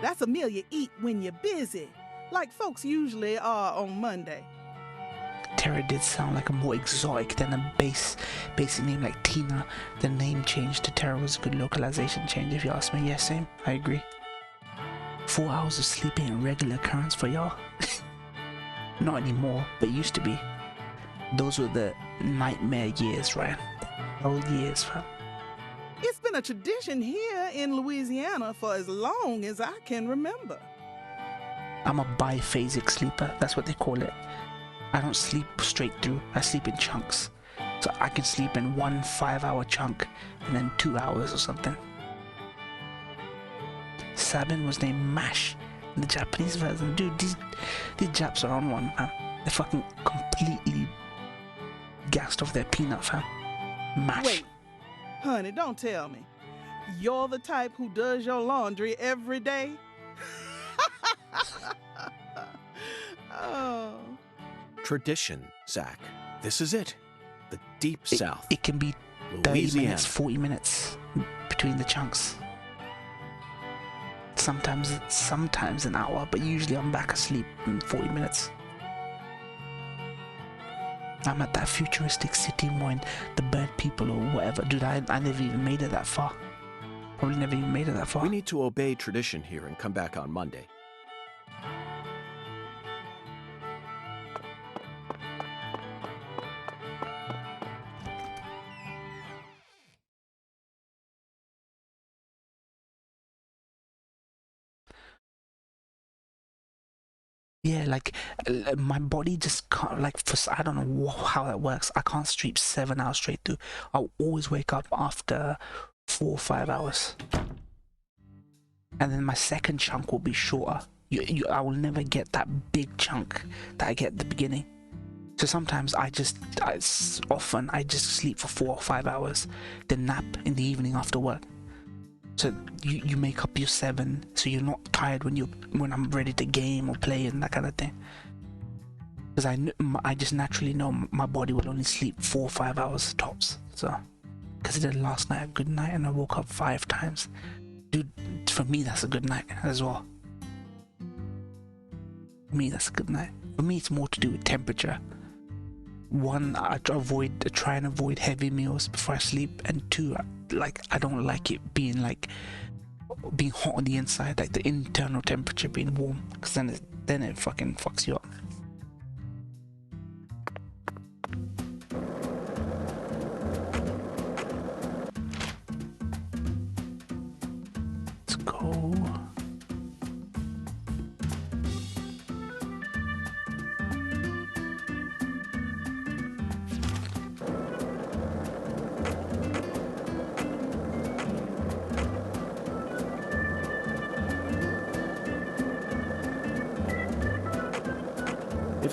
That's a meal you eat when you're busy, like folks usually are on Monday. Tara did sound like a more exotic than a basic name like Tina. The name change to Tara was a good localization change if you ask me. Yeah, same. I agree. 4 hours of sleep ain't a regular occurrence for y'all. Not anymore, but used to be. Those were the nightmare years, right? Old years, fam. It's been a tradition here in Louisiana for as long as I can remember. I'm a biphasic sleeper. That's what they call it. I don't sleep straight through. I sleep in chunks. So I can sleep in 1 5-hour chunk and then 2 hours or something. Sabin was named Mash in the Japanese version. Dude, these Japs are on one, man. They're fucking completely gassed off their peanut, fam. Mash. Wait, honey, don't tell me. You're the type who does your laundry every day? Oh. Tradition, Zach. This is it. The deep south. It can be 30 Louisiana. minutes, 40 minutes between the chunks. Sometimes an hour, but usually I'm back asleep in 40 minutes. I'm at that futuristic city more in the bird people or whatever. Dude, I never even made it that far. Probably never even made it that far. We need to obey tradition here and come back on Monday. Yeah, like my body just can't, like, I don't know how that works. I can't sleep 7 hours straight through. I'll always wake up after 4 or 5 hours. And then my second chunk will be shorter. I will never get that big chunk that I get at the beginning. So sometimes often I just sleep for 4 or 5 hours, then nap in the evening after work. So you make up your 7, so you're not tired when I'm ready to game or play and that kind of thing. Because I just naturally know my body will only sleep 4 or 5 hours tops. So, because I did last night a good night and I woke up 5 times. Dude, for me that's a good night as well. For me that's a good night. For me it's more to do with temperature. 1, I try and avoid heavy meals before I sleep, and 2, I don't like it being hot on the inside, like the internal temperature being warm, because then it fucking fucks you up.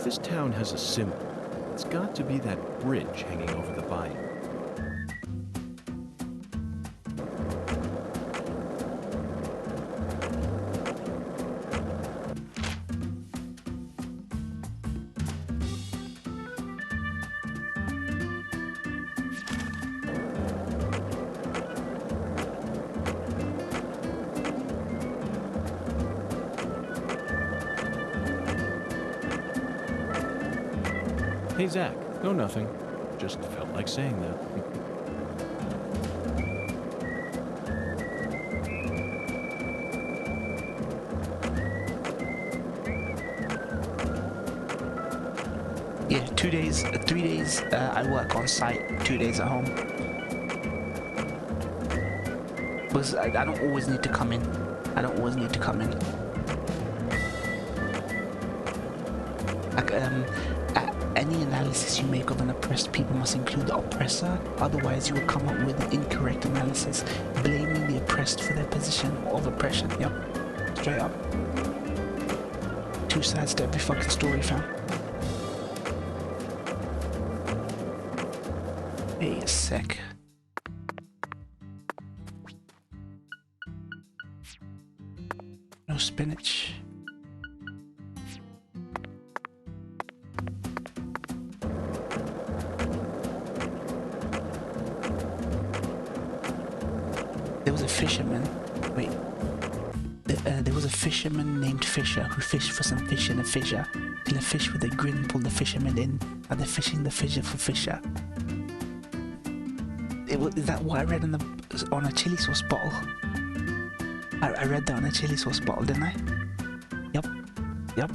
If this town has a symbol, it's got to be that bridge hanging over the bayou. Hey, Zach. No, nothing. Just felt like saying that. Yeah, 2 days, 3 days I work on site, 2 days at home. Because I don't always need to come in. I don't always need to come in. Like, any analysis you make of an oppressed people must include the oppressor, otherwise you will come up with an incorrect analysis, blaming the oppressed for their position of oppression. Yep, straight up. Two sides to every fucking story, fam. Wait a sec. No spinach. There was a fisherman. Wait. There was a fisherman named Fisher who fished for some fish in a fissure. Till a fish with a grin pulled the fisherman in, and they're fishing the fissure for Fisher. Is that what I read on a chili sauce bottle? I read that on a chili sauce bottle, didn't I? Yep.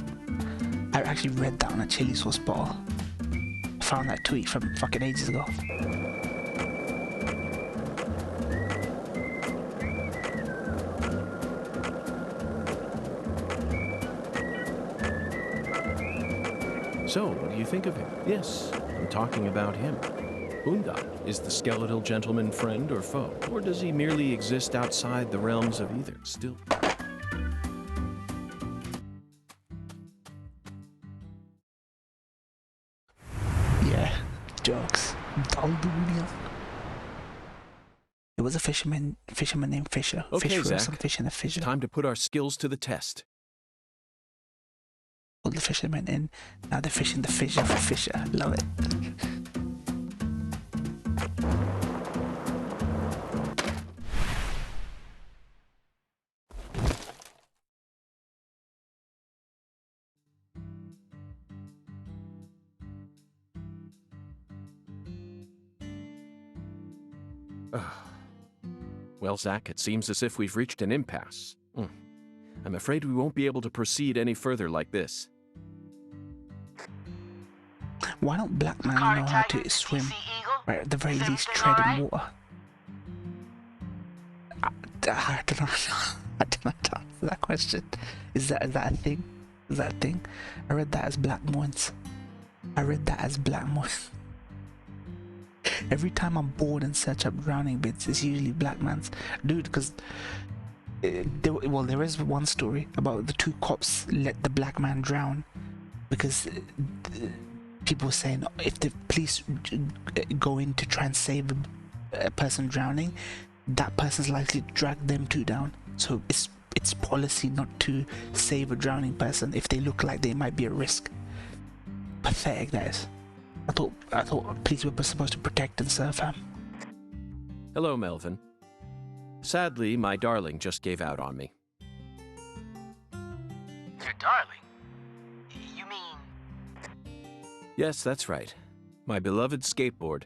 I actually read that on a chili sauce bottle. I found that tweet from fucking ages ago. So, what do you think of him? Yes, I'm talking about him. Unda, is the skeletal gentleman friend or foe? Or does he merely exist outside the realms of either? Still... Yeah, jokes. There was a fisherman named Fisher. Okay, Fish for Zach. some fish in a fissure. Time to put our skills to the test. Pulled the fisherman in. Now they're fishing the fissure for Fisher. Love it. Well, Zach, it seems as if we've reached an impasse. I'm afraid we won't be able to proceed any further like this. Why don't black men know how to swim? Or at the very least tread in water? I don't know. I don't know to answer that question. Is that a thing? Is that a thing? I read that as black moons. Every time I'm bored and search up drowning bits, it's usually black man's. Dude, because... there is one story about the two cops let the black man drown because people were saying if the police go in to try and save a person drowning, that person's likely to drag them two down. So it's policy not to save a drowning person if they look like they might be a risk. Pathetic, that is. I thought police were supposed to protect and serve him. Hello, Melvin. Sadly, my darling just gave out on me. Your darling? You mean... Yes, that's right. My beloved skateboard.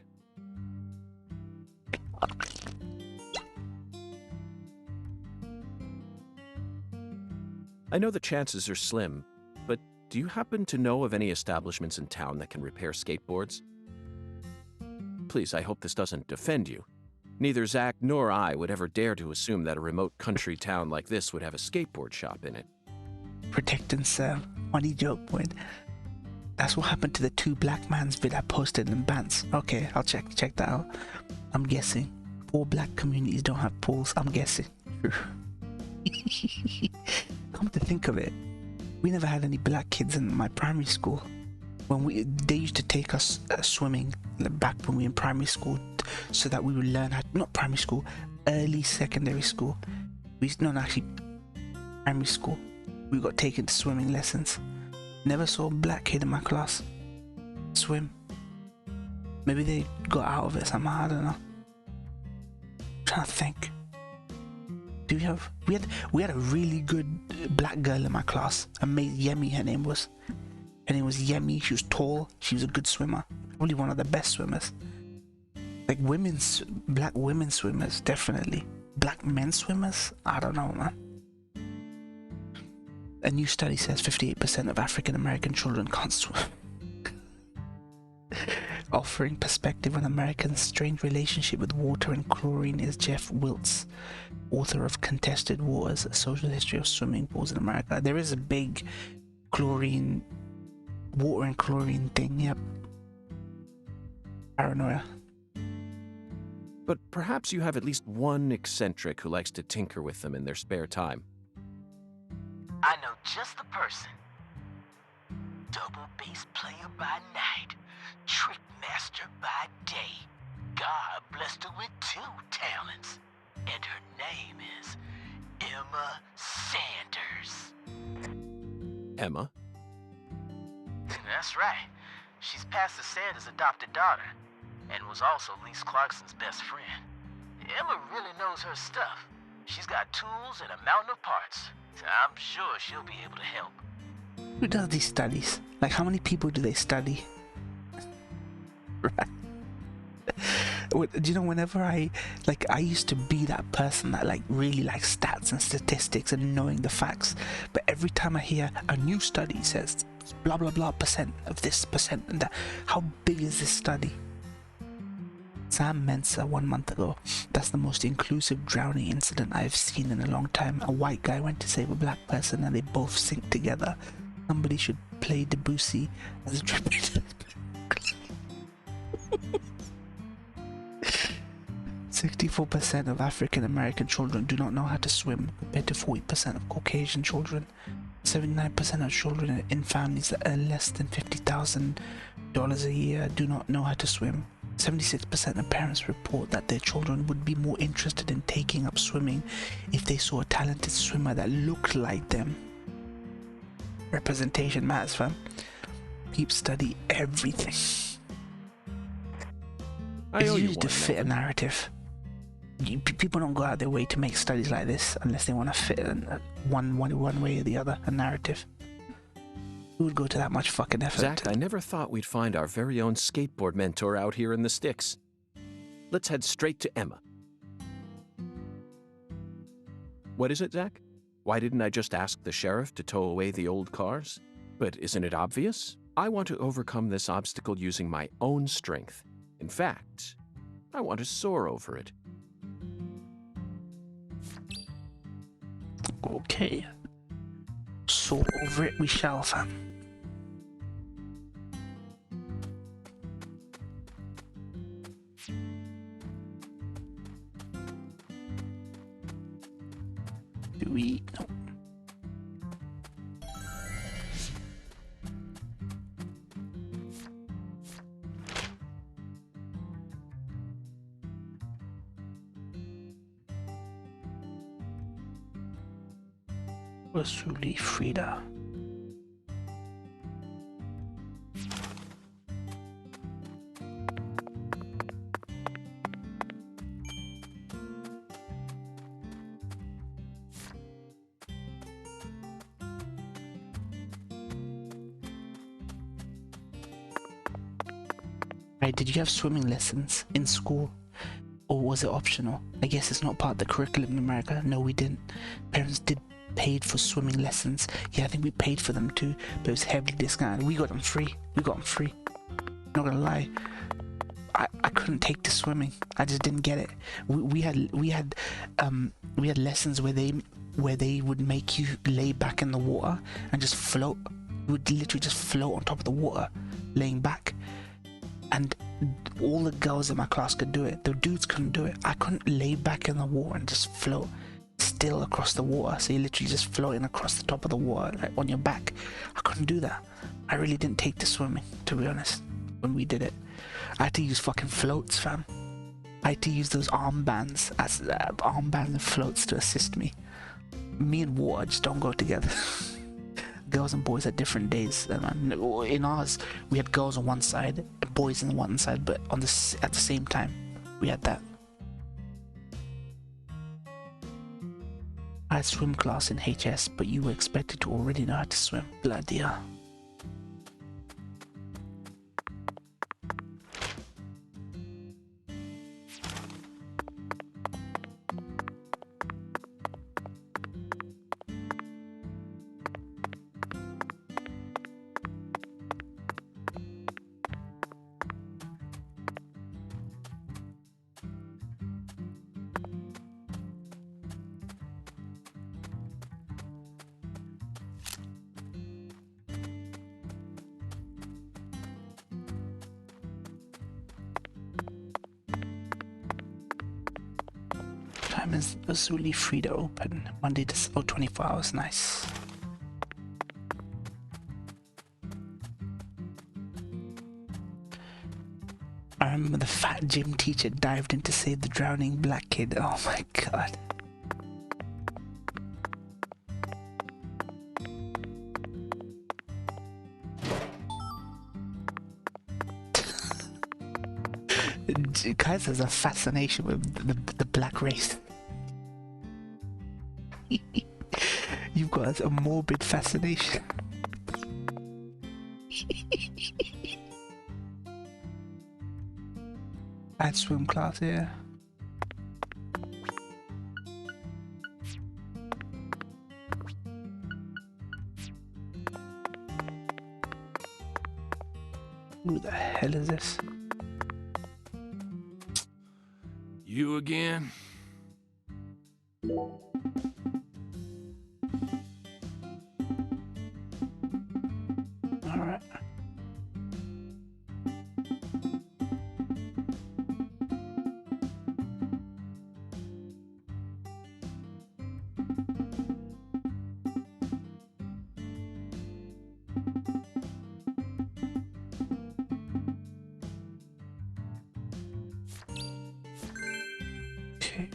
I know the chances are slim, but do you happen to know of any establishments in town that can repair skateboards? Please, I hope this doesn't offend you. Neither Zach nor I would ever dare to assume that a remote country town like this would have a skateboard shop in it. Protect and serve. Funny joke, point. That's what happened to the two black man's vid I posted in Bants. Okay, I'll check that out. I'm guessing. Poor black communities don't have pools, I'm guessing. Come to think of it, we never had any black kids in my primary school. They used to take us swimming back when we were in primary school, so that we would learn how. Not primary school, early secondary school. Actually, primary school. We got taken to swimming lessons. Never saw a black kid in my class swim. Maybe they got out of it somehow. I don't know. I'm trying to think. We had a really good black girl in my class. Yemi, her name was Yemi. She was tall. She was a good swimmer. Probably one of the best swimmers. Like black women swimmers, definitely. Black men swimmers? I don't know, man. A new study says 58% of African American children can't swim. Offering perspective on Americans' strange relationship with water and chlorine is Jeff Wiltz, author of Contested Waters, A Social History of Swimming Pools in America. There is a big water and chlorine thing, yep. Paranoia. But perhaps you have at least one eccentric who likes to tinker with them in their spare time. I know just the person. Double bass player by night, trick master by day. God blessed her with 2 talents. And her name is Emma Sanders. Emma? That's right. She's Pastor Sanders' adopted daughter, and was also Lise Clarkson's best friend. Emma really knows her stuff. She's got tools and a mountain of parts, so I'm sure she'll be able to help. Who does these studies? Like, how many people do they study? Right. Do you know, whenever I used to be that person that really likes stats and statistics and knowing the facts, but every time I hear a new study says blah blah blah percent of this, percent and that, how big is this study? Sam Mensah 1 month ago, that's the most inclusive drowning incident I've seen in a long time. A white guy went to save a black person and they both sink together. Somebody should play Debussy as a tribute. 64% of African American children do not know how to swim, compared to 40% of Caucasian children. 79% of children in families that earn less than $50,000 a year do not know how to swim. 76% of parents report that their children would be more interested in taking up swimming if they saw a talented swimmer that looked like them. Representation matters, fam. Keep study everything. It's used to fit a narrative. People don't go out their way to make studies like this unless they want to fit one way or the other, a narrative. Who would go to that much fucking effort? Zach, I never thought we'd find our very own skateboard mentor out here in the sticks. Let's head straight to Emma. What is it, Zach? Why didn't I just ask the sheriff to tow away the old cars? But isn't it obvious? I want to overcome this obstacle using my own strength. In fact, I want to soar over it. Okay. Soar over it we shall, fam. Do we? No. Wasuli Frida. Right, did you have swimming lessons in school? Or was it optional? I guess it's not part of the curriculum in America. No, we didn't. Parents did paid for swimming lessons. Yeah, I think we paid for them too, but it was heavily discounted. We got them free. Not gonna lie, I couldn't take to swimming. I just didn't get it. We had lessons where they would make you lay back in the water and just float. You would literally just float on top of the water, laying back. And all the girls in my class could do it. The dudes couldn't do it. I couldn't lay back in the water and just float still across the water. So you're literally just floating across the top of the water, like on your back. I couldn't do that. I really didn't take to swimming, to be honest, when we did it. I had to use fucking floats, fam. I had to use those armbands as armbands and floats to assist me. Me and water just don't go together. Girls and boys at different days. In ours, we had girls on one side, boys on one side, but at the same time, we had that. I had swim class in HS, but you were expected to already know how to swim. Bloody hell. Time is Azuli free to open. Monday to 24 hours. Nice. I remember the fat gym teacher dived in to save the drowning black kid. Oh my god. Kaiser has a fascination with the black race. You've got a morbid fascination. I had swim class here. Who the hell is this? You again? Alright. Okay.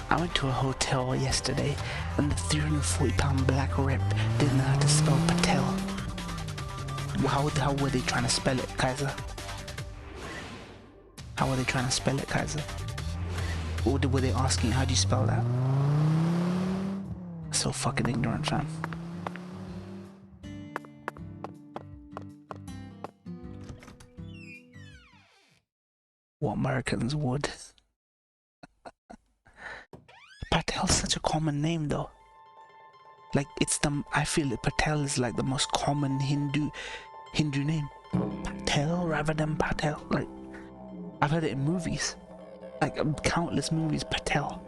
I went to a hotel yesterday and the 340-pound black rep didn't know how to spell Patel. How were they trying to spell it, Kaiser? How were they trying to spell it, Kaiser? Or were they asking, how do you spell that? So fucking ignorant, fam. What Americans would. Patel's such a common name though. Like I feel that Patel is like the most common Hindu name. Patel rather than Patel. Like I've heard it in movies. Like countless movies, Patel.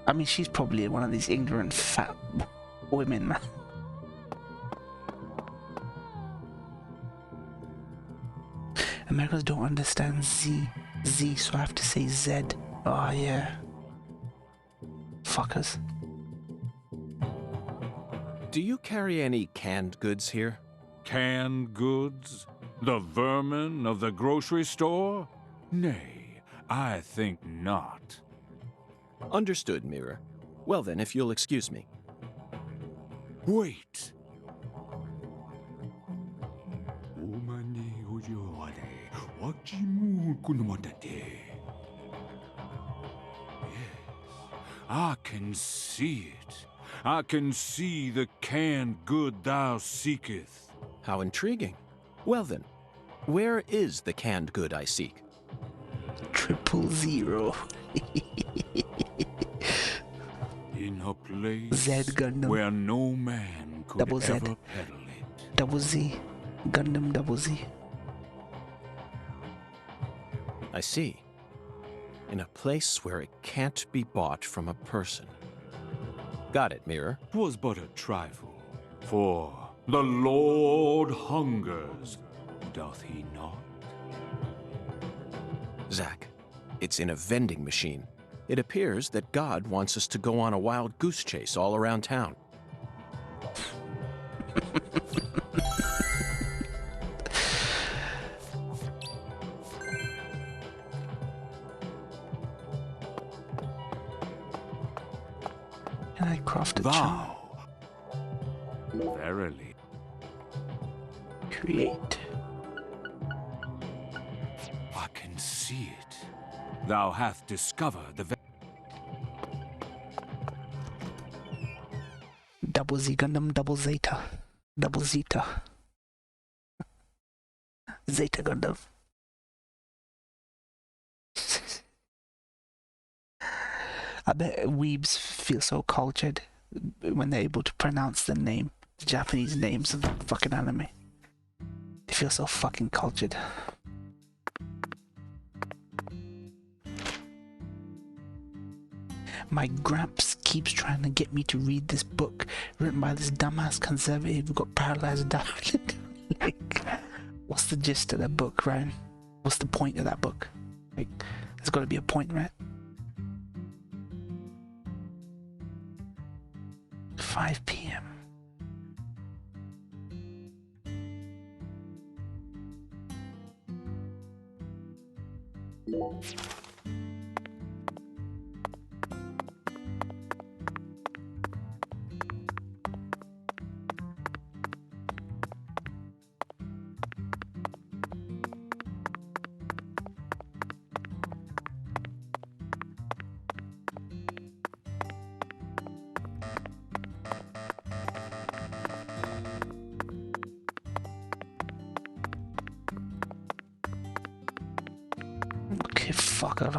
I mean, she's probably one of these ignorant fat women, man. Americans don't understand Z, so I have to say Z. Oh yeah. Fuckers. Do you carry any canned goods here? Canned goods? The vermin of the grocery store? Nay, I think not. Understood, Mirror. Well then, if you'll excuse me. Wait. I can see it. I can see the canned good thou seeketh. How intriguing. Well then, where is the canned good I seek? 000. In a place Z Gundam. where no man could Double Z. ever peddle it. Double Z. Gundam double Z. I see. In a place where it can't be bought from a person. Got it, Mirror. 'Twas but a trifle. For the Lord hungers, doth he not? Zack, it's in a vending machine. It appears that God wants us to go on a wild goose chase all around town. And I crafted Thou, verily, create. I can see it. Thou hath discovered the Double Z Gundam, double Zeta. Double Zeta. Zeta Gundam. I bet weebs feel so cultured when they're able to pronounce the Japanese names of the fucking anime. They feel so fucking cultured. My gramps keeps trying to get me to read this book written by this dumbass conservative who got paralyzed down. Like, what's the gist of that book, Ryan? What's the point of that book? Like, there's got to be a point, right? 5 p.m. Okay, fuck it.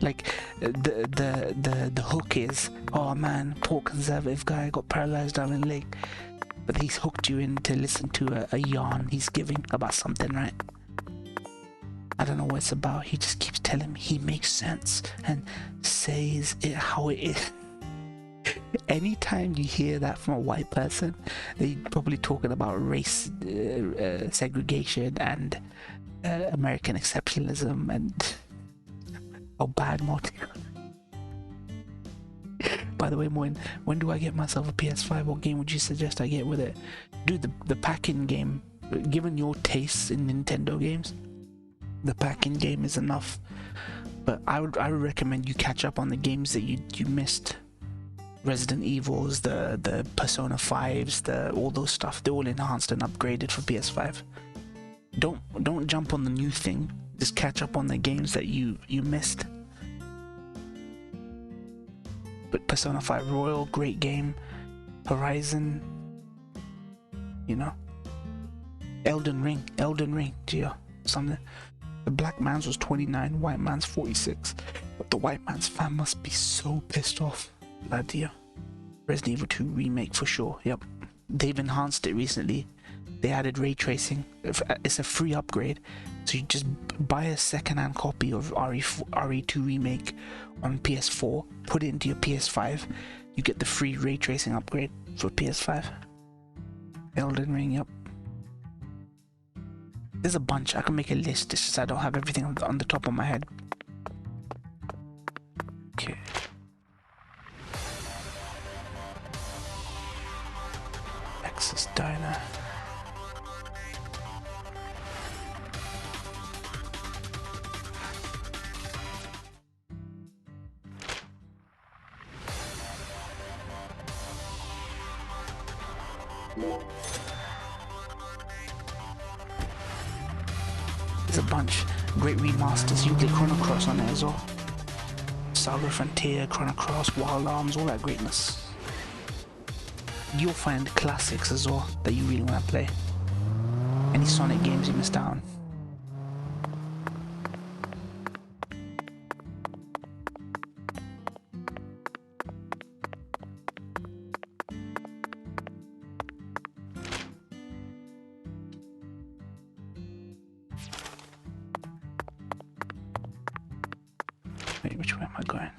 Like the hook is, oh man, poor conservative guy got paralyzed down in the lake, but he's hooked you in to listen to a yarn he's giving about something, right? I don't know what it's about. He just keeps telling me he makes sense and says it how it is. Anytime you hear that from a white person, they're probably talking about race segregation and American exceptionalism and how bad multi. By the way, Moin, when do I get myself a PS5? What game would you suggest I get with it? Dude, the pack-in game, given your tastes in Nintendo games, the pack-in game is enough. But I would recommend you catch up on the games that you missed. Resident Evils, the Persona 5s, all those stuff, they're all enhanced and upgraded for PS5. Don't jump on the new thing. Just catch up on the games that you missed. But Persona 5 Royal, great game. Horizon, you know. Elden Ring, Gio, something. The black man's was 29, white man's 46. But the white man's fan must be so pissed off. Idea. Resident Evil 2 remake for sure. Yep, they've enhanced it recently. They added ray tracing. It's a free upgrade, so you just buy a second-hand copy of RE2 remake on PS4, put it into your PS5, you get the free ray tracing upgrade for PS5. Elden Ring, yep. There's a bunch. I can make a list. It's just I don't have everything on the top of my head. Okay. Texas Diner. There's a bunch. Great remasters. You get Chrono Cross on there as well. Saga Frontier, Chrono Cross, Wild Arms, all that greatness. You'll find classics as well that you really want to play. Any Sonic games you missed out on. Wait, which way am I going?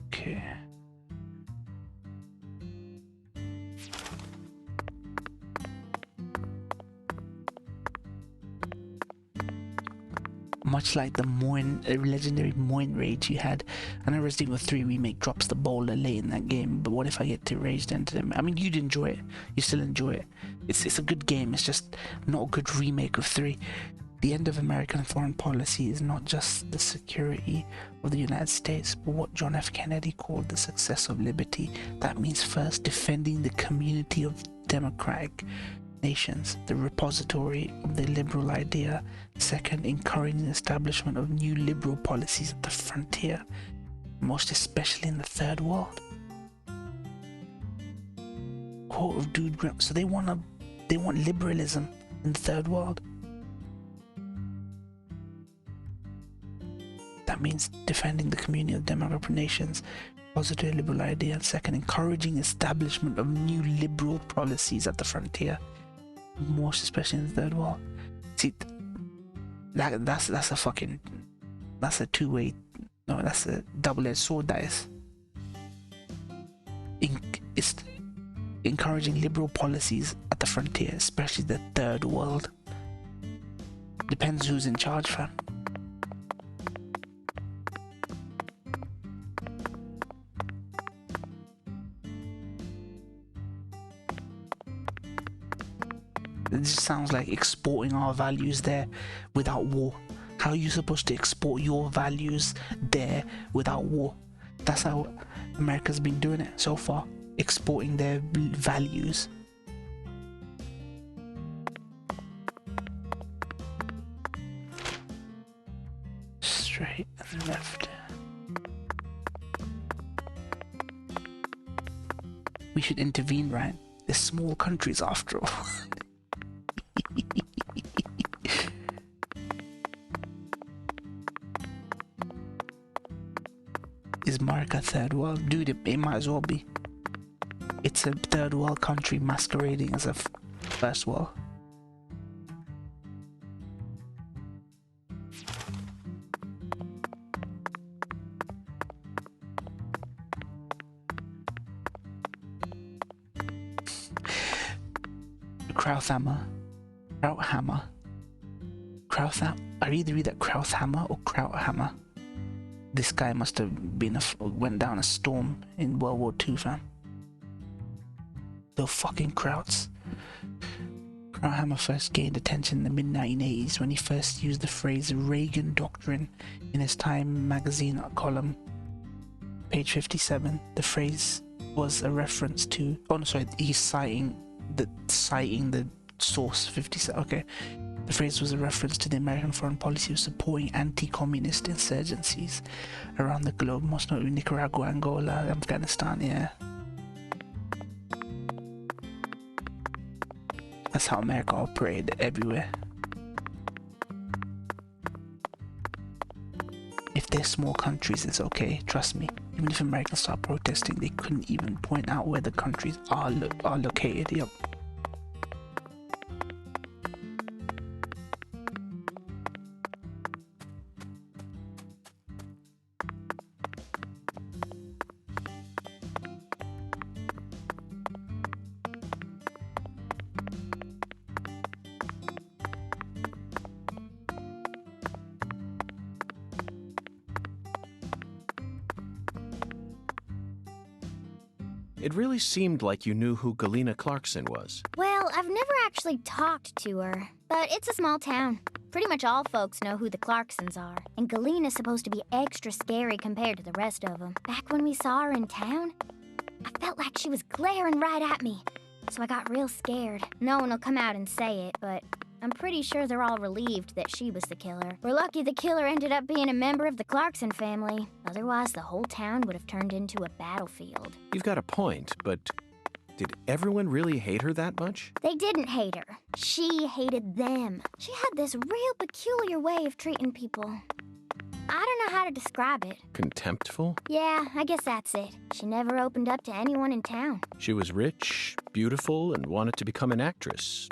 Okay. Much like the legendary Moin Rage you had, I know Resident Evil 3 Remake drops the boulder late in that game, but what if I get to Rage into them? I mean, you'd enjoy it. You still enjoy it. It's a good game. It's just not a good remake of 3. The end of American foreign policy is not just the security of the United States, but what John F. Kennedy called the success of liberty. That means first defending the community of democratic nations, the repository of the liberal idea. Second, encouraging the establishment of new liberal policies at the frontier, most especially in the third world. Quote of Dude Grim. So they want liberalism in the third world. That means defending the community of democratic nations, positive liberal idea, and second, encouraging establishment of new liberal policies at the frontier, most especially in the third world. See, that's a two-way, no, that's a double-edged sword. That is, it's encouraging liberal policies at the frontier, especially the third world. Depends who's in charge, fam. It just sounds like exporting our values there without war. How are you supposed to export your values there without war? That's how America's been doing it so far, exporting their values. Straight and left. We should intervene, right? They're small countries after all. Is America third world? Dude, it might as well be. It's a third world country masquerading as a first world. Krauthammer. I either read that Krauthammer or Krauthammer. This guy must have went down a storm in World War II, fam. The fucking Krauts. Krauthammer first gained attention in the mid-1980s when he first used the phrase Reagan Doctrine in his Time magazine column. Page 57. The phrase was a reference to... Oh, no, sorry. He's citing the source 57. Okay. The phrase was a reference to the American foreign policy of supporting anti-communist insurgencies around the globe, most notably Nicaragua, Angola, Afghanistan, yeah. That's how America operated everywhere. If they're small countries, it's okay, trust me. Even if Americans start protesting, they couldn't even point out where the countries are located, yep. It really seemed like you knew who Galena Clarkson was. Well, I've never actually talked to her, but it's a small town. Pretty much all folks know who the Clarksons are, and Galena's supposed to be extra scary compared to the rest of them. Back when we saw her in town, I felt like she was glaring right at me, so I got real scared. No one will come out and say it, but I'm pretty sure they're all relieved that she was the killer. We're lucky the killer ended up being a member of the Clarkson family. Otherwise, the whole town would have turned into a battlefield. You've got a point, but did everyone really hate her that much? They didn't hate her. She hated them. She had this real peculiar way of treating people. I don't know how to describe it. Contemptful? Yeah, I guess that's it. She never opened up to anyone in town. She was rich, beautiful, and wanted to become an actress.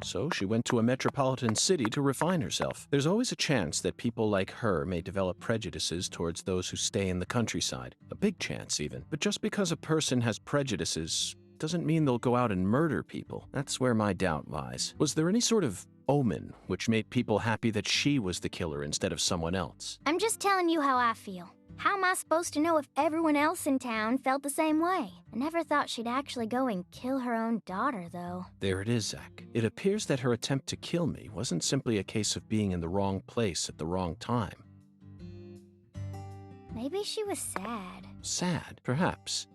So she went to a metropolitan city to refine herself. There's always a chance that people like her may develop prejudices towards those who stay in the countryside. A big chance, even. But just because a person has prejudices doesn't mean they'll go out and murder people. That's where my doubt lies. Was there any sort of omen which made people happy that she was the killer instead of someone else? I'm just telling you how I feel. How am I supposed to know if everyone else in town felt the same way? I never thought she'd actually go and kill her own daughter, though. There it is, Zach. It appears that her attempt to kill me wasn't simply a case of being in the wrong place at the wrong time. Maybe she was sad. Sad, perhaps.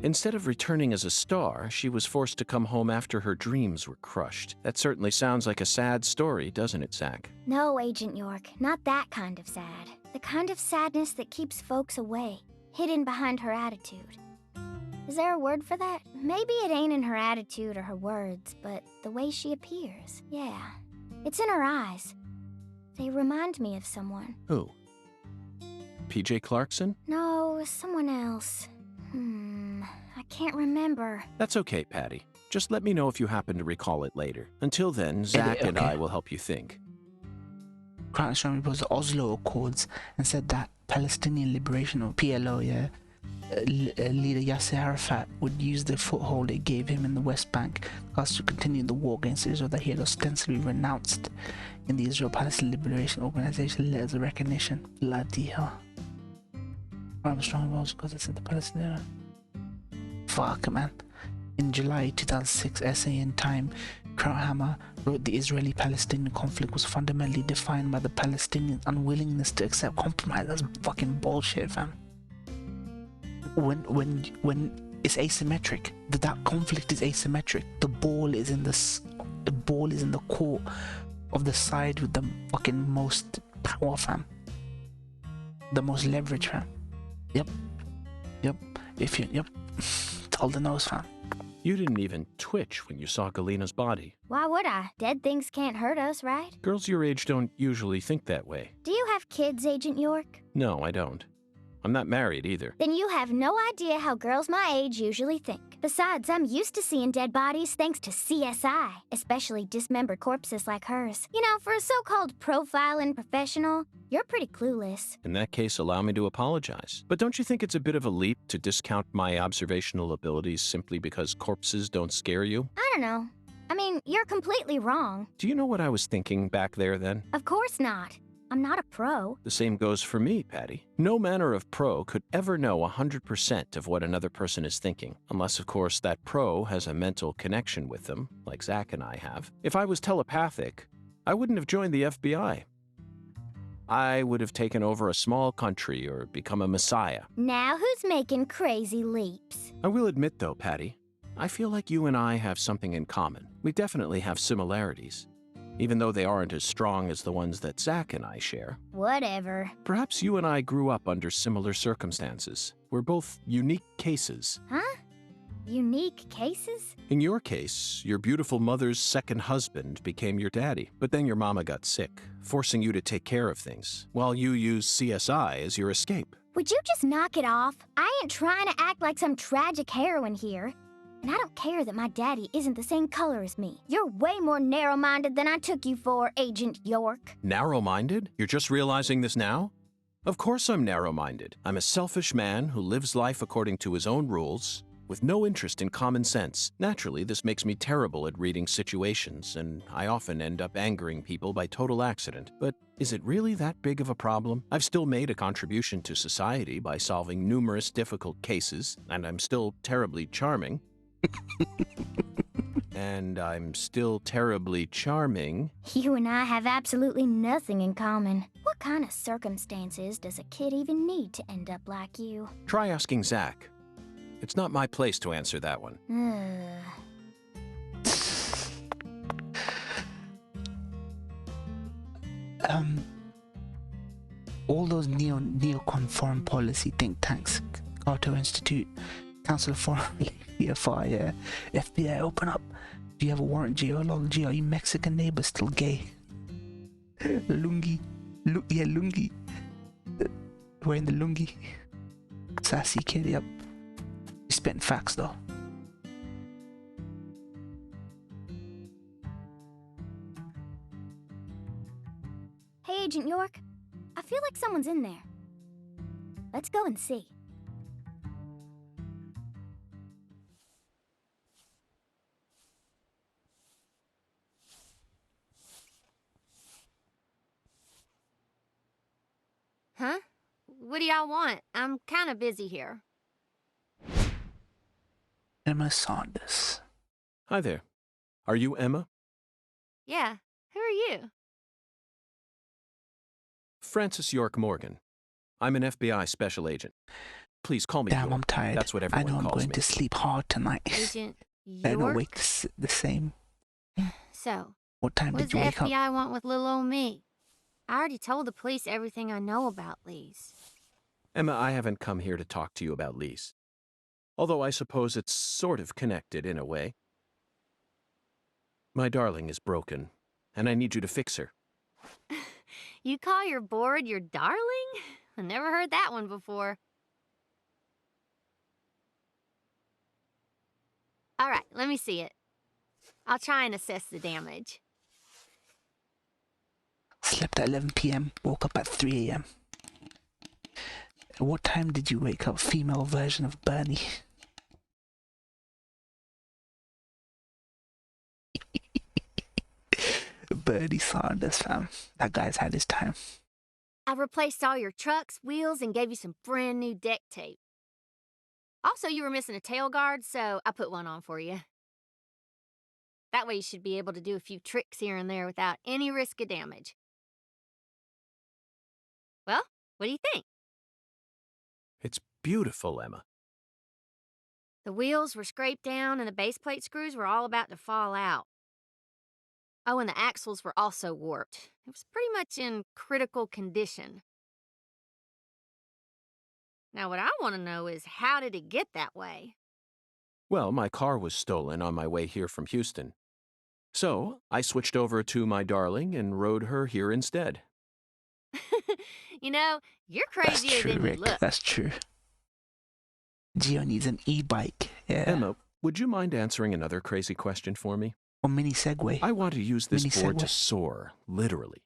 Instead of returning as a star, she was forced to come home after her dreams were crushed. That certainly sounds like a sad story, doesn't it, Zach? No, Agent York, not that kind of sad. The kind of sadness that keeps folks away, hidden behind her attitude. Is there a word for that? Maybe it ain't in her attitude or her words, but the way she appears. Yeah, it's in her eyes. They remind me of someone. Who? PJ Clarkson? No, someone else. I can't remember. That's okay, Patty. Just let me know if you happen to recall it later. Until then, Zach and I will help you think. Crown Astronomy proposed the Oslo Accords and said that Palestinian Liberation, or PLO, leader Yasser Arafat would use the foothold it gave him in the West Bank to continue the war against Israel that he had ostensibly renounced in the Israel-Palestine Liberation Organization letters of recognition. Bloody hell. I'm strong votes because it's in the Palestinian. Fuck, man. In July 2006, essay in Time, Krauthammer wrote the Israeli-Palestinian conflict was fundamentally defined by the Palestinians' unwillingness to accept compromise. That's fucking bullshit, fam. When it's asymmetric, that conflict is asymmetric. The ball is in the court of the side with the fucking most power, fam. The most leverage, fam. Yep. All the nose, fam. You didn't even twitch when you saw Galina's body. Why would I? Dead things can't hurt us, right? Girls your age don't usually think that way. Do you have kids, Agent York? No, I don't. I'm not married either. Then you have no idea how girls my age usually think. Besides, I'm used to seeing dead bodies thanks to CSI, especially dismembered corpses like hers. You know, for a so-called profiling professional, you're pretty clueless. In that case, allow me to apologize. But don't you think it's a bit of a leap to discount my observational abilities simply because corpses don't scare you? I don't know. I mean, you're completely wrong. Do you know what I was thinking back there then? Of course not. I'm not a pro. The same goes for me, Patty. No manner of pro could ever know 100% of what another person is thinking, unless, of course, that pro has a mental connection with them, like Zach and I have. If I was telepathic, I wouldn't have joined the FBI. I would have taken over a small country or become a messiah. Now who's making crazy leaps? I will admit, though, Patty, I feel like you and I have something in common. We definitely have similarities, even though they aren't as strong as the ones that Zach and I share. Whatever. Perhaps you and I grew up under similar circumstances. We're both unique cases. Huh? Unique cases? In your case, your beautiful mother's second husband became your daddy, but then your mama got sick, forcing you to take care of things, while you used CSI as your escape. Would you just knock it off? I ain't trying to act like some tragic heroine here. And I don't care that my daddy isn't the same color as me. You're way more narrow-minded than I took you for, Agent York. Narrow-minded? You're just realizing this now? Of course I'm narrow-minded. I'm a selfish man who lives life according to his own rules, with no interest in common sense. Naturally, this makes me terrible at reading situations, and I often end up angering people by total accident. But is it really that big of a problem? I've still made a contribution to society by solving numerous difficult cases, and I'm still terribly charming. And I'm still terribly charming. You and I have absolutely nothing in common. What kind of circumstances does a kid even need to end up like you? Try asking Zach. It's not my place to answer that one. All those neocon foreign policy think tanks, Carter Institute, Council of Foreign BFI, FBI, open up. Do you have a warrant, geology? Are you Mexican neighbor still gay? Lungi. Lungi. Wearing the lungi. Sassy kid, yep. He's spitting facts though. Agent York. I feel like someone's in there. Let's go and see. Huh? What do y'all want? I'm kind of busy here. Emma Saunders. Hi there. Are you Emma? Yeah. Who are you? Francis York Morgan. I'm an FBI special agent. Please call me Damn, York. I'm tired. That's what I everyone know I'm calls going me. to sleep hard tonight. Agent I don't York? wake the same. So, What time what did does you the wake up? FBI want with little old me? I already told the police everything I know about Lise. Emma, I haven't come here to talk to you about Lise. Although I suppose it's sort of connected in a way. My darling is broken, and I need you to fix her. You call your board your darling? I never heard that one before. All right, let me see it. I'll try and assess the damage. Slept at 11 p.m., woke up at 3 a.m. What time did you wake up? Female version of Bernie. Bernie Sanders, fam. That guy's had his time. I replaced all your trucks, wheels, and gave you some brand new deck tape. Also, you were missing a tail guard, so I put one on for you. That way you should be able to do a few tricks here and there without any risk of damage. Well, what do you think? It's beautiful, Emma. The wheels were scraped down and the base plate screws were all about to fall out. Oh, and the axles were also warped. It was pretty much in critical condition. Now, what I want to know is, how did it get that way? Well, my car was stolen on my way here from Houston. So, I switched over to my darling and rode her here instead. You know, you're That's crazier true, than you Rick. look. That's true. Gio needs an e-bike. Yeah. Emma, would you mind answering another crazy question for me? Or mini Segway. I want to use this Mini board to Segway. soar, literally.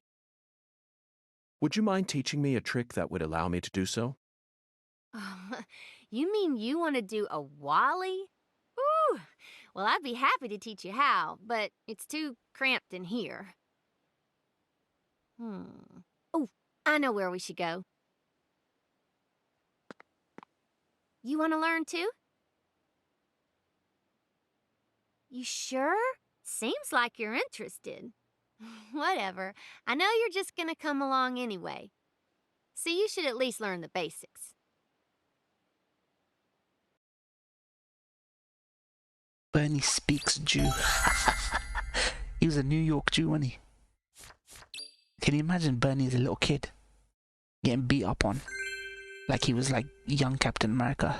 Would you mind teaching me a trick that would allow me to do so? You mean you want to do a wally? Ooh, well, I'd be happy to teach you how, but it's too cramped in here. Oh, I know where we should go. You want to learn too? You sure? Seems like you're interested. Whatever. I know you're just gonna come along anyway. So you should at least learn the basics. Bernie speaks Jew. He was a New York Jew, wasn't he? Can you imagine Bernie as a little kid getting beat up on? Like he was like young Captain America.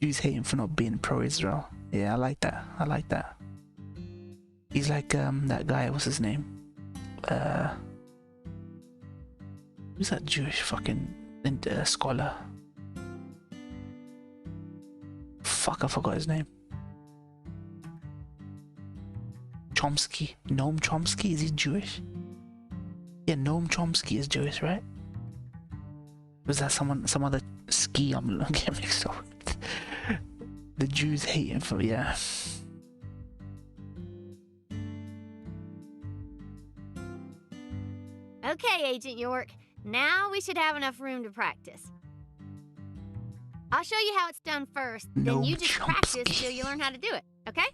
Jews hate him for not being pro-Israel. Yeah, I like that. I like that. He's like that guy, what's his name? Who's that Jewish fucking scholar? Fuck, I forgot his name. Chomsky. Noam Chomsky, is he Jewish? Yeah, Noam Chomsky is Jewish, right? Was that some other ski I'm getting mixed up with? The Jews hate him for, yeah. Okay, Agent York. Now we should have enough room to practice. I'll show you how it's done first, then you just practice till you learn how to do it, okay?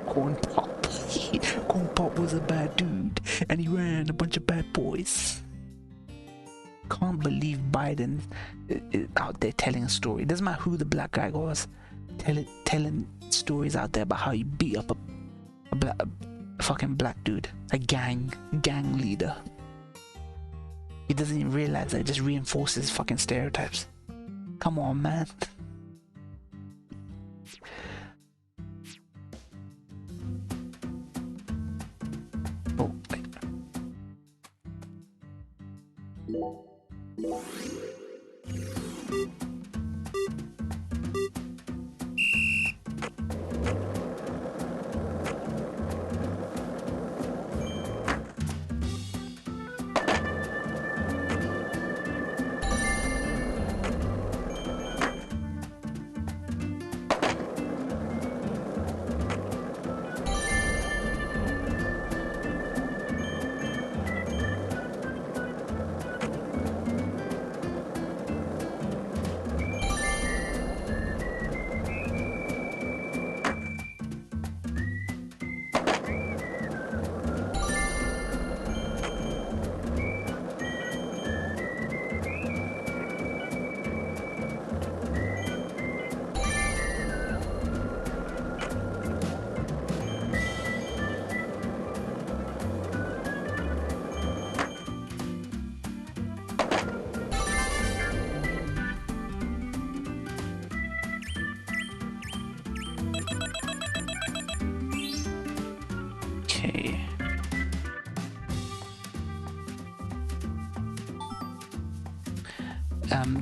Corn Pop. Corn Pop was a bad dude, and he ran a bunch of bad boys. Can't believe Biden is out there telling a story. Doesn't matter who the black guy was, telling stories out there about how he beat up a fucking black dude, a gang leader. He doesn't even realize that it just reinforces fucking stereotypes. Come on, man.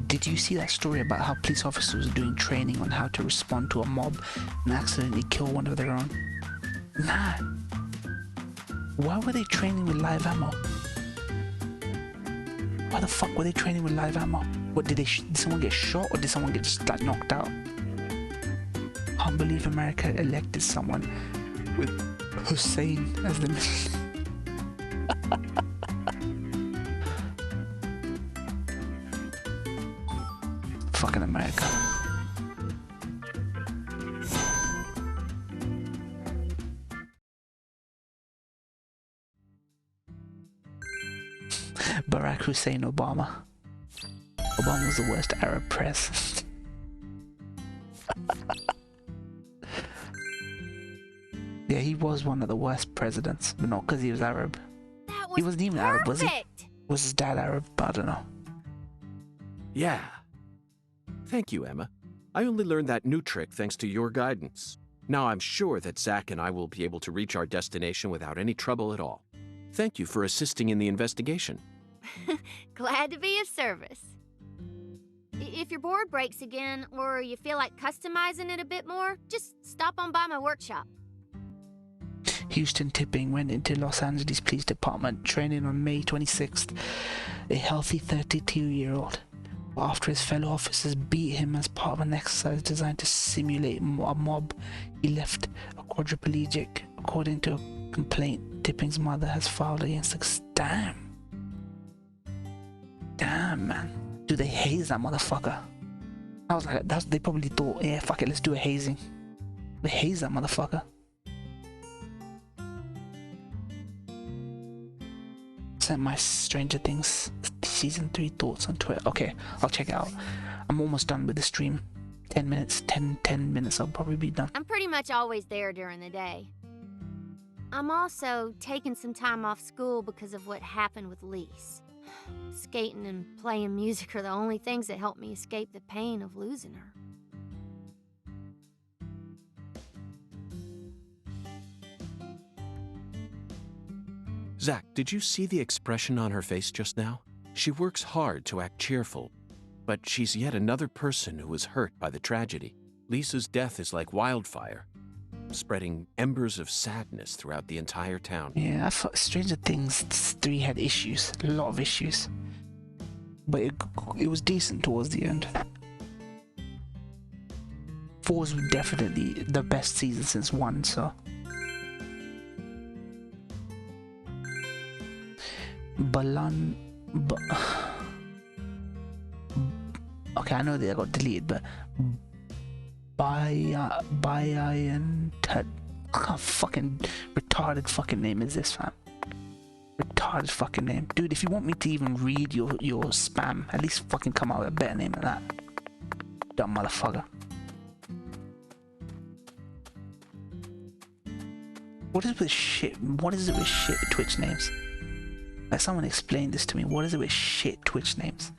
did you see that story about how police officers are doing training on how to respond to a mob and accidentally kill one of their own? Nah. Why were they training with live ammo? Why the fuck were they training with live ammo? What, did someone get shot or did someone get just like knocked out? Can't believe America elected someone with Hussein as the fucking America. Barack Hussein Obama. Obama was the worst Arab president. Yeah, he was one of the worst presidents, but not because he was Arab. He wasn't even Arab, was he? Was his dad Arab? But I don't know. Yeah. Thank you, Emma. I only learned that new trick thanks to your guidance. Now I'm sure that Zach and I will be able to reach our destination without any trouble at all. Thank you for assisting in the investigation. Glad to be of service. If your board breaks again, or you feel like customizing it a bit more, just stop on by my workshop. Houston Tipping went into Los Angeles Police Department training on May 26th, a healthy 32-year-old. After his fellow officers beat him as part of an exercise designed to simulate a mob, he left a quadriplegic, according to a complaint Tipping's mother has filed against us. Damn, man. Do they haze that motherfucker? I was like, they probably thought, yeah, fuck it, let's do a hazing. They haze that motherfucker. Sent my Stranger Things season 3 thoughts on Twitter. Okay, I'll check it out. I'm almost done with the stream. 10 minutes, 10 minutes, I'll probably be done. I'm pretty much always there during the day. I'm also taking some time off school because of what happened with Lise. Skating and playing music are the only things that help me escape the pain of losing her. Zach, did you see the expression on her face just now? She works hard to act cheerful, but she's yet another person who was hurt by the tragedy. Lisa's death is like wildfire, spreading embers of sadness throughout the entire town. Yeah, I thought Stranger Things 3 had issues, a lot of issues. But it was decent towards the end. 4 was definitely the best season since 1, so... Okay, I know they got deleted, but how fucking retarded fucking name is this, fam? Retarded fucking name. Dude, if you want me to even read your spam, at least fucking come out with a better name than that. Dumb motherfucker. What is it with shit Twitch names? Like, someone explain this to me. What is it with shit Twitch names?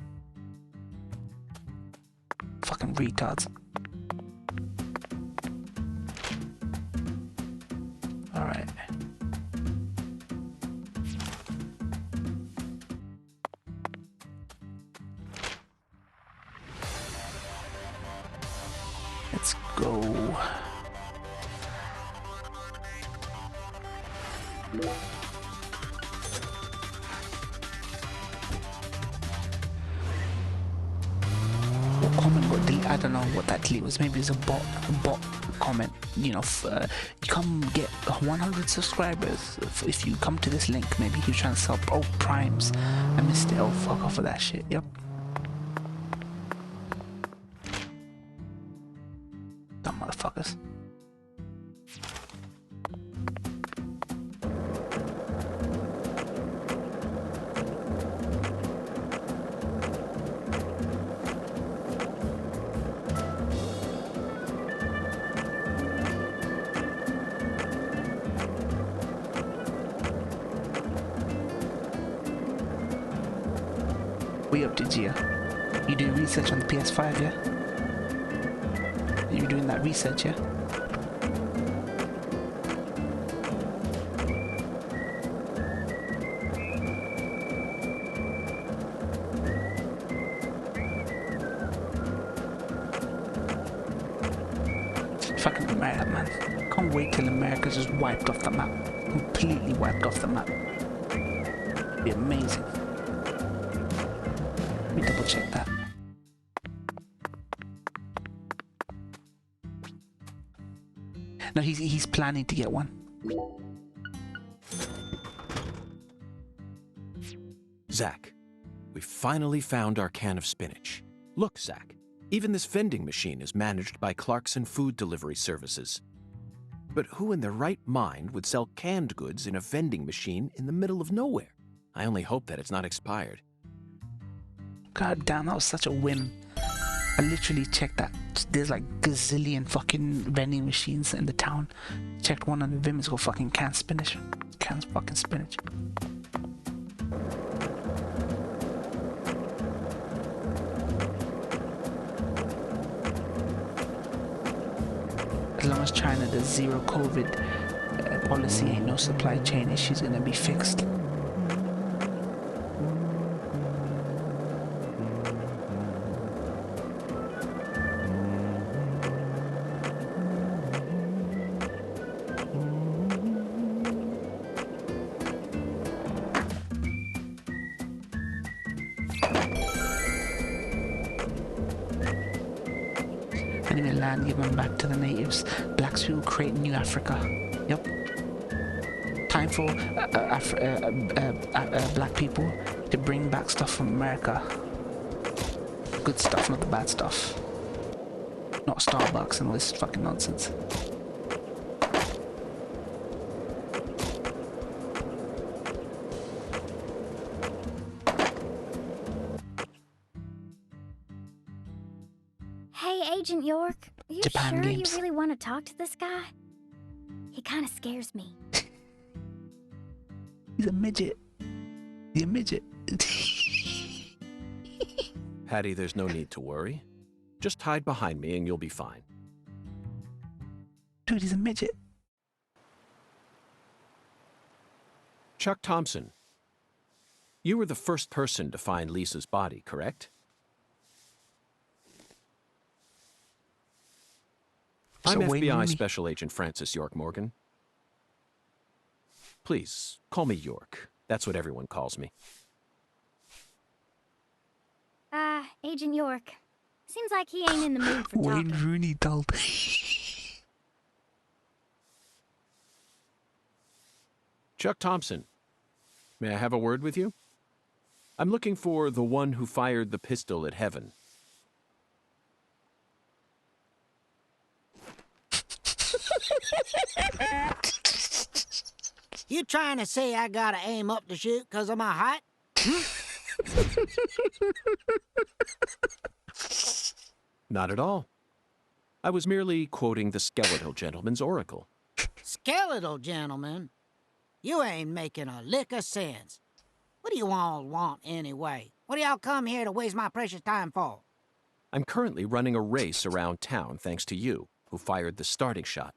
Fucking retards. Alright. Let's go. Comment got deleted. I don't know what that delete was. Maybe it's a bot comment. You know, you come get 100 subscribers if you come to this link. Maybe he was trying to sell primes. I missed it. Oh, fuck off of that shit. Yep. Dumb motherfuckers. We up to Gia. You doing research on the PS5, yeah? You doing that research, yeah? can't wait till America's just wiped off the map. Completely wiped off the map. It'd be amazing. Let me double check that. No, he's planning to get one. Zach, we finally found our can of spinach. Look, Zach, even this vending machine is managed by Clarkson Food Delivery Services. But who in their right mind would sell canned goods in a vending machine in the middle of nowhere? I only hope that it's not expired. God damn, that was such a whim. I literally checked that. There's like gazillion fucking vending machines in the town. Checked one on the Vim, it's got fucking canned spinach. Canned fucking spinach. As long as China does zero COVID policy, ain't no supply chain issues gonna be fixed. Enemy land given back to the natives. Blacks who create new Africa. Yep. Time for black people to bring back stuff from America. Good stuff, not the bad stuff. Not Starbucks and all this fucking nonsense. Agent York, are you Japan sure games. you really want to talk to this guy? He kind of scares me. He's a midget. He's a midget. Hattie, there's no need to worry. Just hide behind me and you'll be fine. Dude, he's a midget. Chuck Thompson, you were the first person to find Lisa's body, correct? I'm FBI Special Agent Francis York Morgan. Please, call me York. That's what everyone calls me. Agent York. Seems like he ain't in the mood for Wayne talking. Rooney doll. Chuck Thompson, may I have a word with you? I'm looking for the one who fired the pistol at Heaven. You trying to say I gotta aim up to shoot 'cause of my height? Not at all. I was merely quoting the skeletal gentleman's oracle. Skeletal gentleman? You ain't making a lick of sense. What do you all want anyway? What do y'all come here to waste my precious time for? I'm currently running a race around town thanks to you, who fired the starting shot.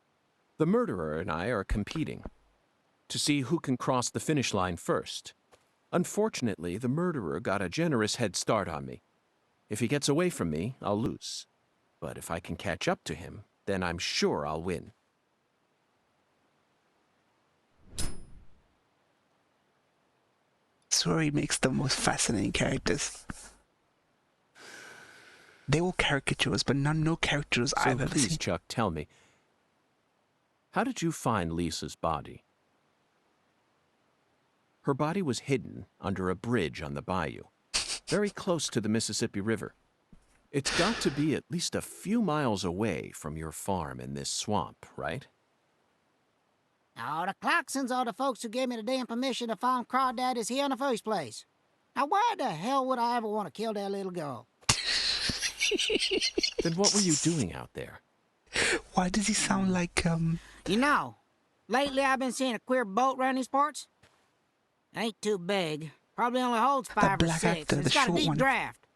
The murderer and I are competing to see who can cross the finish line first. Unfortunately, the murderer got a generous head start on me. If he gets away from me, I'll lose. But if I can catch up to him, then I'm sure I'll win. Swear he makes the most fascinating characters. They all caricatures, but no caricatures So I've ever please, seen. Chuck, tell me, how did you find Lisa's body? Her body was hidden under a bridge on the bayou, very close to the Mississippi River. It's got to be at least a few miles away from your farm in this swamp, right? Now, the Clarksons are the folks who gave me the damn permission to farm crawdaddies here in the first place. Now, why the hell would I ever want to kill that little girl? Then what were you doing out there? Why does he sound like, You know, lately I've been seeing a queer boat around these parts. Ain't too big. Probably only holds 5 or black 6. actor, It's the got a short deep one. draft.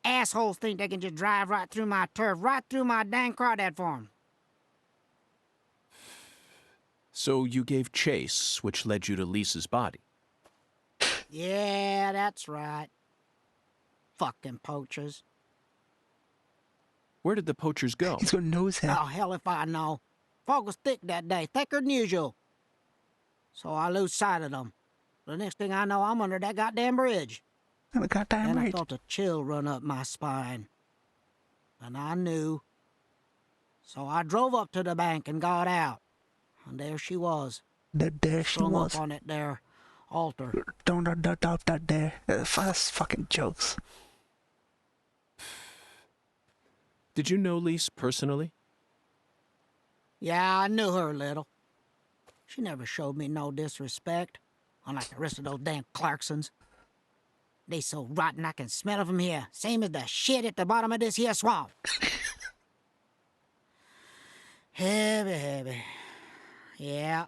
Assholes think they can just drive right through my turf, right through my dang crawdad farm. So you gave chase, which led you to Lisa's body. Yeah, that's right. Fucking poachers. Where did the poachers go? He's got nose hair. Oh, hell if I know. Fog was thick that day, thicker than usual. So I lose sight of them. The next thing I know, I'm under that goddamn bridge. The goddamn and bridge. I felt a chill run up my spine. And I knew. So I drove up to the bank and got out. And there she was. There she strung was. up on it there altar. Don't doubt that there. That's fucking jokes. Did you know Lise personally? Yeah, I knew her a little. She never showed me no disrespect, unlike the rest of those damn Clarksons. They so rotten I can smell it from here, same as the shit at the bottom of this here swamp. Heavy. Yeah.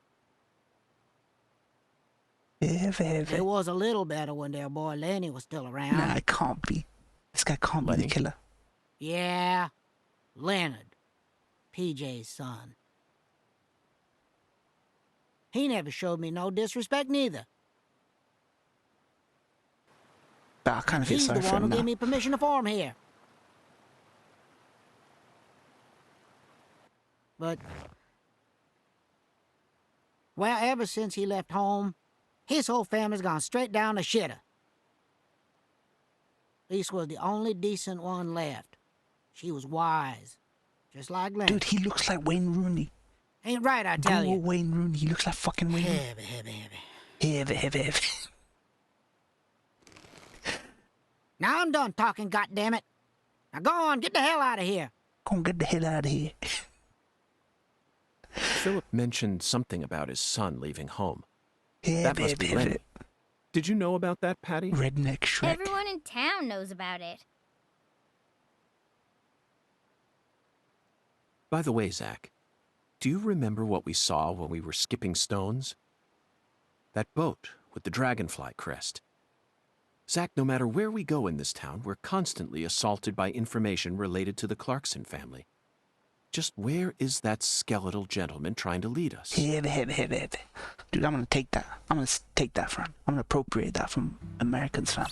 Heavy. It was a little better when their boy Lenny was still around. Nah, it can't be. This guy can't be the killer. Yeah, Leonard, PJ's son. He never showed me no disrespect neither. But I kind of feel He's sorry the for one him who now. gave me permission to farm here. But, well, ever since he left home, his whole family's gone straight down the shitter. Lisa was the only decent one left. She was wise, just like Leonard. Dude, he looks like Wayne Rooney. Ain't right, I tell Google you. Wayne Rooney. He looks like fucking Wayne Rooney. Heavy. Now I'm done talking, goddammit. Now go on, get the hell out of here. Go on, get the hell out of here. Philip mentioned something about his son leaving home. Heavy, That must be Lenny. Did you know about that, Patty? Redneck Shrek. Everyone in town knows about it. By the way, Zach, do you remember what we saw when we were skipping stones? That boat with the dragonfly crest. Zach, no matter where we go in this town, we're constantly assaulted by information related to the Clarkson family. Just where is that skeletal gentleman trying to lead us? Heavy. Dude, I'm gonna take that. I'm gonna take that from. I'm gonna appropriate that from Americans, fam.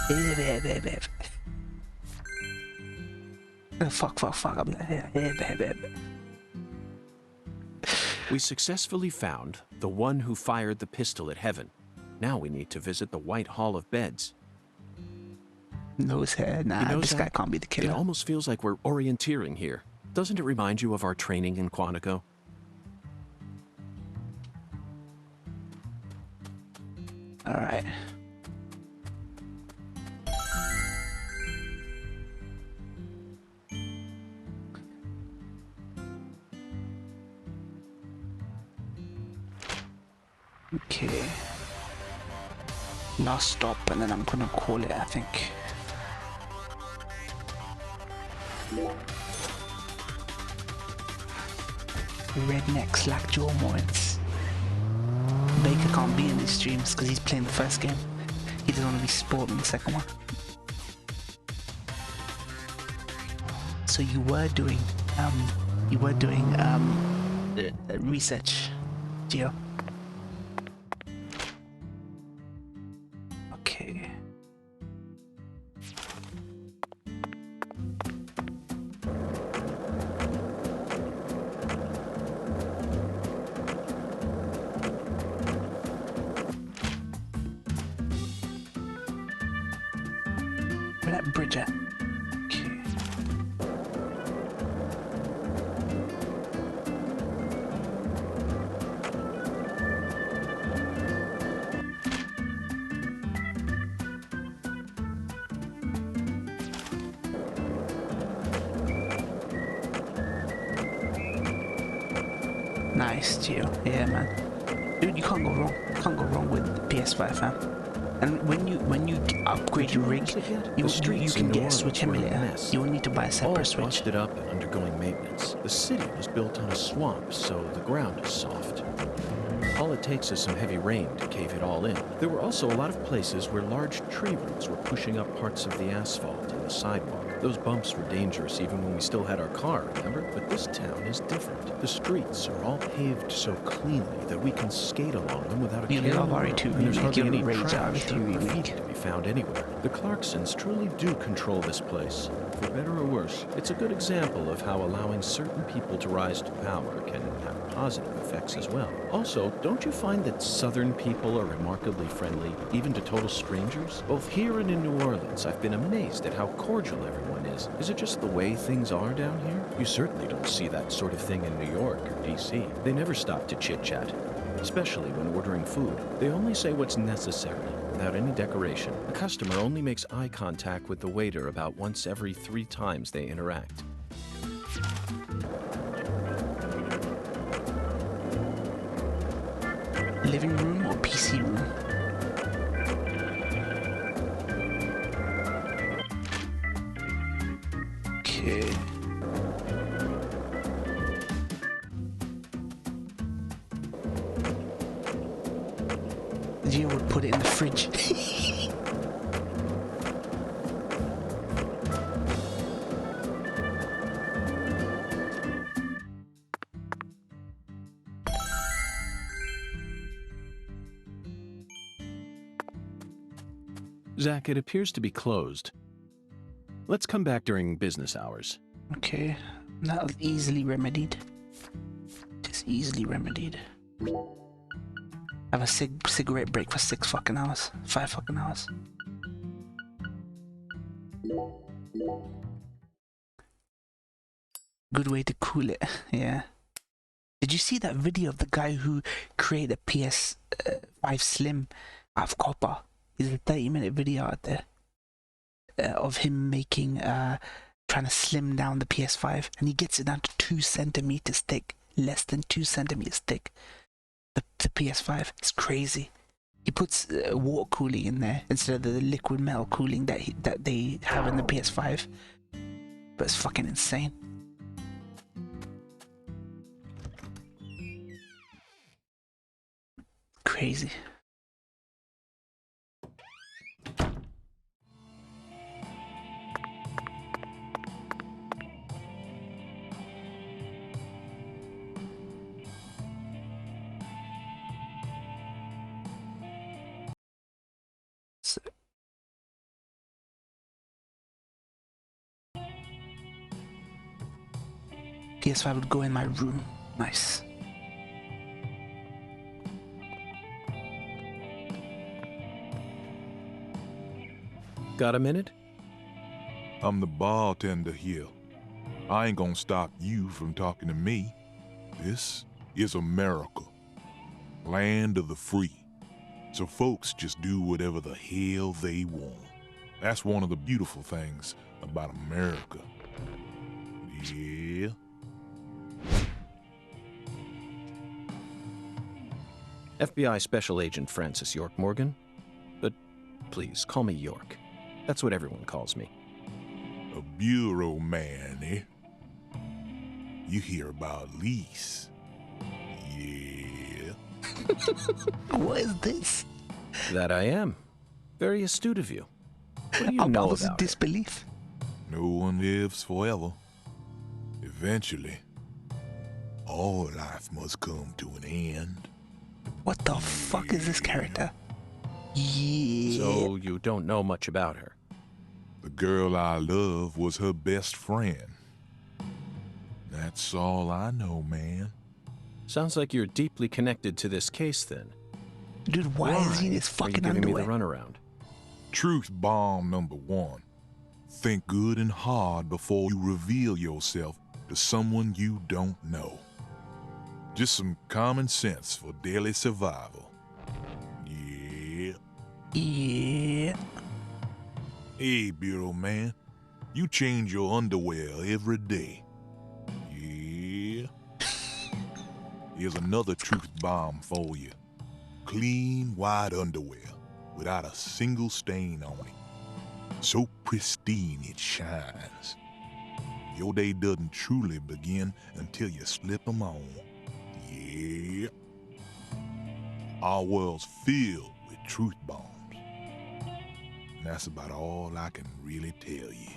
Heavy. Fuck. I'll be like, heavy. We successfully found the one who fired the pistol at Heaven. Now we need to visit the White Hall of Beds. Nose hair. Nah, You know, this guy Zach, can't be the killer. It almost feels like we're orienteering here. Doesn't it remind you of our training in Quantico? All right. Okay. Last stop, and then I'm gonna call it, I think. Rednecks like Joe Moritz. Baker can't be in these streams because he's playing the first game. He doesn't want to be spoiled in the second one. So you were doing research, Gio. Okay. Where that bridge at? Okay. Nice, Gio. Yeah, man. Dude, you can't go wrong. Can't go wrong with PS5, fam. And when you upgrade your rig, you can get a Switch emulator. You will need to buy a separate All Switch. busted up and undergoing maintenance. The city was built on a swamp, so the ground is soft. All it takes is some heavy rain to cave it all in. There were also a lot of places where large tree roots were pushing up parts of the asphalt and the sidewalk. Those bumps were dangerous even when we still had our car, remember? But this town is different. The streets are all paved so cleanly that we can skate along them without a care in the world. And there's hardly any trash or graffiti to be found anywhere. The Clarksons truly do control this place. For better or worse, it's a good example of how allowing certain people to rise to power can have positive effects as well. Also, don't you find that Southern people are remarkably friendly, even to total strangers? Both here and in New Orleans, I've been amazed at how cordial everyone is. Is it just the way things are down here? You certainly don't see that sort of thing in New York or D.C. They never stop to chit-chat, especially when ordering food. They only say what's necessary, without any decoration. A customer only makes eye contact with the waiter about once every 3 times they interact. Living room or PC room? Okay. Gio would put it in the fridge. Zach, it appears to be closed. Let's come back during business hours. Okay, that was easily remedied. Just easily remedied. Have a cigarette break for 6 fucking hours. 5 fucking hours. Good way to cool it, yeah. Did you see that video of the guy who created a PS5 Slim out of copper? There's a 30-minute video out there of him making, trying to slim down the PS5, and he gets it down to 2 centimeters thick, less than 2 centimeters thick. The PS5, it's crazy. He puts water cooling in there instead of the liquid metal cooling that they have in the PS5, but it's fucking insane. Crazy. PS5 would go in my room. Nice. Got a minute? I'm the bartender here. I ain't gonna stop you from talking to me. This is America, land of the free. So folks just do whatever the hell they want. That's one of the beautiful things about America. Yeah. FBI Special Agent Francis York Morgan. But please, call me York. That's what everyone calls me. A bureau man, eh? You hear about Lise. Yeah. What is this? That I am. Very astute of you. What do you I know was in about disbelief. No one lives forever. Eventually, all life must come to an end. What the fuck is this character? Yeah. So you don't know much about her? The girl I love was her best friend. That's all I know, man. Sounds like you're deeply connected to this case, then. Dude, why is he in his fucking Are you giving underwear? me the runaround? Truth bomb number 1. Think good and hard before you reveal yourself to someone you don't know. Just some common sense for daily survival. Yeah. Yeah. Hey, Bureau man. You change your underwear every day. Yeah. Here's another truth bomb for you. Clean, white underwear without a single stain on it. So pristine it shines. Your day doesn't truly begin until you slip them on. Yeah. Our world's filled with truth bombs. And that's about all I can really tell you.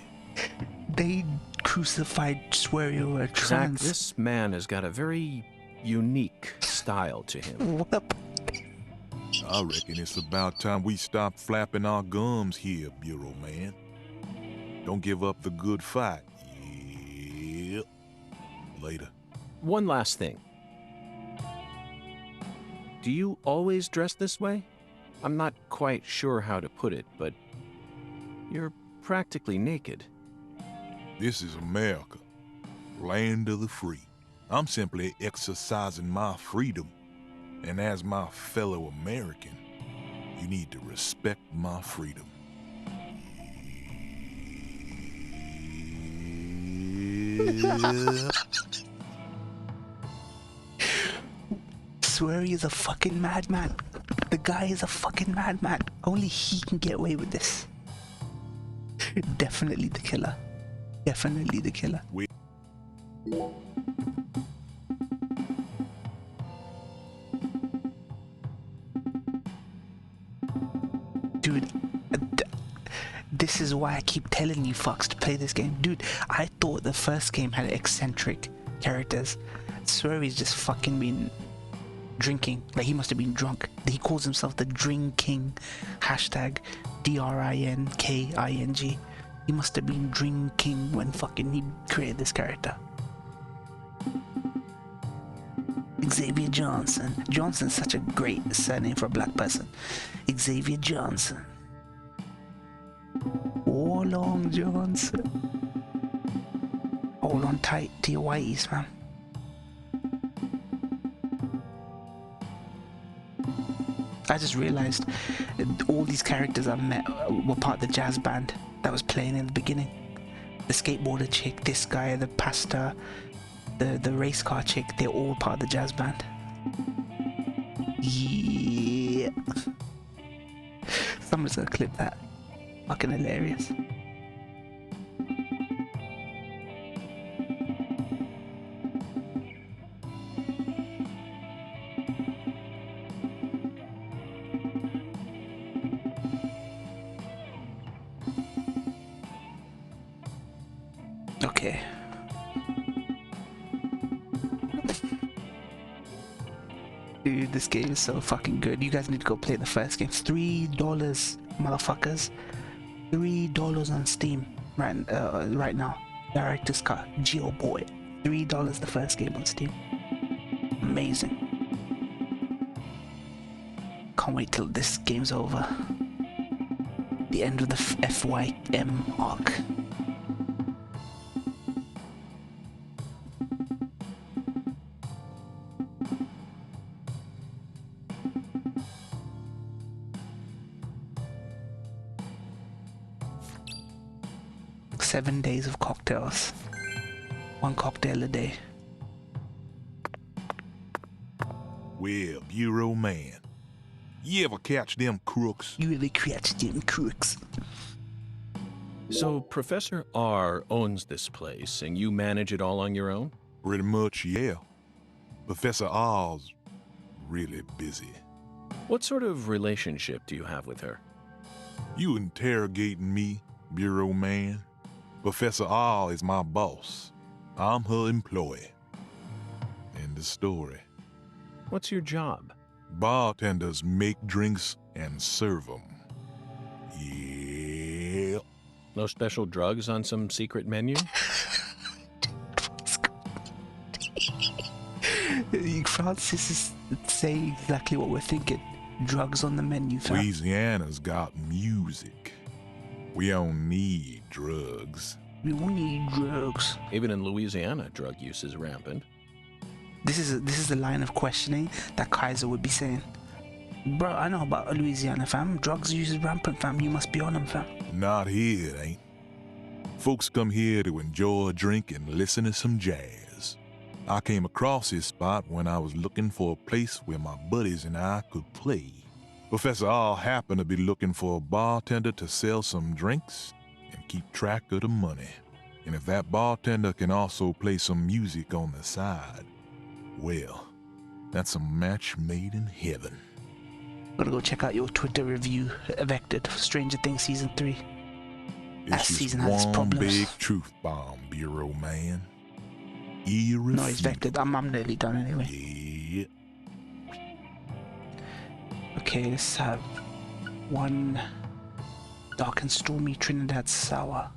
They crucified Swery over a Zach, trans. this man has got a very unique style to him. What up? I reckon it's about time we stop flapping our gums here, Bureau Man. Don't give up the good fight. Yep. Later. One last thing. Do you always dress this way? I'm not quite sure how to put it, but you're practically naked. This is America, land of the free. I'm simply exercising my freedom. And as my fellow American, you need to respect my freedom. Yeah. Swery is a fucking madman. The guy is a fucking madman. Only he can get away with this. Definitely the killer. Definitely the killer. Dude, this is why I keep telling you fucks to play this game. Dude, I thought the first game had eccentric characters. Swery's just fucking been drinking. Like, he must have been drunk. He calls himself the Drink King. Hashtag DRINKING. He must have been drinking when fucking he created this character. Xavier Johnson. Johnson's such a great surname for a black person. Xavier Johnson. Warlong Johnson. Hold on tight to your whiteys, man. I just realized all these characters I've met were part of the jazz band that was playing in the beginning. The skateboarder chick, this guy, the pastor, the race car chick, they're all part of the jazz band. Yeah. Someone's gonna clip that. Fucking hilarious. Okay. Dude, this game is so fucking good. You guys need to go play the first game. It's $3, motherfuckers. $3 on Steam right now. Director's Cut, Geo Boy. $3 the first game on Steam. Amazing. Can't wait till this game's over. The end of the FYM arc. Seven days of cocktails. One cocktail a day. Well, Bureau Man, you ever catch them crooks? You ever catch them crooks? So Professor R owns this place, and you manage it all on your own? Pretty much, yeah. Professor R's really busy. What sort of relationship do you have with her? You interrogating me, Bureau Man? Professor R is my boss. I'm her employee. End of story. What's your job? Bartenders make drinks and serve them. Yeah. No special drugs on some secret menu? Francis is saying exactly what we're thinking. Drugs on the menu, fam. Louisiana's got music. We don't need drugs. We don't need drugs. Even in Louisiana, drug use is rampant. This is the line of questioning that Kaiser would be saying. Bro, I know about Louisiana, fam. Drugs use is rampant, fam. You must be on them, fam. Not here, it ain't. Folks come here to enjoy a drink and listen to some jazz. I came across this spot when I was looking for a place where my buddies and I could play. Professor R happened to be looking for a bartender to sell some drinks and keep track of the money. And if that bartender can also play some music on the side, well, that's a match made in heaven. Gotta go check out your Twitter review, Vected, Stranger Things Season 3. That It's just season has its one problems. big truth bomb, Bureau man. No, he's vectored. I'm nearly done anyway. Yeah. Okay, let's have one dark and stormy Trinidad sour.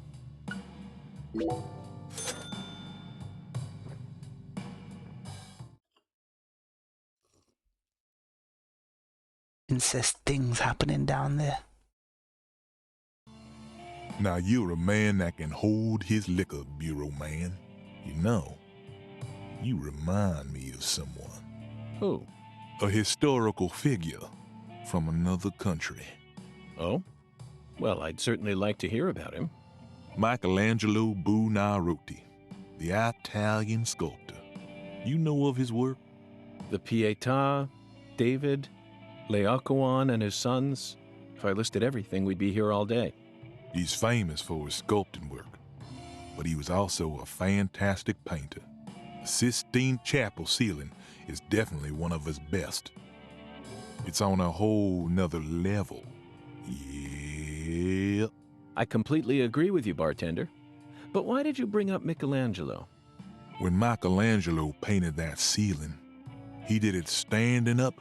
Incest things happening down there. Now you're a man that can hold his liquor, Bureau man. You know, you remind me of someone. Who? A historical figure from another country. Oh? Well, I'd certainly like to hear about him. Michelangelo Buonarroti, the Italian sculptor. You know of his work? The Pietà, David, Laocoon and his sons. If I listed everything, we'd be here all day. He's famous for his sculpting work, but he was also a fantastic painter. The Sistine Chapel ceiling is definitely one of his best. It's on a whole nother level. Yeah. I completely agree with you, bartender. But why did you bring up Michelangelo? When Michelangelo painted that ceiling, he did it standing up,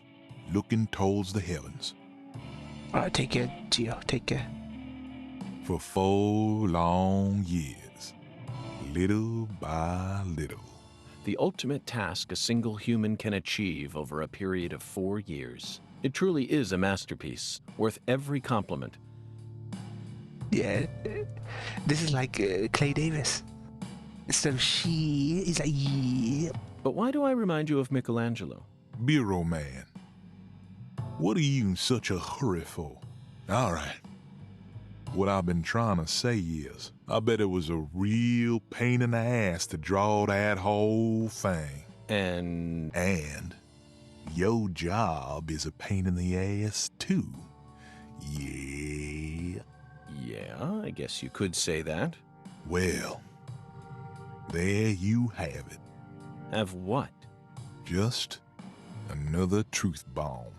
looking towards the heavens. Alright, take care, Gio. Take care. For 4 long years, little by little. The ultimate task a single human can achieve over a period of 4 years. It truly is a masterpiece, worth every compliment. Yeah, this is like Clay Davis. So she is like, yeah. But why do I remind you of Michelangelo? Bureau man, what are you in such a hurry for? All right. What I've been trying to say is, I bet it was a real pain in the ass to draw that whole thing. And your job is a pain in the ass too. Yeah. Yeah, I guess you could say that. Well, there you have it. Have what? Just another truth bomb.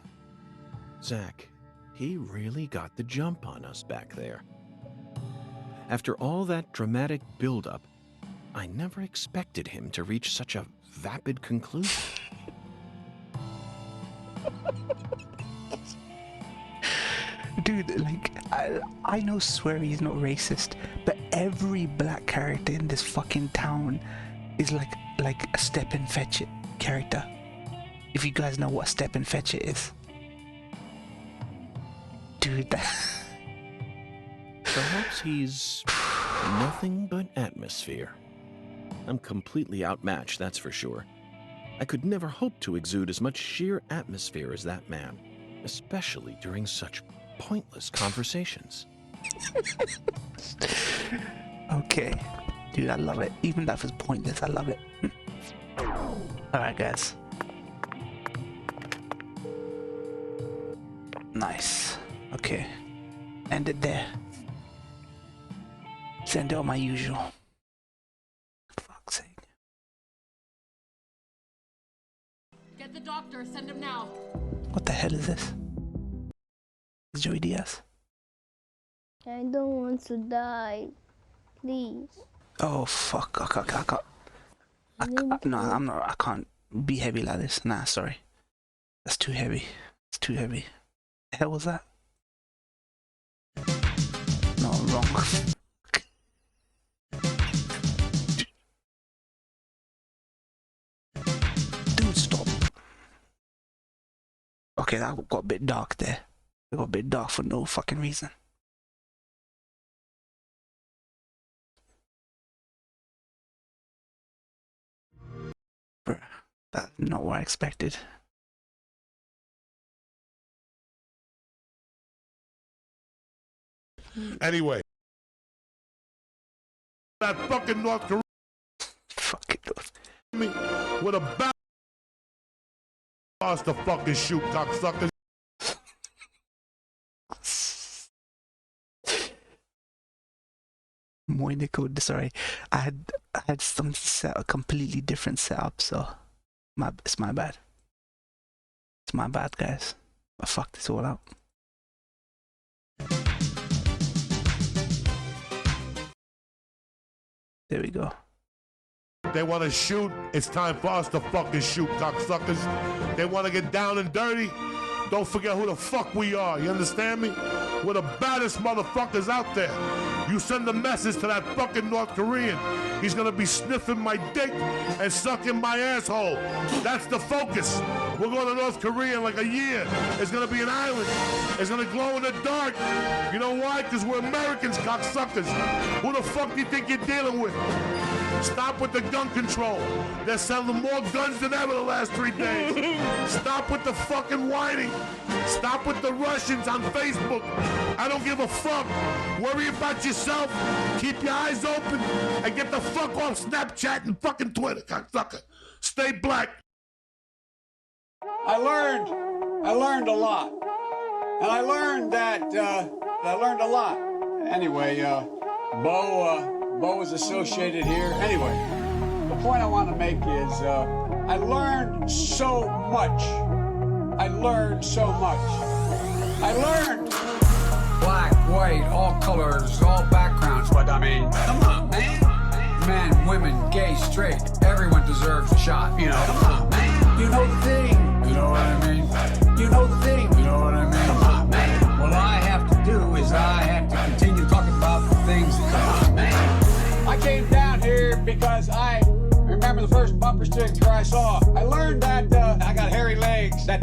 Zach, he really got the jump on us back there. After all that dramatic build-up, I never expected him to reach such a vapid conclusion. Dude, like, I know Sweary's not racist, but every black character in this fucking town is like a Step and Fetch It character. If you guys know what Step and Fetch It is. Dude, that... Perhaps he's nothing but atmosphere. I'm completely outmatched, that's for sure. I could never hope to exude as much sheer atmosphere as that man, especially during such pointless conversations. Okay. Dude, I love it. Even if it's pointless, I love it. Alright, guys. Nice. Okay. End it there. Send it on my usual. Fuck's sake. Get the doctor. Send him now. What the hell is this? It's Joey Diaz. I don't want to die. Please. Oh fuck! No, I'm not. I can't be heavy like this. Nah, sorry. That's too heavy. It's too heavy. The hell was that? No, I'm wrong. Dude, stop. Okay, that got a bit dark there. It got a bit dark for no fucking reason. Bruh, that's not what I expected. Anyway, that fucking North Korea. Fucking me with a bat. To fucking shoot, cocksuckers. Moinico, sorry, I had some set a completely different setup, so it's my bad. It's my bad, guys. I fucked this all up. There we go. They want to shoot, it's time for us to fucking shoot, cocksuckers. They want to get down and dirty, don't forget who the fuck we are, you understand me? We're the baddest motherfuckers out there. You send a message to that fucking North Korean, he's gonna be sniffing my dick and sucking my asshole. That's the focus. We're going to North Korea in like a year. It's gonna be an island. It's gonna glow in the dark. You know why? Because we're Americans, cocksuckers. Who the fuck do you think you're dealing with? Stop with the gun control. They're selling more guns than ever the last 3 days. Stop with the fucking whining. Stop with the Russians on Facebook. I don't give a fuck. Worry about yourself. Keep your eyes open and get the fuck off Snapchat and fucking Twitter, cocksucker. Stay black. I learned a lot. And I learned that, I learned a lot. Anyway, Bo is associated here. Anyway, the point I want to make is, I learned so much. I learned so much. I learned black, white, all colors, all backgrounds. But I mean, come on, man. Men, women, gay, straight, everyone deserves a shot. You know, come on, man. You know the thing. You know what I mean? You know the thing. You know what I mean? Come on, man. What I have to do is I have to continue talking about the things that come on, man. I came down here because I remember the first bumper sticker I saw. I learned that I got hairy legs that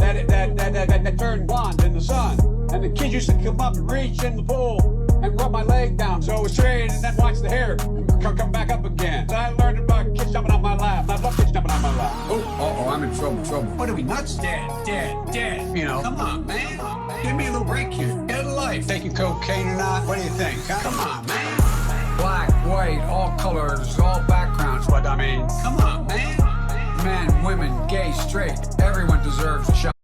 turned blonde in the sun. And the kids used to come up and reach in the pool and rub my leg down so it was straight and then watch the hair come back up again. I learned about kids jumping on my lap. I love kids jumping on my lap. Oh, I'm in trouble. What are we, nuts? Dead. You know, come on, man. Give me a little break here. Get a life. Taking cocaine or not? What do you think? Huh? Come on, man. Black, white, all colors, all backgrounds. But I mean, come on, man. Men, women, gay, straight, everyone deserves a shot.